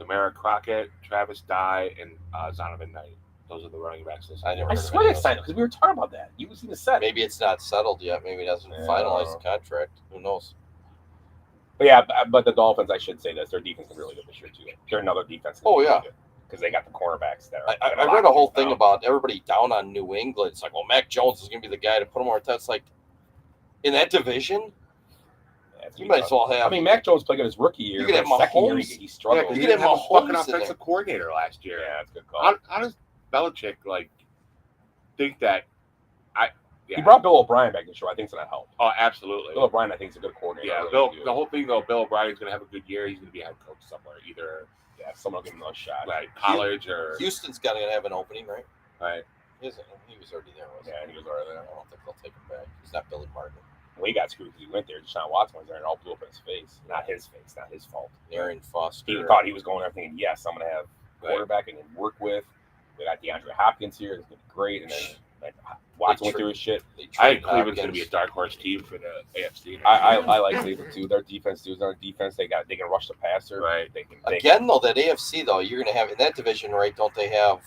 Demara Crockett, Travis Dye, and Zonovan Knight. Those are the running backs. This I never I heard of swear any they of those. signed him because we were talking about that. You was even said. Maybe it's not settled yet. Maybe it hasn't Yeah. finalized the contract. Who knows? But yeah, but the Dolphins, I should say this, their defense is really good this year too. They're another defense. Oh, yeah. Because they got the cornerbacks there. I read a whole thing about everybody down on New England. It's like, well, Mac Jones is going to be the guy to put him over top. It's like, in that division, you might as well have. I mean, Mac Jones played good his rookie year. You could but have his second year, Mahomes. he Yeah, struggled. because You you could didn't have have a Mahomes fucking in offensive there. coordinator last year. Yeah, that's a good call. How does Belichick think that? He brought Bill O'Brien back this year. I think it's going to help. Oh, absolutely. Bill O'Brien, I think, is a good coordinator. I Yeah, really Bill. do. The whole thing though, Bill O'Brien's gonna have a good year. He's gonna be a head coach somewhere, either Yeah, someone will give him another shot. like college or Houston's got to have an opening, right? right. He was already there, wasn't Yeah, he? he was already there. I don't think they'll take him back. He's not Billy Martin. Well, he got screwed because he went there. Deshaun Watson was there and it all blew up in his face. Not his face, not his fault. Aaron Foster. He thought he was going there thinking, yes, I'm going to have a Right. quarterback I can work with. We got DeAndre Hopkins here. It's going to be great. And then Watson went through his shit. They I think traded Cleveland's gonna Hopkins. be a dark horse team for the AFC. I like Cleveland too. Their defense too. Their defense, they can rush the passer. Right. They can Again, though, that AFC, though, you're going to have in that division, right? Don't they have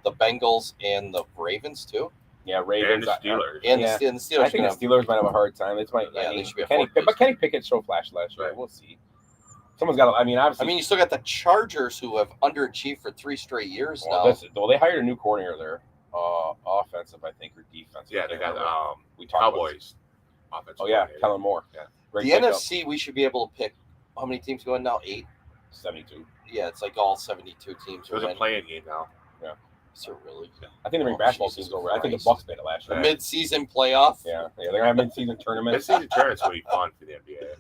the Bengals and the Ravens too? Yeah, and Ravens. the Steelers. And Yeah. the Steelers. I think the Steelers might have a hard time. It's might. Yeah, I they mean, should be a Kenny, fourth but Kenny Pickett showed flash last year. Right. We'll see. Someone's got to. I mean, obviously. you still got the Chargers who have underachieved for 3 straight years now. They hired a new coordinator there. Offensive, I think, or defensive. Yeah, they got we talked about Cowboys. Offensive Oh yeah, coordinator. Kellen Moore. Yeah. Great The pickup. NFC, we should be able to pick how many teams going now? 8. 72. Yeah, it's like all 72 teams It was are a in. playing game now. Is it really? I think the Oh, basketball Jesus team's over. I think the Christ. Bucks made it last A year. mid-season playoff? Yeah, they're gonna have mid-season tournaments. This season tournament's gonna be fun for the NBA.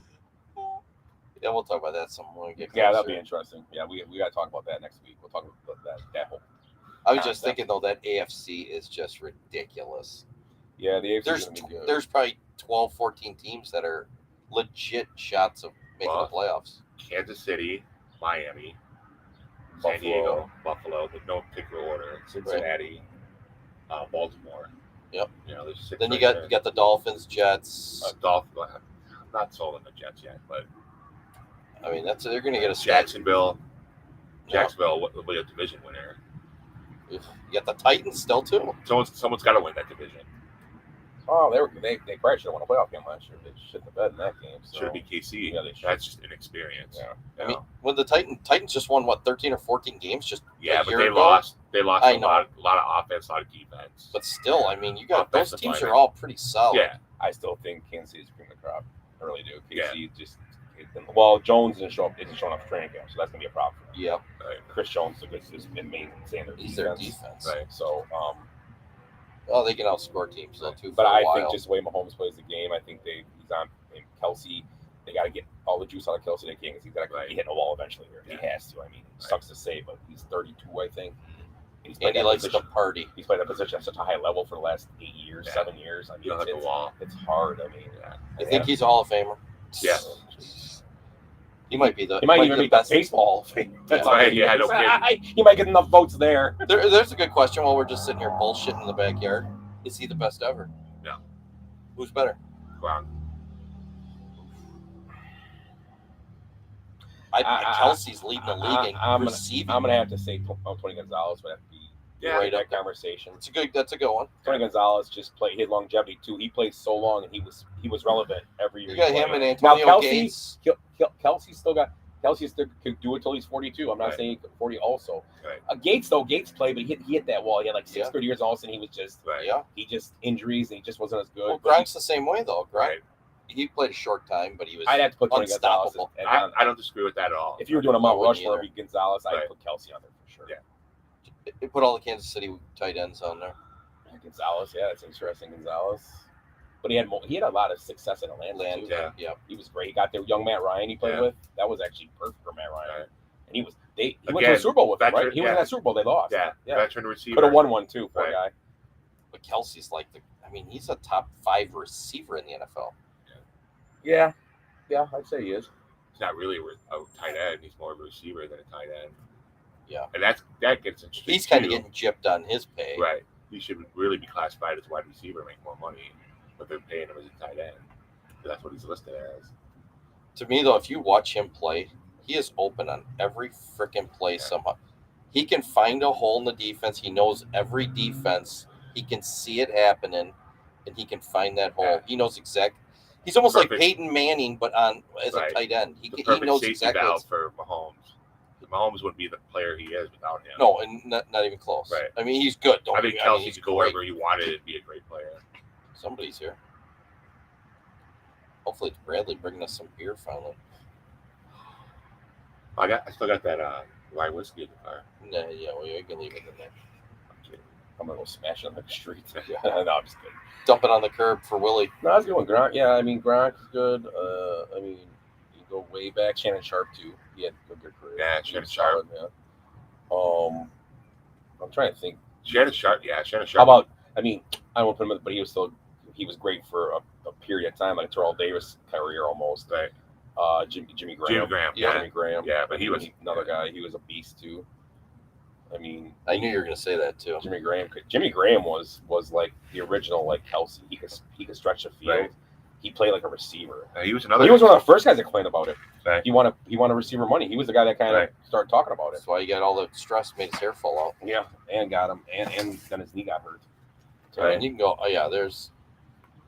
Yeah, we'll talk about that some when we get closer. Yeah, that'll be interesting. Yeah, we got to talk about that next week. We'll talk about that whole. I was just thinking, though, that AFC is just ridiculous. Yeah, the AFC There's is gonna be good. there's probably 12, 14 teams that are legit shots of making the playoffs. Kansas City, Miami, San Diego, Buffalo, with no particular order. Cincinnati, Baltimore. Yep. You know, there's 6. Then you right got the Dolphins, Jets. Dolphins. I'm not sold on the Jets yet, but I mean, they're going to get a Jacksonville. Jacksonville will be a division winner. You got the Titans still too. Someone's got to win that division. Oh, they probably should have won a playoff game last year. They shit the bed in that game. So. Should be KC. Yeah, they should. That's just inexperience. Yeah. I mean, when the Titans just won 13 or 14 games just Yeah, a but year they ago? lost. They lost I a know. lot of offense, a lot of defense. But still, I mean, you got those Offensive teams line. are all pretty solid. Yeah, I still think Kansas City's cream of the crop. I really do. Yeah. KC just. Well, Jones isn't showing up for training camp, so that's gonna be a problem. For them. Yep. right. Chris Jones is main standard. He's their defense. Right. So, Oh, they can outscore teams though too. but for a I while. think just the way Mahomes plays the game, I think he's on Kelsey. They got to get all the juice out of Kelsey they can. He's got to be hitting a wall eventually here. Yeah. He has to. I mean, it sucks to say, but he's 32, I think. He's and he that likes to position. party. He's played that position at such a high level for the last 8 years, Yeah. 7 years. I mean, He'll hit the wall. it's hard. I mean, You think he's a Hall of Famer? Yeah. He might be the. he might even be be the the best. baseball Hall of Fame. That's Right, all he yeah, is. no kidding. He might get enough votes there. There's a good question while we're just sitting here bullshitting in the backyard. Is he the best ever? No. Who's better? Gronk. Kelsey's leading the league in I'm receiving. gonna have to say Tony Gonzalez would have to be Yeah, right in that conversation. That's a good one. Tony Gonzalez just played his longevity too. He played so long and he was relevant every year. You got he him played. and Now Antonio Gates. Kelsey still could do it till he's 42. I'm not Right. saying he could 40 also. Right. Gates played, but he hit that wall. He had like 30 years. All of a sudden he was just Right. Yeah. he just injuries and he just wasn't as good. Well, But Gronk's the same way though. Gronk, Right. he played a short time, but he was I'd have to put Tony Gonzalez. unstoppable. I don't disagree with that at all. If you were doing a Mount I wouldn't Rushmore, either. it'd be Gonzalez. I'd Right. put Kelsey on there for sure. Yeah. They put all the Kansas City tight ends on there. Gonzalez, yeah, that's interesting. Gonzalez, but he had a lot of success in Atlanta too. Yeah. He was great. He got there. Young Matt Ryan he played Yeah. with. That was actually perfect for Matt Ryan. Right. And he went to Again, the Super Bowl with him, veteran- right? He was in yeah. that Super Bowl. They lost. Yeah. Yeah. Veteran receiver. Could have won one too, poor Right. guy. But Kelsey's like he's a top 5 receiver in the NFL. Yeah. Yeah, I'd say he is. He's not really a tight end. He's more of a receiver than a tight end. Yeah. And that gets interesting. He's kind of too. getting gypped on his pay. Right. He should really be classified as a wide receiver, make more money, but they're paying him as a tight end. That's what he's listed as. To me, though, if you watch him play, he is open on every freaking play somehow. He can find a hole in the defense. He knows every defense. He can see it happening, and he can find that hole. Yeah. He knows exact. He's almost like Perfect. Peyton Manning, but as Right. a tight end. He The perfect knows safety exactly. valve for Mahomes. Mahomes wouldn't be the player he is without him. No, and not even close. Right. I mean, he's good. I think he's Kelsey could go great. wherever he wanted and be a great player. Somebody's here. Hopefully, it's Bradley bringing us some beer finally. I still got that rye whiskey in the car. Nah, yeah, well, you can leave it in there. I'm kidding. I'm gonna go smash it on the street. no, I'm just kidding. Dump it on the curb for Willie. No, I was going Gronk. Yeah, I mean Gronk's good. I mean, you go way back. Shannon Sharp too. He had a good career. Yeah, He Shannon was Sharp. solid, yeah. I'm trying to think. Shannon Sharp. How about? I mean, I won't put him, but he was great for a period of time, like Terrell Davis career almost. Right. Jimmy Graham. Jimmy Graham. Yeah. Jimmy Graham. Yeah, but he was another guy. He was a beast too. I mean, I knew you were going to say that too. Jimmy Graham was like the original like Kelsey. He could stretch the field. Right. He played like a receiver. He was another. He was one of the first guys that complained about it. Right. He wanted receiver money. He was the guy that kind of Right. started talking about it. That's why you got all the stress, made his hair fall out. Yeah, and got him, and then his knee got hurt. So, And you can go, oh yeah, there's.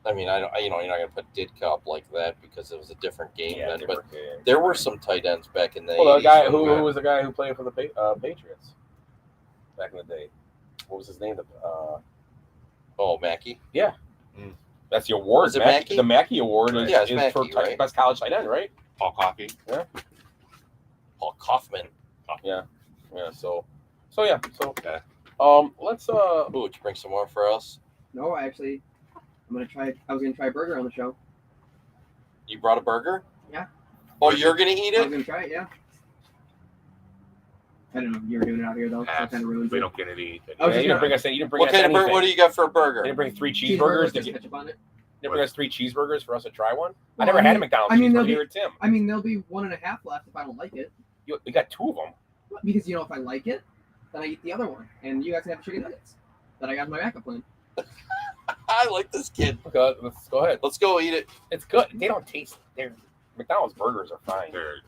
I mean, I don't. You're not going to put Ditka up like that because it was a different game then. But different game. there were some tight ends back in the. Well, the 80s guy when who we- was the guy who played for the Patriots back in the day. What was his name? Oh, Mackey. That's the award. Was it Mackey? The Mackey Award is, Yeah, it's is Mackey, for right? best college tight end, right? Paul Coffey. Paul Kaufman. Yeah. So yeah. So Okay. Let's Ooh, did you bring some more for us? No, actually, I was gonna try a burger on the show. You brought a burger? Yeah. Oh, you're gonna eat I was it? gonna try it. Yeah. I don't know if you were doing it out here though, so it Pass. kind of ruins We it. don't get anything. I was Yeah, just you didn't bring us. You didn't bring What us kind of burger? anything. What do you got for a You burger? didn't bring 3 Cheeseburgers cheeseburgers. with Did you ketchup on it. bring us 3 cheeseburgers for us to try one? I Well, never I had a mean- McDonald's I mean, cheeseburger there'll be- here at Tim. I mean, there'll be 1.5 left if I don't like it. We got 2 of them. Because if I like it, then I eat the other one, and you guys can have chicken nuggets that I got in my backup plan. I like this kid. Okay, let's go ahead. Let's go eat it. It's good. They don't taste. Their McDonald's burgers are fine. They're-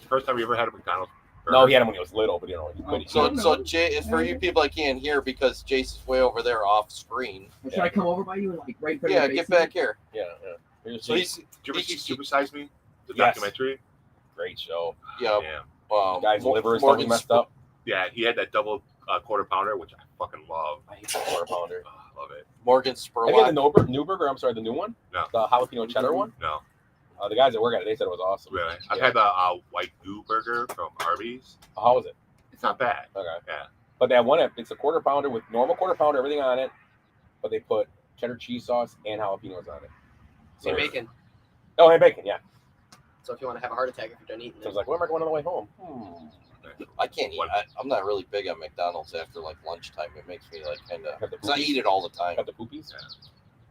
First time you ever had a McDonald's burger? No, he had them when he was little, but you know, he Oh, could. So, No, so no. Jay, it's for you people I can't hear because Jason's way over there off screen. Or should I come over by you and like right in front Yeah, of your get face? back here. Yeah. Here's So Jason. he's, Did you ever see he's Super Size Me? The Yes. documentary? Great show. yeah, Yeah. um, Guy's Mo- liver is Morgan totally messed Sp- up. Yeah, he had that double quarter pounder, which I fucking love. I hate the quarter pounder. Oh, I love it. Morgan Have you had the Spurlock. new burger? I'm sorry, the new one? No. The jalapeno cheddar one? No, The guys that work at it, they said it was awesome. really. I've Yeah. had the white goo burger from Arby's. How was it? It's not bad. Okay. Yeah. But that one, it's a quarter pounder with normal quarter pounder, everything on it, but they put cheddar cheese sauce and jalapenos on it. So So- bacon. Oh, and bacon, yeah. So if you want to have a heart attack if you're done eating So I was like, where am I going on the way home? I can't eat. What? I'm not really big on McDonald's after like lunchtime. It makes me like kind of. Have the Cause I poopies? eat it all the time. Got the poopies?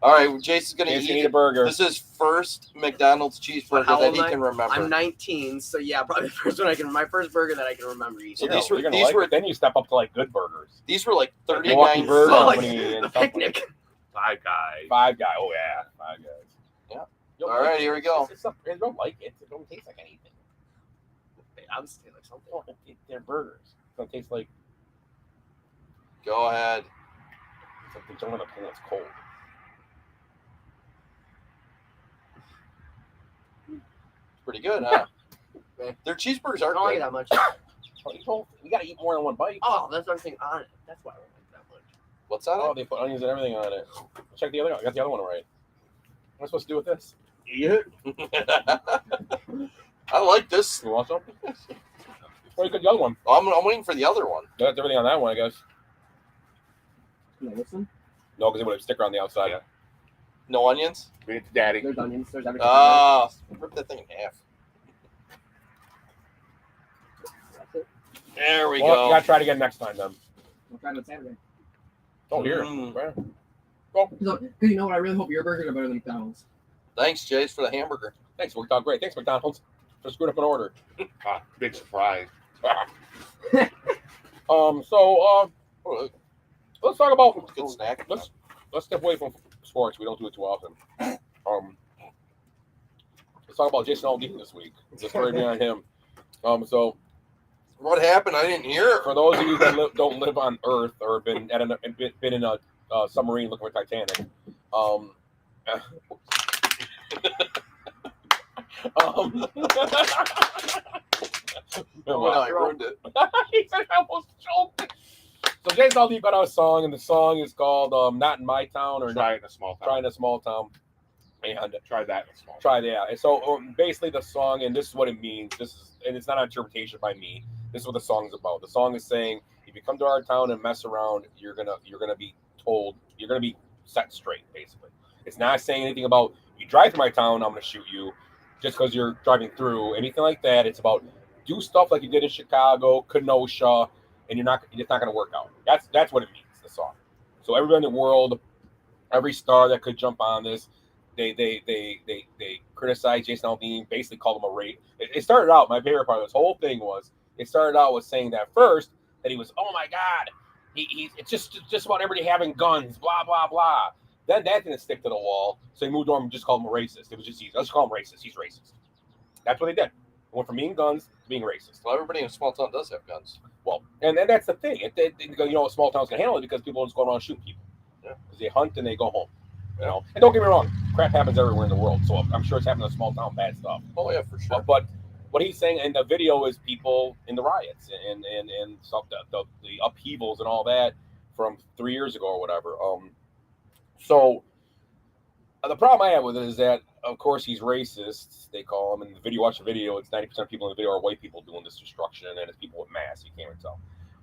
All right, well, Jason's gonna Jason's eat gonna eat it. a burger. This is first McDonald's cheeseburger How that old he am I? can remember. I'm 19, so yeah, probably the first one my first burger that I can remember eating. So You know, these were- you're gonna these like were- it. Then you step up to like good burgers. These were like Milwaukee 39 Burger Oh, cents. like Company and a stuff like picnic. Five Guys. Five Guy. Oh yeah, Five Guys. Yeah. You'll All like right, it. here we go. It's not, you don't like it. It don't taste like anything. I'm still like something. They're burgers. It don't taste like Go ahead. it's like they don't want to pull. It's cold. Pretty good, huh? Yeah. Their cheeseburgers I are don't like it good. that much. You gotta eat more than one bite. Oh, that's what I'm saying on it. That's why I don't like that much. What's that? Oh, they put onions and everything on it. Check the other one. I got the other one right. What am I supposed to do with this? Eat it. I like this. You want some? Or you could the other one. I'm waiting for the other one. That's everything on that one, I guess. Can I listen? No, because they would have a sticker on the outside. Yeah. No onions. Bring it to Daddy. There's onions. There's everything. Ah, rip that thing in half. That's it. There we Well, go. you gotta try it again next time then. We'll try it on Saturday. Oh, here. Mm. Well, Because you know what? I really hope your burgers are better than McDonald's. Thanks, Jace, for the hamburger. thanks. Worked out great. Thanks, McDonald's. For screwing up an order. Ah, big surprise. So Oh, let's talk about good snack. let's step away from sports. We don't do it too often. Let's talk about Jason Aldean this week. The story behind him. So What happened? I didn't hear. for those of you that don't live on Earth or been in a submarine looking for Titanic, Oh, I ruined it. he said I almost choked. So Jason Aldean put out a song, and the song is called "Not in My Town" or Try it in a small town. "Try in a Small Town." And Try that in a small town. try that. And so basically, the song, and this is what it means. And it's not an interpretation by me. This is what the song is about. The song is saying, if you come to our town and mess around, you're gonna be told, you're gonna be set straight. Basically, it's not saying anything about you drive through my town, I'm gonna shoot you, just because you're driving through, anything like that. It's about do stuff like you did in Chicago, Kenosha, and it's not gonna work out. That's what it means. The song. So everybody in the world, every star that could jump on this. They criticized Jason Aldean, basically called him a rape. It started out, my favorite part of this whole thing was, it started out with saying that first, that he was, oh my God, it's just about everybody having guns, blah, blah, blah. Then that didn't stick to the wall, so he moved on and just called him a racist. It was just easy. Let's call him racist. He's racist. That's what they did. Went from being guns to being racist. Well, everybody in a small town does have guns. Well, and that's the thing. Small towns can handle it because people just go around shooting people. Yeah. Because they hunt and they go home. And don't get me wrong, crap happens everywhere in the world. So I'm sure it's happening in a small town, bad stuff. Oh yeah, for sure. But what he's saying in the video is people in the riots and stuff, the upheavals and all that from 3 years ago or whatever. So the problem I have with it is that, of course, he's racist. They call him. And the video, watch the video. It's 90% of people in the video are white people doing this destruction, and it's people with masks. You can't even tell.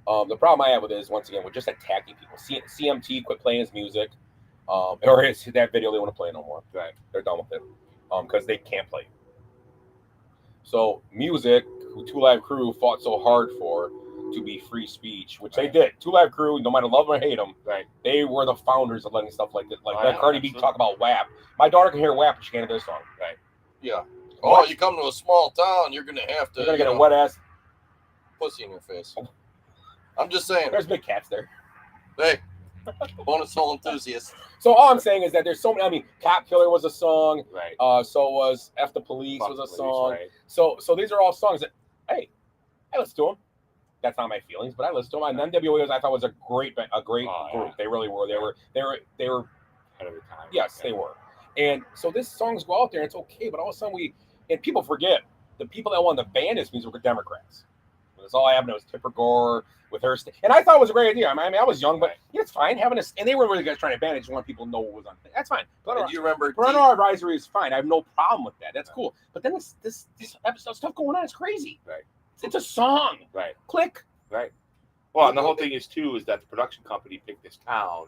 The problem I have with it is, once again, we're just attacking people. CMT quit playing his music, or his that video they want to play no more. Right. They're done with it, because they can't play. So music, who Two Live Crew fought so hard for to be free speech, which they did. Two Live Crew, no matter love them or hate them, Right. they were the founders of letting stuff like that. Like Oh, let yeah, Cardi B absolutely. talk about WAP. My daughter can hear WAP, but she can't hear this song. Yeah. Oh, you come to a small town, you're gonna have to. They're gonna get you a know, wet ass. pussy in your face. I'm just saying. There's big cats there. Hey, bonus hole enthusiast. So all I'm saying is that there's so many. I mean, Cop Killer was a song. Right. So was F the Police Fuck was a Police, song. right. So these are all songs that, hey, I listen to them. That's not my feelings, but I listen to them. And NWA I thought was a great Oh, group. yeah. They really were. They were. Ahead of the time. Yes, they were. And so this songs go out there. It's okay, but all of a sudden people forget the people that wanted to ban this music were Democrats. That's all I have to know is Tipper Gore with her. And I thought it was a great idea. I mean, I was young, but it's fine having this. And they were really trying to ban it. Just want people to know what was on. That's fine. And you remember Parental advisory is fine. I have no problem with that. That's cool. But then this episode stuff going on is crazy. Right. It's a song. Right. Click. Right. Well, and the whole thing is that the production company picked this town,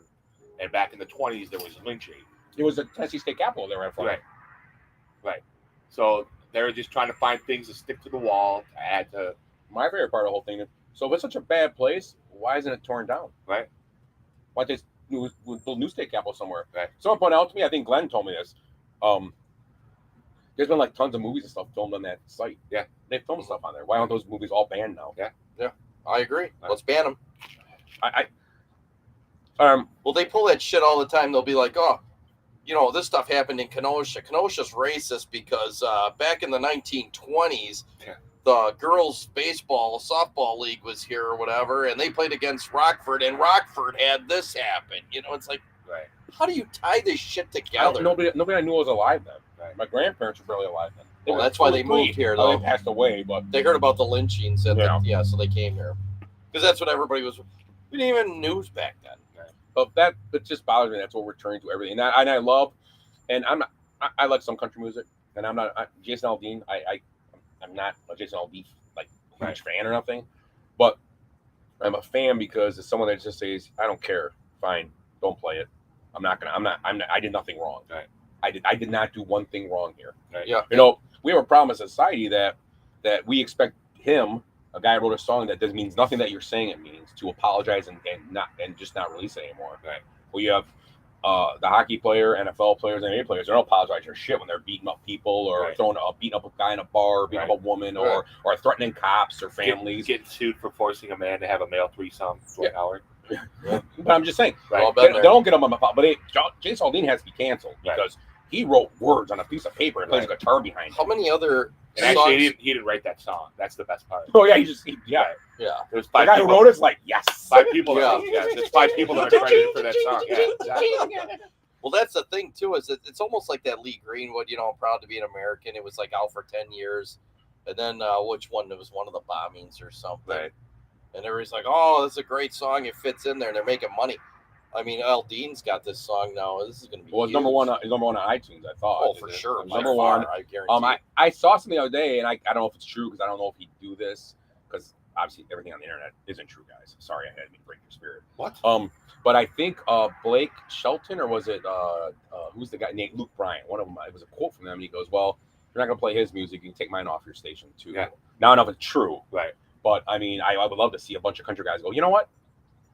and back in the 20s there was lynching. It was the Tennessee State Capitol they were at. Right. Right. So they were just trying to find things to stick to the wall to add to. My favorite part of the whole thing. So if it's such a bad place, why isn't it torn down? Right. Why don't they build new state capitol somewhere? Right. Someone pointed out to me, I think Glenn told me this. There's been like tons of movies and stuff filmed on that site. Yeah. They filmed stuff on there. Why aren't those movies all banned now? Yeah. I agree. Let's ban them. Well, they pull that shit all the time. They'll be like, oh, you know, this stuff happened in Kenosha. Kenosha's racist because back in the 1920s, the girls' softball league was here or whatever, and they played against Rockford, and Rockford had this happen. You know, it's like, Right. how do you tie this shit together? Nobody I knew was alive then. Right. My grandparents were barely alive then. Well, were that's why they fully- moved here, Oh, though. they passed away, but They heard about the lynchings, and Yeah. so they came here. Because that's what everybody was. We didn't even news back then. But it just bothers me. That's what we're turning to everything. And I love, and I like some country music, and I'm not Jason Aldean. I'm not a Jason Aldean like huge fan or nothing, but I'm a fan because it's someone that just says, I don't care, fine, don't play it. I did nothing wrong. Right. I did not do one thing wrong here. Right. Yeah. You know, we have a problem as a society that we expect him, a guy who wrote a song that means nothing that you're saying it means, to apologize and just not release it anymore. Right. Well, you have the hockey player, NFL players, NBA players. They don't apologize for shit when they're beating up people or beating up a guy in a bar, beating up a woman, or threatening cops or families. Getting sued for forcing a man to have a male threesome. Howard. But I'm just saying, Right. they don't get them on the but Jason Aldean has to be canceled because he wrote words on a piece of paper and plays a guitar behind it. How many other And actually, songs? he didn't write that song. That's the best part. Oh yeah, Yeah. There's The five guy who people. wrote it's like yes. 5 people. Yeah. There's 5 people that are credited for that song. Yeah. Exactly. Well, that's the thing too. Is it's almost like that Lee Greenwood. You know, Proud to Be an American. It was like out for 10 years, and then which one? It was one of the bombings or something. Right. And everybody's like, "Oh, this is a great song. It fits in there, and they're making money." I mean, Aldean's got this song now. This is going to be. Well, it's number one. It's number one on iTunes. I thought. Oh, for sure. It's By number far, one. I guarantee. I saw something the other day, and I don't know if it's true because I don't know if he'd do this because obviously everything on the internet isn't true, guys. Sorry, I had to break your spirit. What? But I think Blake Shelton, or was it who's the guy named Luke Bryan? One of them. It was a quote from them, and he goes, "Well, you're not going to play his music. You can take mine off your station too." Yeah. Now I don't know if it's true, Right. but I mean, I would love to see a bunch of country guys go, you know what?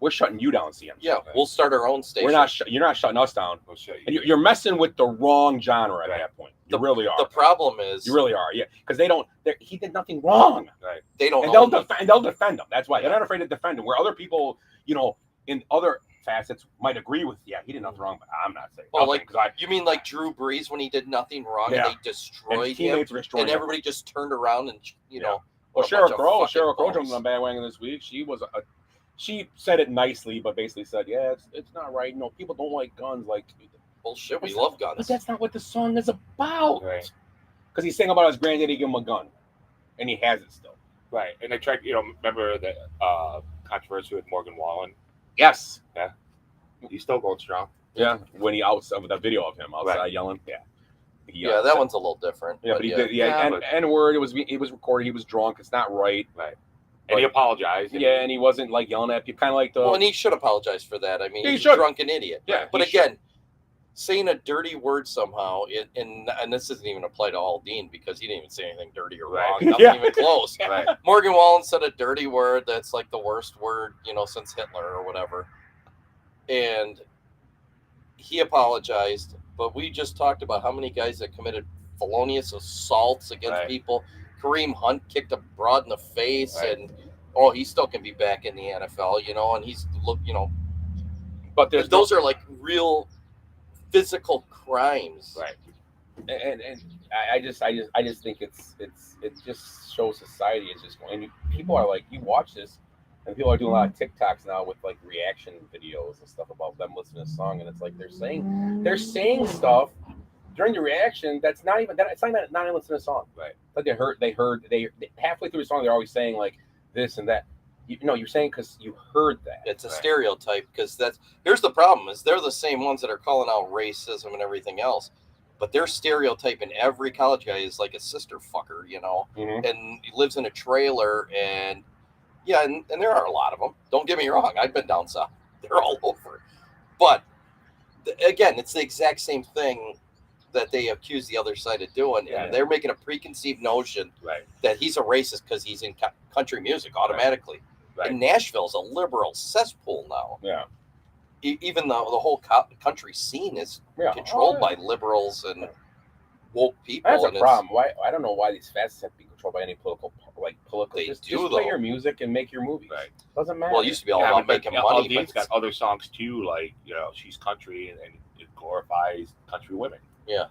We're shutting you down, CM. Yeah, we'll start our own station. We're not. You're not shutting us down. We'll show you. And you're messing with the wrong genre at that point. You really are. The problem is You really are. Yeah, because they don't. He did nothing wrong, they don't. and they'll own it. defend. They'll defend him. That's why they're not afraid to defend him. Where other people, you know, in other facets might agree with, yeah, he did nothing wrong, but I'm not saying. Well, nothing, like you mean like Drew Brees when he did nothing wrong Yeah. and they destroyed his him, teammates were destroying and him. everybody just turned around and you know. Well, what a bunch Cheryl of Crow fucking jumped on the bandwagon this week. She said it nicely, but basically said, yeah, it's not right. You know, people don't like guns. Like, bullshit. We love but guns. that's not what the song is about. Right. Because he's saying about his granddaddy gave him a gun, and he has it still. Right. And they tried, remember the controversy with Morgan Wallen? Yes. He's still going strong. Yeah. When he outside with that video of him outside yelling. Yeah. Yeah, that one's a little different. Yeah, but he did. Yeah, and word. It was recorded. He was drunk. It's not right. Right. And he apologized. Yeah, and he wasn't like yelling at people, kind of like the. Well, and he should apologize for that. I mean, He he's should. a drunken idiot. Yeah, But he again, saying a dirty word somehow, and this doesn't even apply to Aldine because he didn't even say anything dirty or Right. wrong. Nothing Yeah. even close. Right. Morgan Wallen said a dirty word that's like the worst word, since Hitler or whatever. And he apologized. But we just talked about how many guys that committed felonious assaults against Right. people. Kareem Hunt kicked a broad in the face, Right. and he still can be back in the NFL, and he's But there's those are like real physical crimes. Right. and I just think it just shows society is just going. And people are like, you watch this, and people are doing a lot of TikToks now with like reaction videos and stuff about them listening to a song, and it's like they're saying stuff during the reaction that's not even it's not even listening to a song. Right. Like they heard halfway through the song they're always saying like this and that. You're saying because you heard that. It's a Right. stereotype because here's the problem is they're the same ones that are calling out racism and everything else, but they're stereotyping every college guy is like a sister fucker, Mhm. and he lives in a trailer and there are a lot of them. Don't get me wrong, I've been down south. They're all over. But again, it's the exact same thing that they accuse the other side of doing, Yeah. and they're making a preconceived notion Right. that he's a racist because he's in country music automatically. Right. And Nashville's a liberal cesspool now. Yeah. Even though the whole country scene is Yeah. controlled Oh, yeah. by liberals and woke people. That's a and it's- problem. Why? I don't know why these fasts have to be controlled by any political. They just do, play though. your music and make your movies. Right. Doesn't matter. Well, it used to be all Yeah, about but, making you know, money. Aldine's But got other songs too, like she's country and it glorifies country women. Yeah.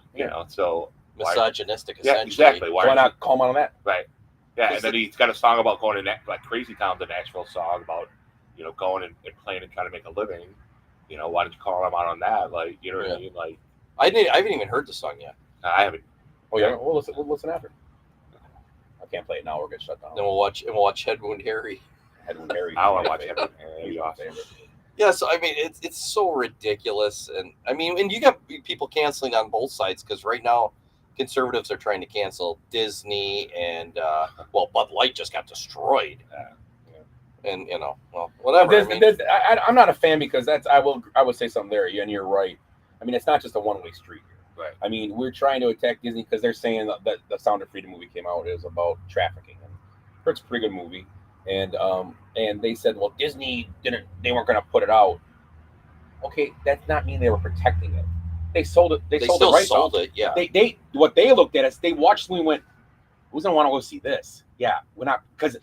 So misogynistic, yeah, essentially. exactly. why not call him on that? Right. Yeah, Because and then he's got a song about going to like Crazy Town, the Nashville song about going and playing and trying to make a living. Why don't you call him out on that? Like, you know what I mean? Like, I haven't even heard the song yet. I haven't. Oh yeah, we'll listen after. I can't play it now. We're getting shut down. Then we'll watch Head Wound Harry. Edwin Harry. I want to watch my it. favorite. That'd He's be my awesome. favorite. Yeah, so I mean, it's so ridiculous, and I mean, and you got people canceling on both sides because right now, conservatives are trying to cancel Disney and Bud Light just got destroyed. And whatever. I'm not a fan because I would say something there, and you're right. I mean, it's not just a one-way street here. Right. I mean, we're trying to attack Disney because they're saying that the Sound of Freedom movie came out is about trafficking, and it's a pretty good movie. And they said, well, Disney they weren't going to put it out. Okay, that's not mean they were protecting it. They sold it. They sold still the rights sold off. it. Yeah. They what they looked at us. They watched me and went, who's gonna want to go see this? Yeah, we're not, because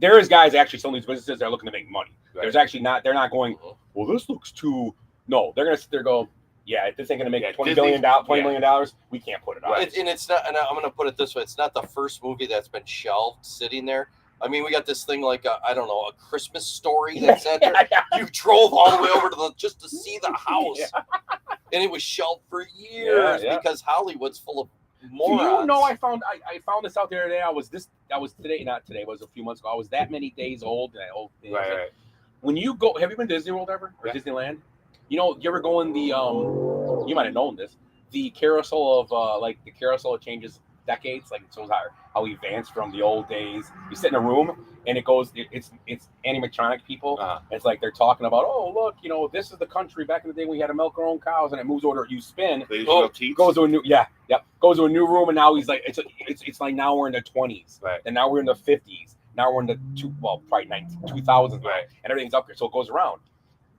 there is guys actually selling these businesses that are looking to make money. Right. There's actually not. They're not going, Mhm. well, this looks too. No, they're gonna sit there and go, yeah, if this ain't gonna make Yeah, $20 Disney's- million, we can't put it out. Right. And it's not. And I'm going to put it this way: it's not the first movie that's been shelved sitting there. I mean, we got this thing like a Christmas Story that's at there. You drove all the way over just to see the house, and it was shelved for years Yeah. because Hollywood's full of Do morons. you know I found this out the other day? I was today, not today, it was a few months ago. I was that many days old. Right. When you go, have you been to Disney World ever or Yeah. Disneyland? You ever go in the you might have known this, the carousel of the carousel changes decades, like it shows how we advanced from the old days. You sit in a room and it goes, it's animatronic people. Uh-huh. It's like they're talking about, oh look, this is the country back in the day we had to milk our own cows, and it moves over. You spin, They use Oh, real teeth. goes to a new goes to a new room, and now he's like it's like now we're in the 20s, Right. and now we're in the 50s, now we're in the probably 2000s, Right. and everything's up there, so it goes around.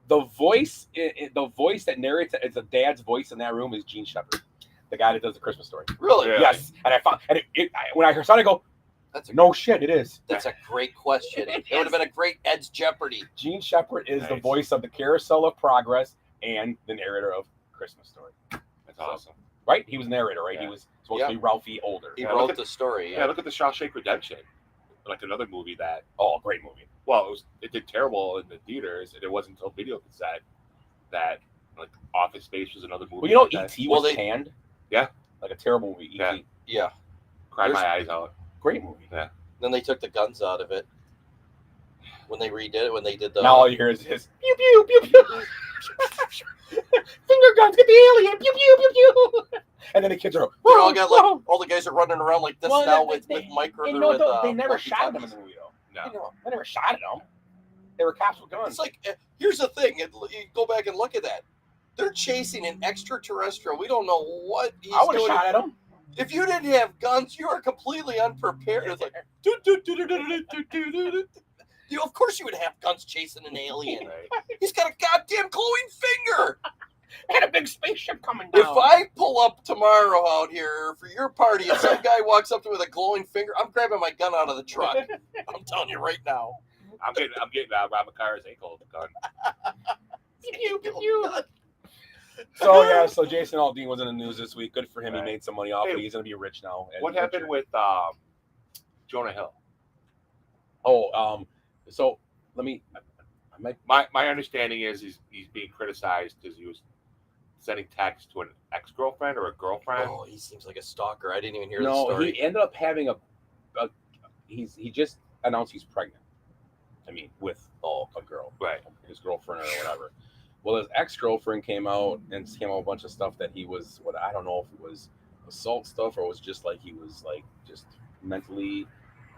The voice that narrates it, it's a dad's voice in that room is Gene Shepard, the guy that does the Christmas Story. Really? Yeah. Yes, and I found when I heard it, I go, That's a no shit, it is. That's a great question. It would have been a great Ed's Jeopardy. Gene Shepard is the Nice. voice of the Carousel of Progress and the narrator of Christmas Story. That's awesome. Right? He was narrator, right? He Yeah. was supposed to be Ralphie older. He Yeah, look wrote at- the story. Yeah, look at the Shawshank Redemption, like another movie that. Oh, great movie. Well, it did terrible in the theaters, and it wasn't until video cassette that like Office Space was another movie. Well, you know, like that. E.T. Well, was they- canned. Yeah. Like a terrible movie. E.T. Yeah. Yeah. Cried There's- my eyes out. Great movie. Then they took the guns out of it when they redid it. When they did the Now all you hear is his pew pew pew pew. Finger guns, get the alien, pew pew pew pew. And then the kids are they all got like all the guys are running around like this Well, now they- with micro. and with, they never walkie shot them in talkies. the movie though. You know, They never shot at him. They were cops with guns. it's like here's the thing. You go back and look at that. They're chasing an extraterrestrial. We don't know what he's I would have doing. shot at him. If you didn't have guns, you are completely unprepared. It's like, of course you would have guns chasing an alien. Right. He's got a goddamn glowing finger. Had a big spaceship coming down. If I pull up tomorrow out here for your party and some guy walks up to me with a glowing finger, I'm grabbing my gun out of the truck. I'm telling you right now. I'm getting Robert Carr's ankle gun. So Jason Aldean was in the news this week. Good for him. Right. He made some money off it. Hey, He's gonna be rich now. What happened with Jonah Hill? So let me. I might. My understanding is he's being criticized because he was sending texts to an ex-girlfriend or a girlfriend. Oh, he seems like a stalker. I didn't even hear the No, story. he ended up having he just announced he's pregnant. I mean, with a girl, Right. his girlfriend or whatever. Well, his ex-girlfriend came out and came out with a bunch of stuff that he was I don't know if it was assault stuff or it was just like he was like just mentally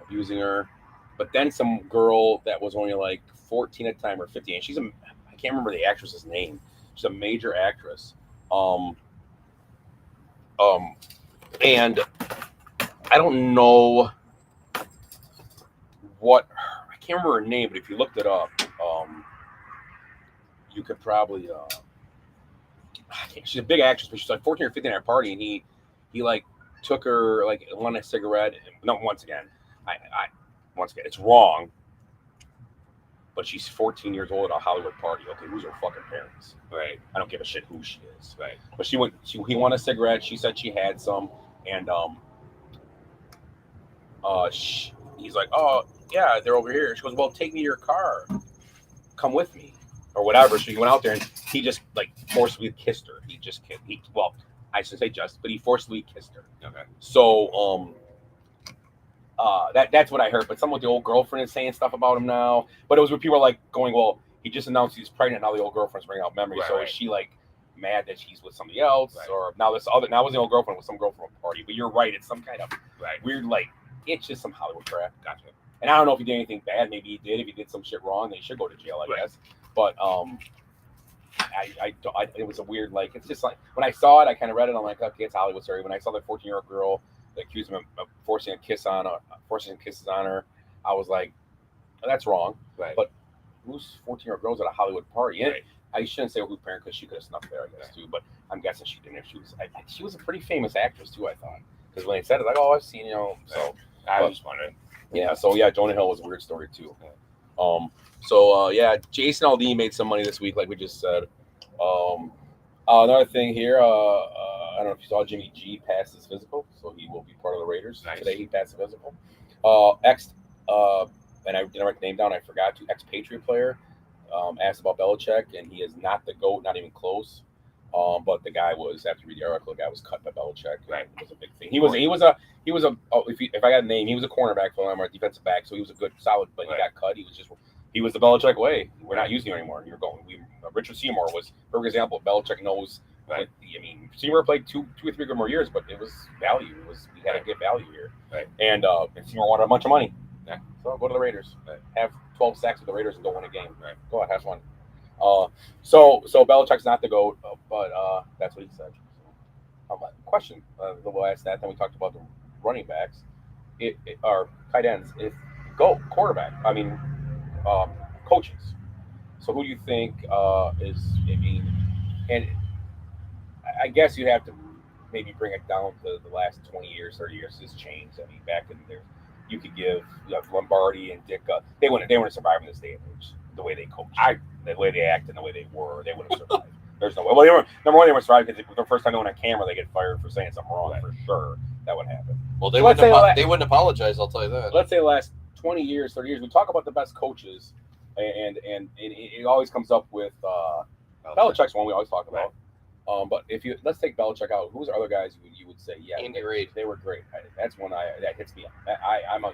abusing her. But then some girl that was only like 14 at the time or 15, and I can't remember the actress's name. She's a major actress. And I don't know I can't remember her name, but if you looked it up, you could probably she's a big actress, but she's like 14 or 15 at a party, and he like took her like wanted a cigarette. No, once again, it's wrong. But she's 14 years old at a Hollywood party. Okay, who's her fucking parents? Right. I don't give a shit who she is. Right. But he wanted a cigarette. She said she had some, and he's like, oh yeah, they're over here. She goes, well, take me to your car, come with me, or whatever. So he went out there and he just like forcibly kissed her. I should say but he forcibly kissed her. Okay. So that's what I heard. But some of the old girlfriend is saying stuff about him now. But it was where people were like going, well, he just announced he's pregnant. Now the old girlfriend's bringing out memories. Right, so right. is she like mad that she's with somebody else, Right. or now it was the old girlfriend with some girl from a party? But you're right. It's some kind of Right. weird like it's just some Hollywood crap. Gotcha. And I don't know if he did anything bad. Maybe he did. If he did some shit wrong, then he should go to jail, I Right. guess. But it was a weird like. It's just like when I saw it, I kind of read it. I'm like, okay, it's Hollywood story. When I saw the 14-year-old girl that accused him of forcing kisses on her, I was like, that's wrong. Right. But who's 14-year-old girls at a Hollywood party? And Right. I shouldn't say who parent because she could have snuck there, I guess too. But I'm guessing she didn't. She was a pretty famous actress too, I thought. Because when they said it, like, oh, I've seen so. I was just wondering. Yeah, so Jonah Hill was a weird story too. Jason Aldean made some money this week, like we just said. Another thing here, I don't know if you saw Jimmy G pass his physical, so he will be part of the Raiders. Nice. Today he passed the physical. And I didn't write the name down, I forgot to, ex-Patriot player, asked about Belichick, and he is not the GOAT, not even close. But the guy was, after you read the article, the guy was cut by Belichick. Right. It was a big thing. If I got a name, he was a cornerback for them, or a defensive back, so he was a good, solid, but Right. he got cut. He was the Belichick way. We're not using him anymore. Richard Seymour was a perfect example. Belichick knows. Right. I mean, Seymour played two or three good more years, but it was value. We had to get value here. Right. And Seymour wanted a bunch of money. Yeah. So go to the Raiders. Right. Have 12 sacks with the Raiders and go win a game. Right. Go ahead, have fun. So Belichick's not the GOAT, but that's what he said. Question. The last that then we talked about the running backs, or tight ends. Quarterback. I mean, coaches. So who do you think is? I mean, and I guess you have to maybe bring it down to the last 20 years, 30 years. It's changed. I mean, back in there, you could give Lombardi and Dick. They wouldn't survive in this day and age. The way they coach, the way they act, and the way they were, they wouldn't survive. There's no way. Well, number one, they wouldn't survive because the first time they went on camera, they get fired for saying something wrong. For sure, that would happen. Well, they Let's wouldn't apologize. I'll tell you that. Let's say the last 20 years, 30 years, we talk about the best coaches, and it always comes up with Belichick's one we always talk about. But let's take Belichick out, who's the other guys you would say? Yeah, Andy Reid. They were great. That's one that hits me.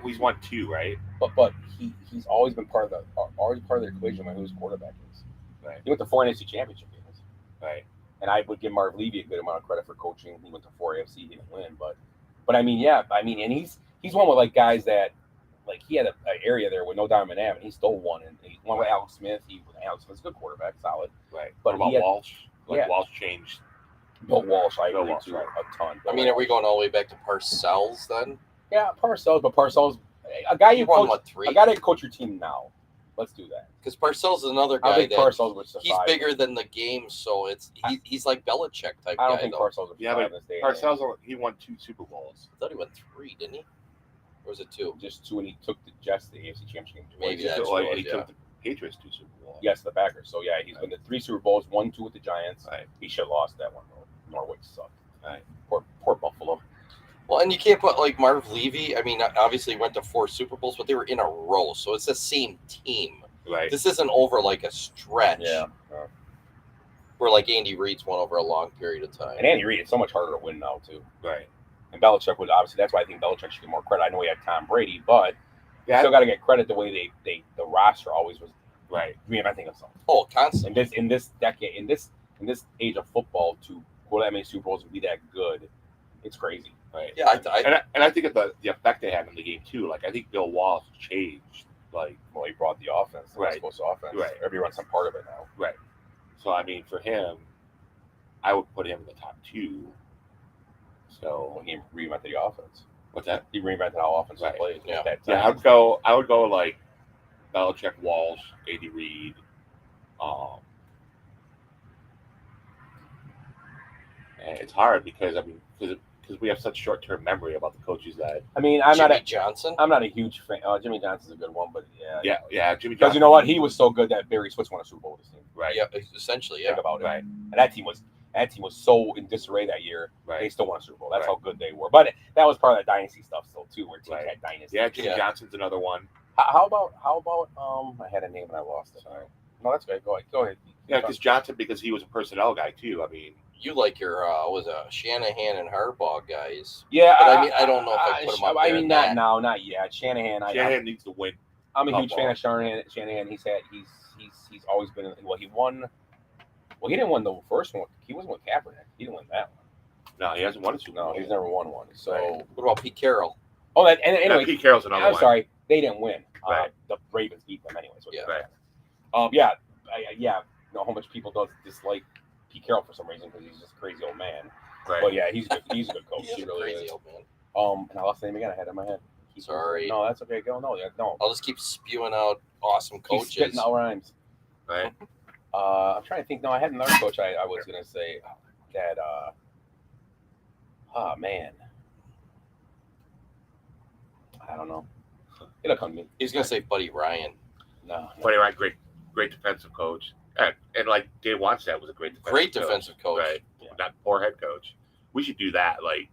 He's won 2, right? But he's always been part of the equation when whose quarterback is. Right. He went to 4 NFC championship games. Right. And I would give Marv Levy a good amount of credit for coaching. He went to 4 AFC, he didn't win, but I mean, yeah, and he's one with like guys that like he had an area there with no Diamond Ave, and he stole one, and he won with Alex Smith. Alex Smith's a good quarterback, solid. Right. But What he about had- Walsh? Like yeah. Walsh changed. Bill Walsh, I Bill agree Walsh, to right. a ton. I mean, are we going all the way back to Parcells then? Yeah, Parcells, but Parcells, a guy He you won coach, what, 3? a guy that coach your team now. Let's do that. Because Parcells is another I guy think that Parcells would survive. he's bigger than the game, so he's like Belichick type I don't guy. think Though. Parcells would Yeah, survive but this day. Parcells, he won 2 Super Bowls. I thought he won 3, didn't he? Or was it 2? Just 2, and he took the Jets to the AFC Championship game. Maybe He that's took- what it and he was, took the Patriots 2 Super Bowls. Yes, the Packers. So yeah, he's been to 3 Super Bowls, 1, 2 with the Giants. Right. He should have lost that one though. Norwich sucked. Right. Poor Buffalo. Well, and you can't put like Marv Levy. I mean, obviously went to 4 Super Bowls, but they were in a row, so it's the same team. Right. This isn't over like a stretch. Yeah. Where like Andy Reid's won over a long period of time. And Andy Reid, it's so much harder to win now too. Right. And Belichick would obviously. That's why I think Belichick should get more credit. I know he had Tom Brady, but Yeah. still got to get credit the way the roster always was Right. reinventing itself. Oh, constant. In this decade, in this age of football, to go that many Super Bowls and be that good, it's crazy. Right. Yeah, And I think of the effect they had in the game too. Like I think Bill Walsh changed. Like Well, he brought the offense, the West Right. Coast offense. Right. Everyone's some part of it now. right. So I mean, for him, I would put him in the top 2. Well, So he reinvented the offense. what's that? He reinvented how offense was Right. played. Yeah. At that Yeah, time. I would go like Belichick, Walsh, Andy Reid. And it's hard because because we have such short-term memory about the coaches that I mean, I'm Jimmy not Johnson. a huge fan. Jimmy Johnson's a good one, but yeah Jimmy Because Johnson. you know what, he was so good that Barry Switz won a Super Bowl with his team. right Yeah, essentially, yeah. Think about it. right And that team was so in disarray that year. They right still won a Super Bowl. That's Right. how good they were. But that was part of that dynasty stuff still too, where teams Right. had dynasty. yeah Jimmy Yeah. Johnson's another one. How about I had a name and I lost it. Sorry. No, that's good. Go ahead. Yeah, because Johnson, because he was a personnel guy too. I mean, You like your Shanahan and Harbaugh guys. Yeah, But I mean, I don't know if I put him up I there mean, in not that. now, not yet. Shanahan, Shanahan needs to win. I'm a huge Football. fan of Shanahan. He's always been. Well, he won. Well, he didn't win the first one. He wasn't with Kaepernick. He didn't win that one. No, he hasn't won a Super No, Bowl. he's never won one. So, Right. What about Pete Carroll? and anyway, Yeah, Pete Carroll's another I'm one. sorry, they didn't win. Right. The Ravens beat them anyway. So Yeah. Right. Yeah, yeah. You know how much people does dislike Pete Carroll for some reason because he's just a crazy old man. Right. But yeah, he's good. He's a good coach. He's He a really crazy is. old man. And I lost the name again. I had it in my head. Sorry. No, that's okay. Go. No, no. I'll just keep spewing out awesome Keep coaches. spitting out rhymes. Right. I'm trying to think. No, I had another coach. I was gonna say that. Oh man, I don't know. It'll come to me. He's gonna say Buddy Ryan. No. But anyway, great defensive coach, and like Dave Wannstedt was a great defensive Great coach. defensive coach. Right. Yeah. Not poor head coach. We should do that. Like,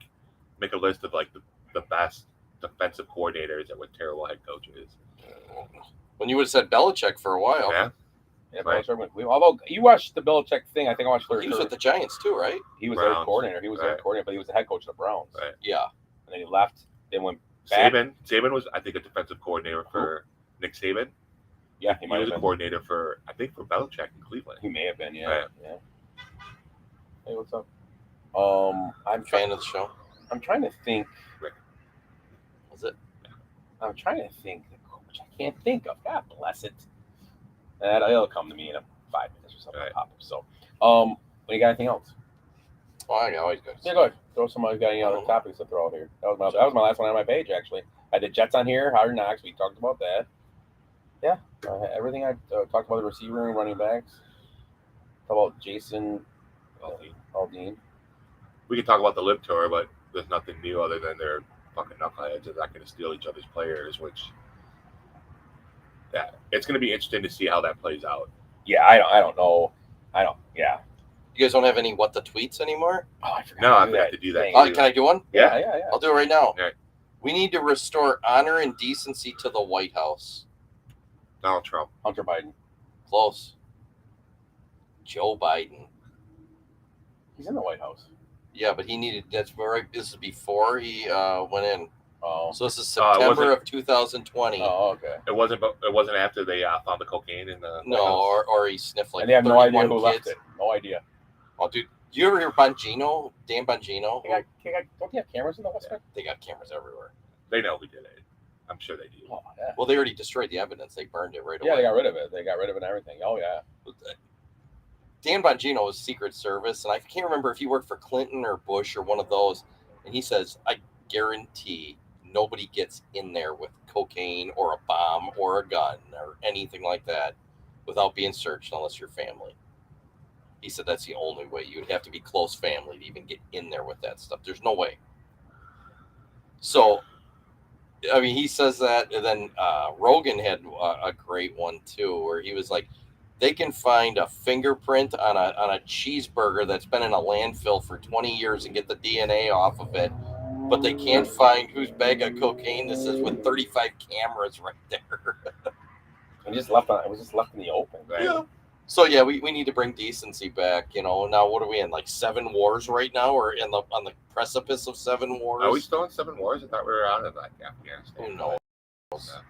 make a list of like the best defensive coordinators that were terrible head coaches. When you would have said Belichick for a while. Yeah. Yeah, Right. Belichick went- although you watched the Belichick thing, I think I watched He was with the Giants too, right? He was their Browns. coordinator. He was their Right. coordinator, but he was the head coach of the Browns. Right. Yeah. And then he left. Then went back. Saban was, I think, a defensive coordinator for Nick Saban. Yeah, he He might was have a been. coordinator for, I think, for Belichick in Cleveland. He may have been. Yeah. Right. Yeah. Hey, what's up? I'm Fan of the show. I'm trying to think. Was it? I'm trying to think. The coach I can't think of. God bless it. It'll come to me in 5 minutes or something. Right. Pop up. So, what you got? Anything else? Oh, I always go. Yeah, go ahead. Throw somebody got any other topics to throw out here. That was my last one on my page actually. I did Jets on here. Hard Knocks. We talked about that. Yeah, everything I talked about the receiver and running backs. Talk about Jason Aldean. We can talk about the Lib Tour, but there's nothing new other than they're fucking knuckleheads. They're not going to steal each other's players, which, yeah, it's going to be interesting to see how that plays out. Yeah, I don't know. Yeah. You guys don't have any what the tweets anymore? Oh, I forgot. No, I do forgot to do that. thing. Oh, can I do one? Yeah. I'll do it right now. Right. We need to restore honor and decency to the White House. Donald Trump. Hunter Biden. Close. Joe Biden. He's in the White House. Yeah, but he needed. That's right. This is before he went in. Oh. So this is Oh, it September wasn't- of 2020. Oh, okay. It wasn't after they found the cocaine in the No, house. or he sniffed like And they have no idea 31 who left kids. it. No idea. Oh, dude, you ever hear Bongino? Dan Bongino? Don't they have cameras in the West Bank? They got cameras everywhere. They know who did it. I'm sure they do. Oh, yeah. Well, they already destroyed the evidence. They burned it right Yeah, away. they got rid of it. They got rid of it and everything. Oh, yeah. Dan Bongino was Secret Service, and I can't remember if he worked for Clinton or Bush or one of those. And he says, I guarantee nobody gets in there with cocaine or a bomb or a gun or anything like that without being searched unless you're family. He said that's the only way. You'd have to be close family to even get in there with that stuff. There's no way. So, I mean, he says that, and then Rogan had a great one too, where he was like, they can find a fingerprint on a cheeseburger that's been in a landfill for 20 years and get the DNA off of it, but they can't find whose bag of cocaine this is with 35 cameras right there. It was just left in the open. Right? Yeah. So yeah, we need to bring decency back. You know, now what are we in, like 7 wars right now? We're on the precipice of 7 wars. Are we still in 7 wars? I thought we were out of like Afghanistan. Who knows? Yeah.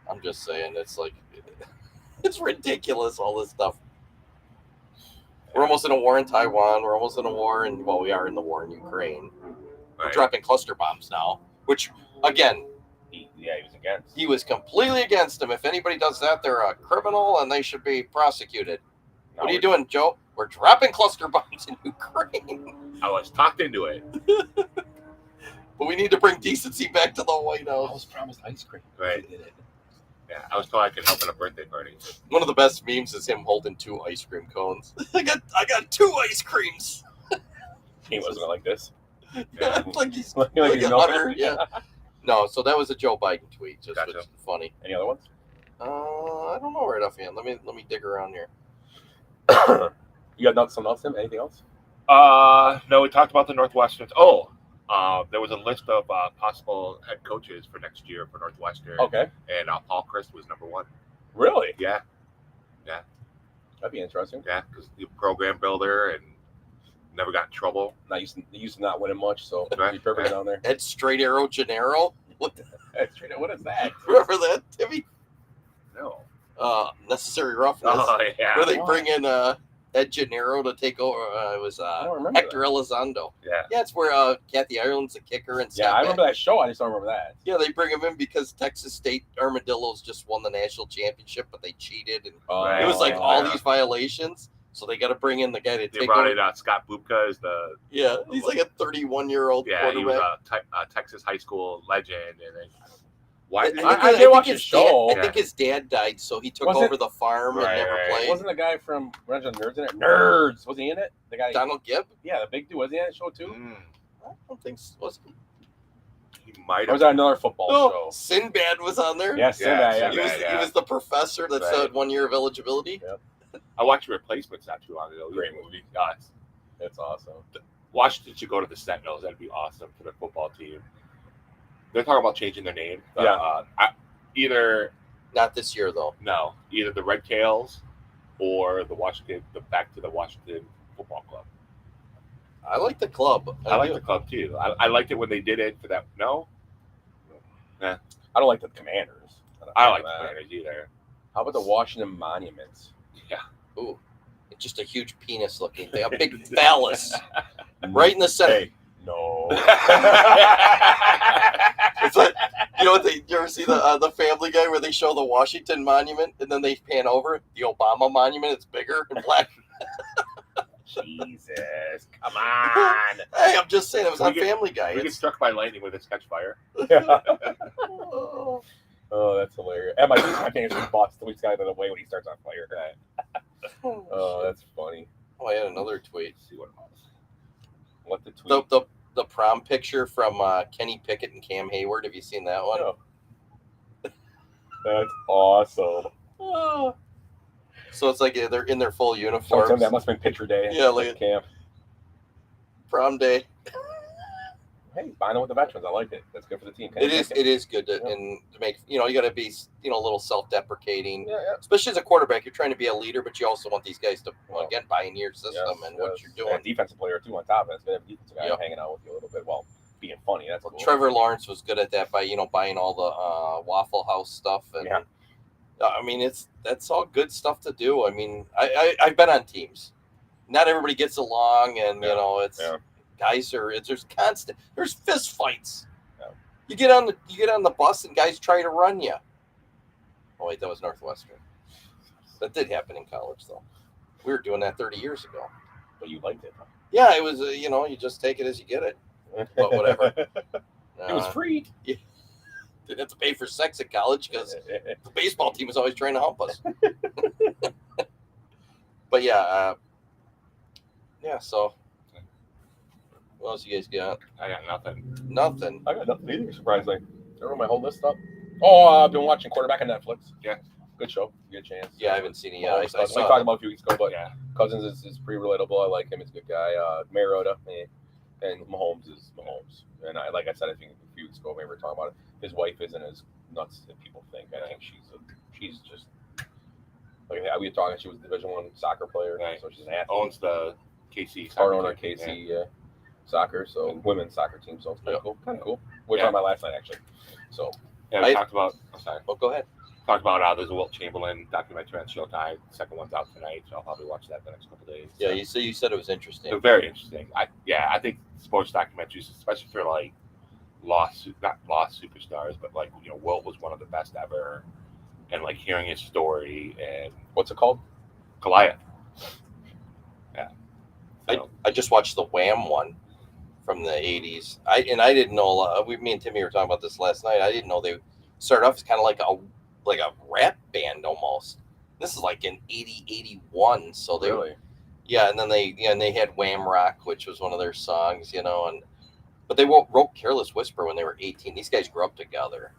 I'm just saying, it's like, it's ridiculous, all this stuff. We're almost in a war in Taiwan. We're almost in a war in, well, we are in the war in Ukraine. We're Right. dropping cluster bombs now, which, again, He was against. he was completely against them. If anybody does that, they're a criminal and they should be prosecuted. Now What are you we're- doing, Joe? We're dropping cluster bombs in Ukraine. I was talked into it. But we need to bring decency back to the White I House. was promised ice cream. Right. They did it. Yeah, I was told I could help at a birthday party. One of the best memes is him holding 2 ice cream cones. I got 2 ice creams. He wasn't like this. Yeah, like he's Like like he's a milking. hunter. Yeah. No, so that was a Joe Biden tweet. Just Gotcha. which is funny. Any other ones? I don't know right offhand. Let me dig around here. You got something else, Tim? Anything else? No, we talked about the Northwestern. Oh, there was a list of possible head coaches for next year for Northwestern. Okay. And Paul Christ was number 1. Really? Yeah, That'd be interesting. yeah, because the program builder and never got in trouble. Not used to not winning much, so Right. be perfect down there. Ed Straight Arrow Gennaro. What What is that? remember that, Timmy? No. Necessary Roughness. Oh yeah. Where they What? bring in Ed Gennaro to take over. It was I don't remember. Hector Elizondo. Yeah. Yeah, it's where Kathy Ireland's the kicker and Yeah, Scott I remember that show. I just don't remember that. Yeah, they bring him in because Texas State Armadillos just won the national championship, but they cheated, and Right. it was like all yeah. these violations. So they got to bring in the guy to They take brought over. in Scott Bubka as the Yeah, he's like a 31-year-old he was quarterback. a Texas high school legend, and then why? did I did watch his show. I think his dad died, so he took Was it- over the farm and Right, never right. played. Wasn't the guy from Revenge of the Nerds in it? Nerds! Was he in it? The guy. Donald Gibb? Yeah, the big dude. Was he in that show too? I don't think so. Was He might Or was have. that another football no, show? Sinbad was on there. Yes, yeah, Yeah, He was, Sinbad, he was the professor that Right. said 1 year of eligibility. I watched Replacements not too long ago. Great movie. That's awesome. Washington should go to the Sentinels. That'd be awesome for the football team. They're talking about changing their name. Yeah. Either Not this year, though. either the Red Tails or the back to the Washington Football Club. I like the club. I like do. the club too. I liked it when they did it for that. No, I don't like the Commanders. I don't like the that. Commanders either. How about the Washington Monuments? Ooh, it's just a huge penis looking thing, a big phallus, right in the center. Hey, no. It's like, you know what? You ever see the Family Guy where they show the Washington Monument and then they pan over the Obama Monument? It's bigger and black. Jesus, come on. Hey, I'm just saying it was We on get- Family Guy. We get It's, struck by lightning with a sketch fire. Oh, that's hilarious. And my fingers just bust the guy out of the way when he starts on fire. Oh, that's funny. oh, I had another tweet. Let's see what it was. What the tweet? The prom picture from Kenny Pickett and Cam Hayward. Have you seen that one? No. That's awesome. So it's like they're in their full So uniforms. Tim, that must have been picture day. Yeah, look at at- camp. Prom day. Hey, binding with the veterans. I like it. That's good for the team. It is good to Yeah. and to make you got to be a little self-deprecating. Yeah, yeah. Especially as a quarterback, you're trying to be a leader, but you also want these guys to Well, again buy into your system Yes, and what yes. you're doing. And defensive player too on top of it. It's good to have a defensive guy Yep. hanging out with you a little bit while being funny. That's cool. Trevor Lawrence was good at that by buying all the Waffle House stuff and Yeah. I mean that's all good stuff to do. I mean I've been on teams. Not everybody gets along, and Yeah. it's Yeah. guys there's fist fights. Yeah. You get on the bus and guys try to run you. Oh wait, that was Northwestern. That did happen in college though. We were doing that 30 years ago. But you liked it. Yeah, it was. You just take it as you get it. But whatever. It was free. Didn't have to pay for sex at college because the baseball team was always trying to hump us. But yeah, So, what else you guys got? I got nothing. Nothing. I got nothing either, surprisingly. I wrote my whole list up. Oh, I've been watching Quarterback on Netflix. Yeah. Good show. Good chance. Yeah, I haven't seen it yet. Mahomes I stuff. saw We talked about it a few weeks ago, but Yeah. Cousins is pretty relatable. I like him. He's a good guy. Mariota, and Mahomes is Mahomes. And I said, I think a few weeks ago, maybe we were talking about it. His wife isn't as nuts as people think. I think she's just like we were talking. She was a Division I soccer player, Right. so she's an athlete. Owns the KC. Part soccer owner team. KC soccer, so women's soccer team. So it's kind of cool. Kind of cool. We were Yeah. talking about last night actually. So Yeah, we talked about. I'm sorry. Oh, go ahead. Talked about there's a Wilt Chamberlain documentary on Showtime. The second one's out tonight, so I'll probably watch that the next couple of days. Yeah, So, you said it was interesting. they're very interesting. I think sports documentaries, especially for like not lost superstars, but like Wilt was one of the best ever, and like hearing his story and what's it called? Goliath. Yeah. So, I just watched the Wham one from the 80s. I didn't know. Me and Timmy were talking about this last night. I didn't know they started off as kind of like a rap band almost. This is like in 81. So they Really? Yeah, and then they had Wham Rock, which was one of their songs, but they wrote Careless Whisper when they were 18. These guys grew up together.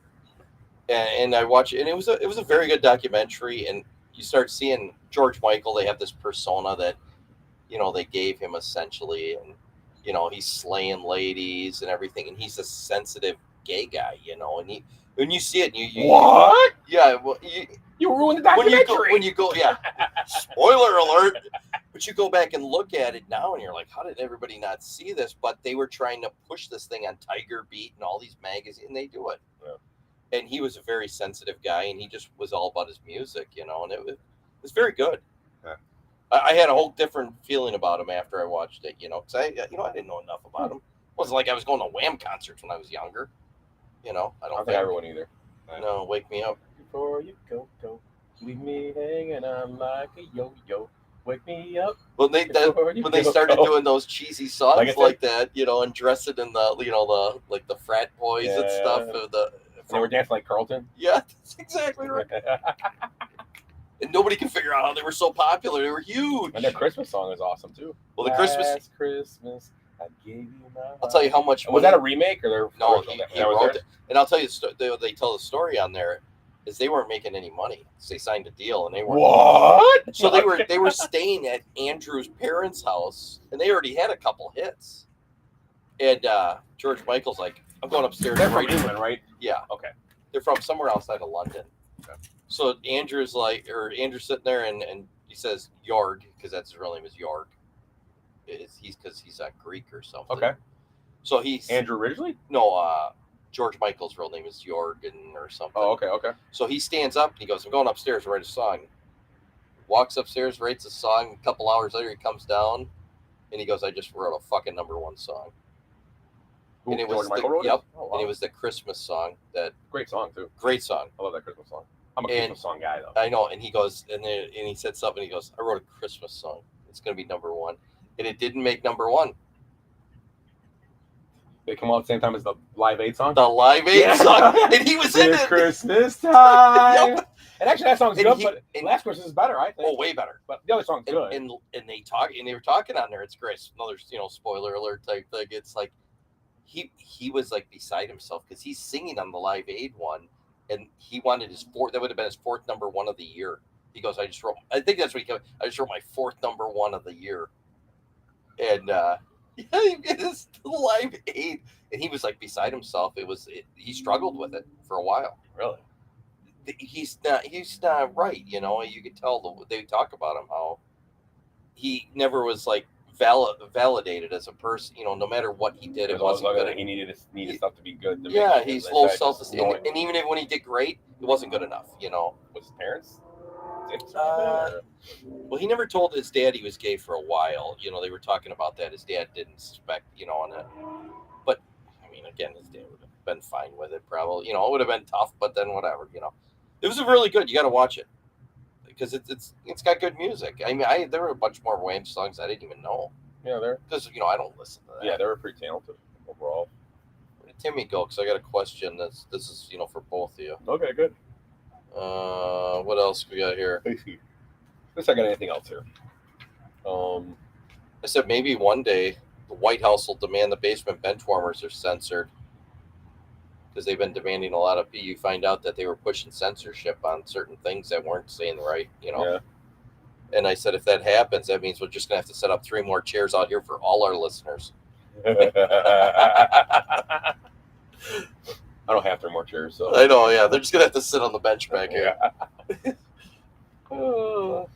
And I watched it, and it was a very good documentary. And you start seeing George Michael. They have this persona that they gave him essentially, and he's slaying ladies and everything, and he's a sensitive gay guy, and when you see it, you What? yeah, well, You ruined the documentary. when you go, yeah, spoiler alert. But you go back and look at it now, and you're like, how did everybody not see this? But they were trying to push this thing on Tiger Beat and all these magazines, and they do it. Yeah. And he was a very sensitive guy, and he just was all about his music, and it was very good. Yeah. I had a whole different feeling about him after I watched it, because I didn't know enough about him. It wasn't like I was going to Wham concerts when I was younger. I I don't don't think everyone either. No, Wake Me Up. Before you go, leave me hanging on like a yo-yo. Wake me up. When they started doing those cheesy songs like that, and dressing in the like the frat boys and stuff. They were dancing like Carlton. Yeah, that's exactly right. And nobody can figure out how they were so popular. They were huge. And their Christmas song is awesome too. Well, the Last Christmas, I gave you my heart. I'll tell you how much. Was that a remake or their No, original? he wrote it. And I'll tell you, they tell the story on there is they weren't making any money. So they signed a deal and they weren't. What? So they were staying at Andrew's parents' house, and they already had a couple hits. And George Michael's like, I'm going upstairs. They're from England, right? Yeah. Okay. They're from somewhere outside of London. Okay. So Andrew's sitting there, and he says Jorg, because that's his real name is Jorg. Because he's Greek or something. Okay. So he's Andrew originally? No, George Michael's real name is Jorgen or something. Oh, okay. So he stands up and he goes, I'm going upstairs to write a song. Walks upstairs, writes a song. A couple hours later, he comes down and he goes, I just wrote a fucking #1 song. Who, And it was George Michael wrote yep. it? Oh, wow. And it was the Christmas song. That Great song too. great song. I love that Christmas song. I'm a And- Christmas song guy though. I know. And he goes, and he said something. He goes, I wrote a Christmas song. It's going to be #1. And it didn't make #1. They come out at the same time as the Live Aid song. The Live Aid Yeah. song. And he was in It's it. Christmas time. Yep. And actually, that song's And good, he- but and- Last Christmas is better, I think. Oh, way better. But the other song's good. And they were talking on there. It's great. Another spoiler alert type thing. It's like he was like beside himself because he's singing on the Live Aid one, and he wanted his fourth. That would have been his fourth #1 of the year. He goes, I think that's what he goes. I just wrote my fourth #1 of the year, and it's the Live Aid, and he was like beside himself. He struggled with it for a while. Really? He's not right. You could tell they talk about him how he never was like validated as a person. No matter what he did, it wasn't good. He needed stuff to be good. To Yeah, make he's it. low It's just self-esteem, knowing- and even when he did great, it wasn't good enough. with his parents. Well, he never told his dad he was gay for a while. They were talking about that. His dad didn't suspect. On it. But I mean, again, his dad would have. been fine with it. Probably, it would have been tough, but then whatever. It was really good. You got to watch it because it's got good music. I mean, there were a bunch more Wham songs I didn't even know Yeah, they're because I don't listen to that. yeah, they were pretty talented overall. Where did Timmy go? Because I got a question. This is for both of you. Okay, good. What else we got here? Let's see. Unless I got anything else here. I said maybe one day the White House will demand the basement bench warmers are censored because they've been demanding a lot of. You find out that they were pushing censorship on certain things that weren't saying right. Yeah. And I said if that happens, that means we're just gonna have to set up 3 more chairs out here for all our listeners. I don't have 3 more chairs, so I know, yeah, they're just gonna have to sit on the bench back here. Yeah. I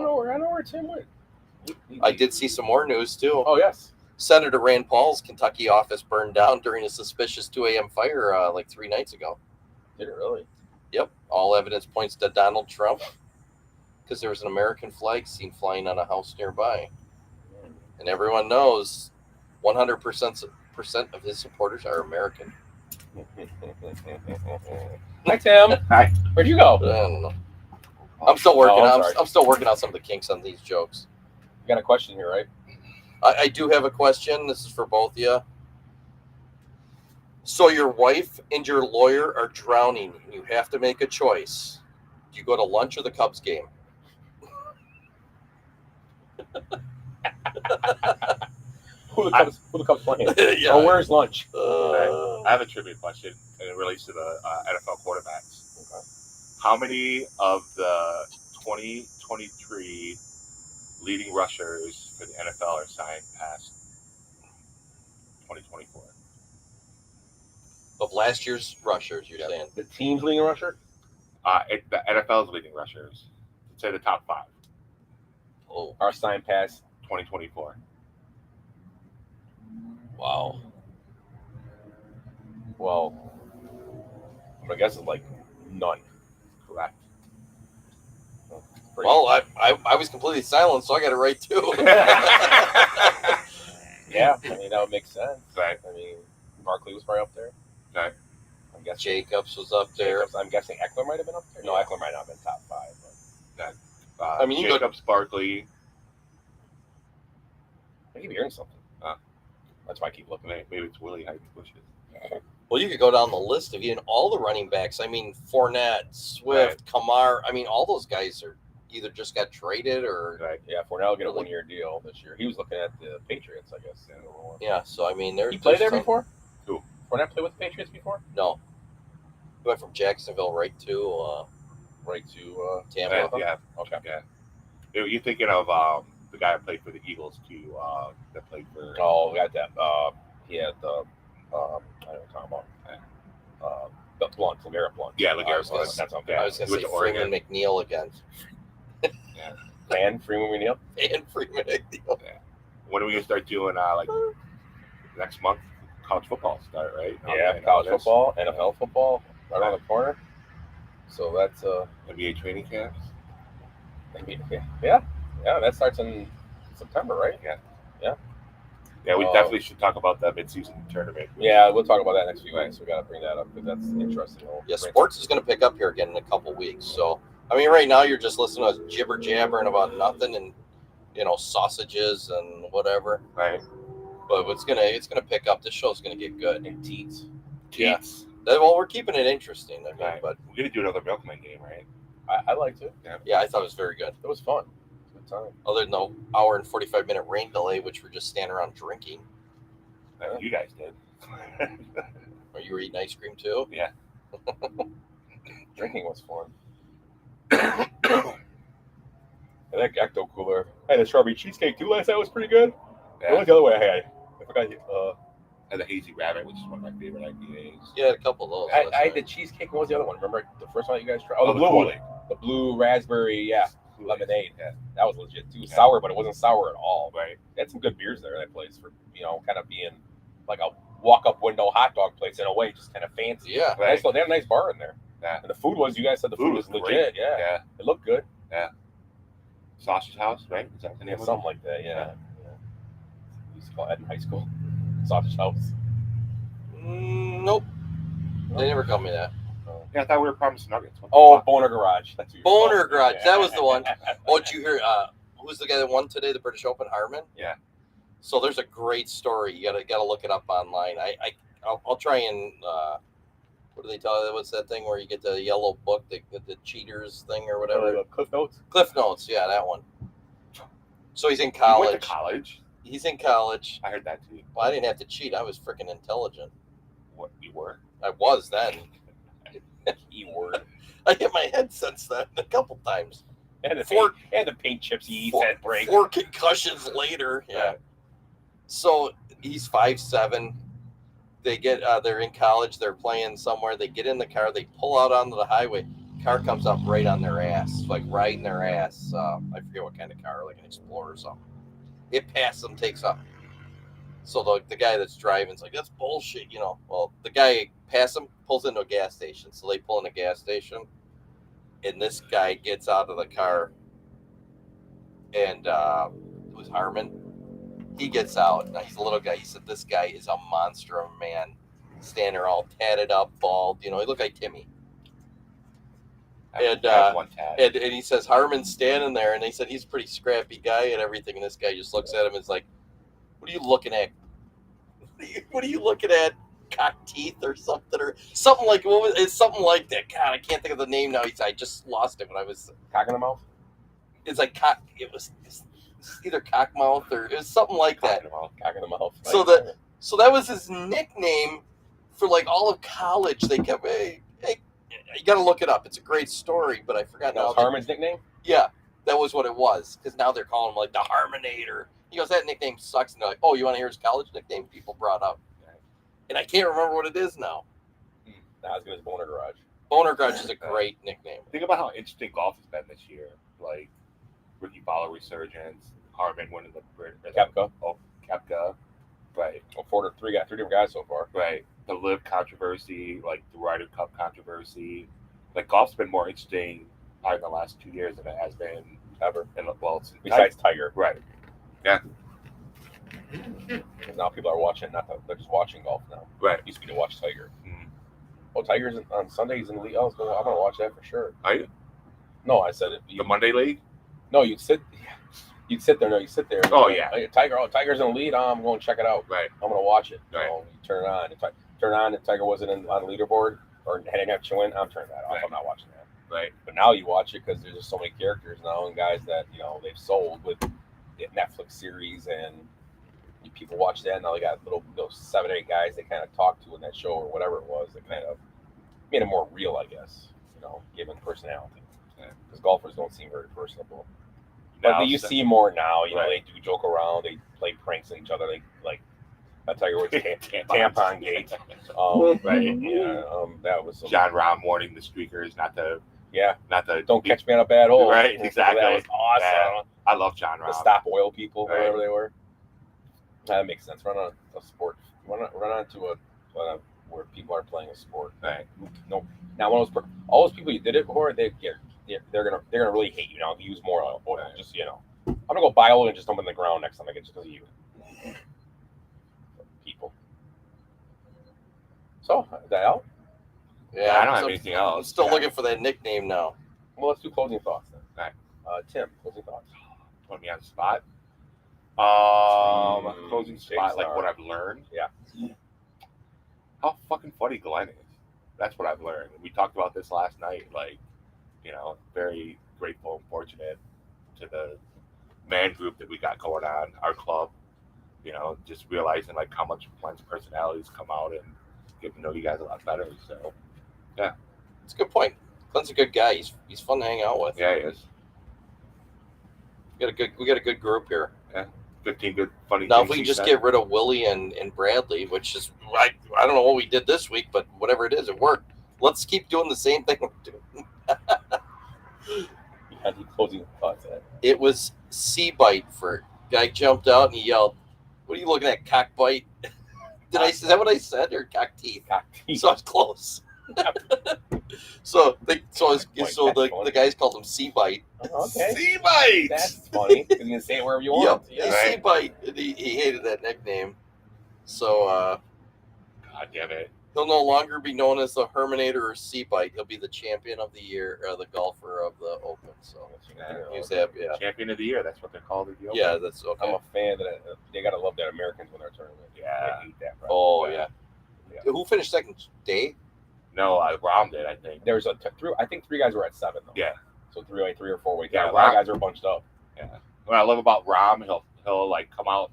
don't know where Tim went. I did see some more news too. Oh yes. Senator Rand Paul's Kentucky office burned down during a suspicious 2 a.m. fire like 3 nights ago. Did it really? Yep. All evidence points to Donald Trump because there was an American flag seen flying on a house nearby. And everyone knows 100% of his supporters are American. Hi Tim. Hi. Where'd you go? I don't know. I'm still working I'm on. sorry. I'm still working on some of the kinks on these jokes. You got a question here, right? I do have a question. This is for both of you. So your wife and your lawyer are drowning, and you have to make a choice. Do you go to lunch or the Cubs game? Who the Cubs playing? Yeah. Oh, where's lunch? I have a trivia question, and it relates to the NFL quarterbacks. Okay. How many of the 2023 leading rushers for the NFL are signed past 2024? Of last year's rushers, you're saying? The team's leading rusher? The NFL's leading rushers. Let's say the top 5, Oh, Our sign pass. 2024. wow. Well, I guess it's like none. Correct. Pretty- Well, I was completely silent, so I got it right too. yeah, I mean that would make sense. Right. I mean, Barkley was probably up there. Right. I'm guessing Jacobs was up there. Jacobs, I'm guessing Eckler might have been up there. No, Yeah. Eckler might not have been top 5. But I mean, you go- Jacobs, Barkley. I keep hearing something. That's why I keep looking. Maybe it's Willie how you push it. Well, you could go down the list of even all the running backs. I mean, Fournette, Swift, Kamara. I mean, all those guys are either just got traded or Right. Yeah, Fournette will get a 1-year deal this year. He was looking at the Patriots, I guess. yeah. So I mean, there's He played there some- before? Who? Fournette played with the Patriots before? No, he went from Jacksonville right to Right to Tampa. Right, yeah. okay. Yeah. You're thinking of the guy that played for the Eagles too. That played for. Oh, we got that. He had the I don't know what I'm talking about. The Blunt, LeGarrette Blunt. Yeah, I was LeGarrette gonna- Blunt. That's okay. Yeah. I was going he to went say to Freeman Oregon. McNeil again. And Freeman McNeil. And Freeman McNeil. When are we gonna start doing like next month? College football start, right? Yeah, Okay, college August. football, NFL football, right around the corner. So that's NBA training camps. yeah, that starts in September, right? Yeah, we Oh. definitely should talk about the midseason tournament. Yeah, we'll talk about that next few weeks. We got to bring that up because that's interesting. Yeah, sports is going to pick up here again in a couple weeks. So, I mean, right now you're just listening to us jibber jabbering about nothing and sausages and whatever. Right. But it's gonna pick up. This show's gonna get good. And teats. Yeah. Teats. Well, we're keeping it interesting. I mean, Right. but We're gonna do another Milkman game, right? I liked it. yeah, I thought it was very good. It was fun. It was a good time. Other than the hour and 45-minute rain delay, which we're just standing around drinking. Like you guys did. Or you were eating ice cream too? Yeah. Drinking was fun. And that Ecto Cooler. I had a strawberry cheesecake too last night. Was pretty good. What was the other way I had? I forgot. And the Hazy Rabbit, which is one of my favorite IPAs. Yeah, a couple of those. I That's had right. the cheesecake. What was the other one? Remember the first one you guys tried? Oh, the blue Kool-Aid. one. The blue raspberry, yeah, Kool-Aid. lemonade. Yeah. That was legit too. Yeah. Sour, but it wasn't sour at all. Right. They had some good beers there. That place for kind of being like a walk-up window hot dog place in a way, just kind of fancy. Yeah. Nice. They had a nice bar in there. Yeah. And the food was. You guys said the food was great. legit. Yeah. Yeah. It looked good. Sausage House, right? Is that the name Yeah, of something it? like that. Yeah. We used to call that in high school. Sausage House. Nope. They never called me that. Yeah, I thought we were promised nuggets. What the Oh, fuck? Boner Garage. That's what you're Boner calling it. Garage. That was the one. Oh, did you hear? Who's the guy that won today? The British Open, Harman. Yeah. So there's a great story. You gotta look it up online. I'll try and what do they tell you? What's that thing where you get the yellow book, the cheaters thing or whatever? Cliff Notes. Cliff Notes. Yeah, that one. So he's in You went college. to college. He's in college. I heard that too. Well, I didn't have to cheat. I was freaking intelligent. What you were? I was then. E-word. I hit my head since then a couple times. And the Four- paint chips he eats Four, at break. 4 concussions later. Yeah. So he's 5'7". They get they're in college, they're playing somewhere, they get in the car, they pull out onto the highway, car comes up right on their ass, like right in their ass. I forget what kind of car, like an Explorer or something. It passes them, takes up. So the guy that's driving's like, that's bullshit, you know. Well, the guy passes him, pulls into a gas station. So they pull in a gas station, and this guy gets out of the car, and it was Harman. He gets out. Now he's a little guy. He said, this guy is a monster of a man. Standing there all tatted up, bald. You know, he looked like Timmy. And, I have one tab. And he says, Harman's standing there, and he said he's a pretty scrappy guy and everything. And this guy just looks at him and is like, what are you looking at? What are you looking at? Cock teeth or something? Or something like, it's something like that. God, I can't think of the name now. I just lost it when I was, Cock in the mouth. it's like cock, it's either cockmouth or it was something like that. Cock in the mouth. So that was his nickname for like all of college. They kept, hey, you got to look it up. It's a great story, but I forgot That now. was Harmon's nickname? Yeah, that was what it was. Because now they're calling him like the Harmonator. He goes, that nickname sucks. And they're like, oh, you want to hear his college nickname? People brought up. And I can't remember what it is now. Not as good as Boner Garage. Boner Grudge is a great nickname. Think about how interesting golf has been this year. Like Ricky Fowler resurgence, Harman winning the Koepka. Koepka, right, Well, three different guys so far. right. The Live controversy, like the Ryder Cup controversy. Like golf's been more interesting probably in the last 2 years than it has been Ever. in the Besides Tiger. right. Because now people are watching, they're just watching golf now. Right. It used to be to watch Tiger. Mm. Oh, Tiger's on Sundays in the league. I'm going to watch that for sure. Are you? No, I said it. The Monday League? No, you'd sit there. No, you sit there. Oh, yeah. Hey, Tiger's in the lead. I'm going to check it out. Right. I'm going to watch it. Right. You turn it on. Turn on. If Tiger wasn't on the leaderboard or didn't have to win, I'm turning that off. Right. I'm not watching that. Right. But now you watch it because there's just so many characters now and guys that they've sold with the Netflix series, and people watch that. And now they got little 7 or 8 guys they kind of talk to in that show or whatever it was that kind of made it more real, I guess. Given personality, because golfers don't seem very personable. But you see more now. Right. They do joke around. They play pranks on each other. Like Tiger Woods tampon gate. Right. Yeah. That was John Rahm warning the streakers not to Don't catch me on a bad hole. Right, exactly. That was awesome. Yeah. I love John The Rahm. stop oil people, Right. whatever they were. That makes sense. Run on a sport. Run on to a where people are playing a sport. Right. No. Now, all those people you did it before, they're gonna really hate you now. Use more oil. Just I'm gonna go buy oil and just dump it in the ground next time I get just because of you. People. So is that out? Yeah, I don't have anything else. I'm still Yeah. looking for that nickname now. Well, let's do closing thoughts then. Right. Tim, closing thoughts. Put me on the spot. Closing spot, like what I've learned. Yeah. How fucking funny Glenn is. That's what I've learned. We talked about this last night. Like, very grateful and fortunate to the man group that we got going on, our club. Just realizing like how much Glenn's personalities come out and get to know you guys a lot better. So, It's a good point. Glenn's a good guy. He's fun to hang out with. yeah, he is. We got a good group here. 15 good funny Now, things if we can he just said. get rid of Willie and Bradley, which is I don't know what we did this week, but whatever it is, it worked. Let's keep doing the same thing we're doing. You had any closing thoughts? Ed? It was C-bite for guy jumped out and he yelled, "What are you looking at, cockbite?" Is that what I said, or cock teeth? Cock teeth. So I was close. The guys called him C-bite. Okay. C-bite! That's funny. You can say it wherever you want. Yep, Yeah. Right. C-bite. And he hated that nickname. So God damn it. He'll no longer be known as the Herminator or Seabite. He'll be the champion of the year, the golfer of the Open. So he's happy. Yeah, Champion of the year. That's what they're called. At the Open. yeah, that's okay. I'm a fan that they gotta love that Americans win their tournament. Yeah. They hate that. Right? Oh Yeah. yeah. Who finished second? Day? No, Rom did, I think. There's I think 3 guys were at 7 though. Yeah. So 3 or 4 weight. Yeah, Yeah, a lot of Rom- guys are bunched up. Yeah. What I love about Rom, he'll like come out,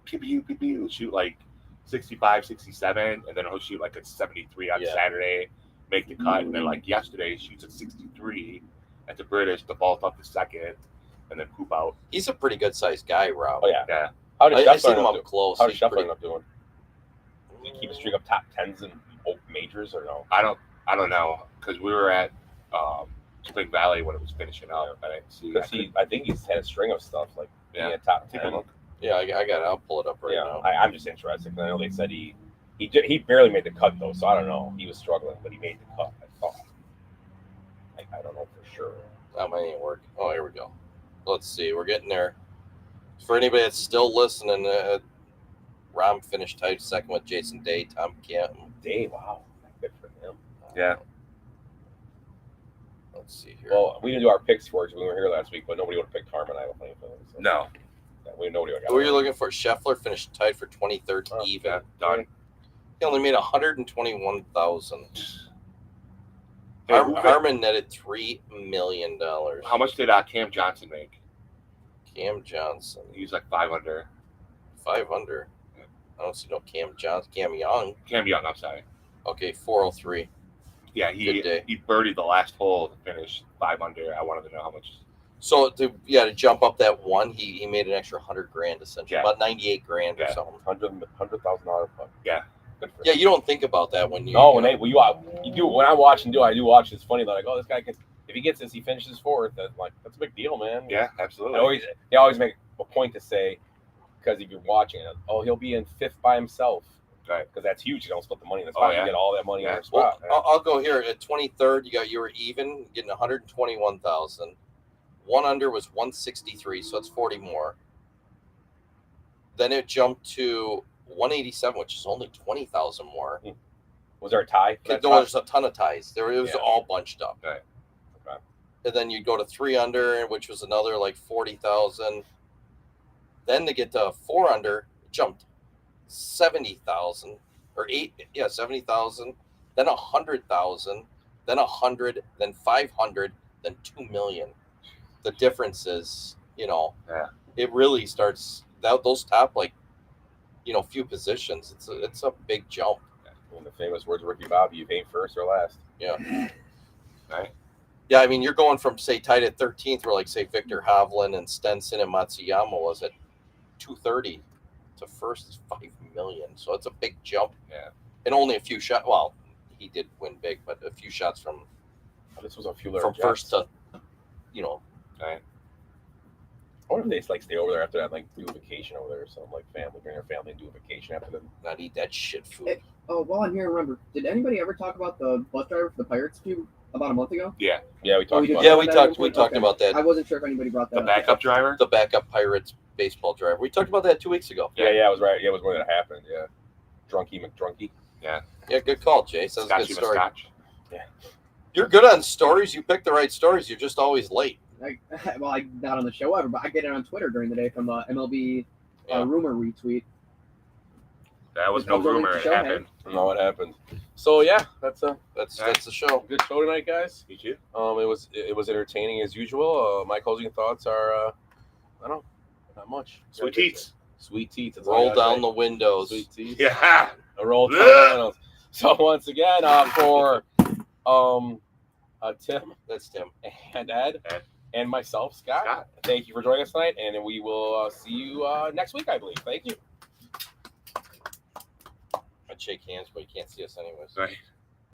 pew, pew, pew, pew, shoot like 65, 67, and then he'll shoot like a 73 on Yeah. Saturday, make the cut, and then like yesterday he shoots a 63 at the British, the ball's up to second, and then poop out. He's a pretty good sized guy, Rob. Oh yeah. Yeah. How did I seen Scheffler him end up up close. How did He's Scheffler pretty- end up doing? Did he keep a streak of top 10s in majors or no? I don't know, because we were at Spring Valley when it was finishing up. I didn't see. Because I think he's had a string of stuff like Yeah. being a top Take 10. a look. Yeah, I got it. I'll pull it up right Yeah, now. I'm just interested. 'Cause I know they said he barely made the cut though, so I don't know. He was struggling, but he made the cut. I thought. I don't know for sure. That might ain't work. Oh, here we go. Let's see. We're getting there. For anybody that's still listening, Rom finished tied second with Jason Day, Tom Kim. Day, wow, good for him. Yeah. Let's see here. Well, we didn't do our picks for it. We were here last week, but nobody would have picked Harmon. I don't think. So. No. Yeah, nobody would have got Who are you it. looking for? Scheffler finished tied for 23rd Oh, even. Yeah, done. He only made 121,000. Hey, Harmon netted $3 million. how much did Cam Johnson make? Cam Johnson, He was like 5 under. 500. I don't see no Cam Johnson. Cam Young. Cam Young, I'm sorry. Okay, 403. Yeah, Good day. he birdied the last hole to finish 5 under. I wanted to know how much. So to jump up that one, he made an extra $100,000 essentially, Yeah. about 98 grand or Yeah. something. $100,000 putt. Yeah. Good for Yeah, him. you don't think about that when you. No, you do. When I watch and do, I do watch. It's funny. Like, oh, this guy can. If he gets this, he finishes fourth. That's a big deal, man. Yeah, absolutely. They always make a point to say, because if you're watching it, oh, he'll be in 5th by himself. Right. Because that's huge. You don't split the money in the spot. Oh, yeah. You get all that money in Yeah. your spot. Well, I'll go here at 23rd. You were even getting 121,000. 1 under was 163, so it's 40 more. Then it jumped to 187, which is only 20,000 more. Was there a tie? for that No, spot? there's a ton of ties. It was Yeah. all bunched up. Right. Okay. And then you go to 3 under, which was another like 40,000. Then to get to 4 under, it jumped 70,000 or 70,000. Then 100,000. Then 100. Then 500. Then 2 million. The difference is, Yeah. it really starts those top few positions. It's a big jump. In the famous words of Ricky Bobby, you ain't first or last. Yeah. Right. Yeah, I mean, you're going from, say, tied at 13th, where, say, Victor Hovland and Stenson and Matsuyama was at 230 to first is 5 million. So it's a big jump. Yeah. And only a few shots. Well, he did win big, but a few shots from This was a few little from first to, Right. I wonder if they stay over there after that, do a vacation over there or something, family, bring their family and do a vacation after them. not eat that shit food. Hey. Oh, while I'm here, remember, did anybody ever talk about the bus driver for the Pirates few about a month ago? Yeah. Yeah, we talked we did about Yeah, it. we that talked. in We between? talked Okay. about that. I wasn't sure if anybody brought that The up. backup driver. The backup Pirates baseball driver. We talked about that 2 weeks ago. Yeah, it was right. Yeah, it was when it happened. Yeah. Drunky McDrunky. Yeah, good call, Jay. That's a good Scotchy story. Scotch. You're good on stories. You pick the right stories. You're just always late. I not on the show ever, but I get it on Twitter during the day from MLB Yeah. rumor retweet. That was It no comes over rumor. to It show, happened. No, it happened. So yeah, that's a That's the show. good show tonight, guys. You too. It was entertaining as usual. My closing thoughts are, I don't know, not much. Sweet teats. Sweet teats. That's all I Roll gotta down say. the windows. Sweet teats. Yeah. A roll down Ugh. the windows. So once again, for Tim That's Tim. and Ed Ed. and myself, Scott, Scott. thank you for joining us tonight, and we will see you next week, I believe. Thank you. I'd shake hands, but you can't see us anyways. Right.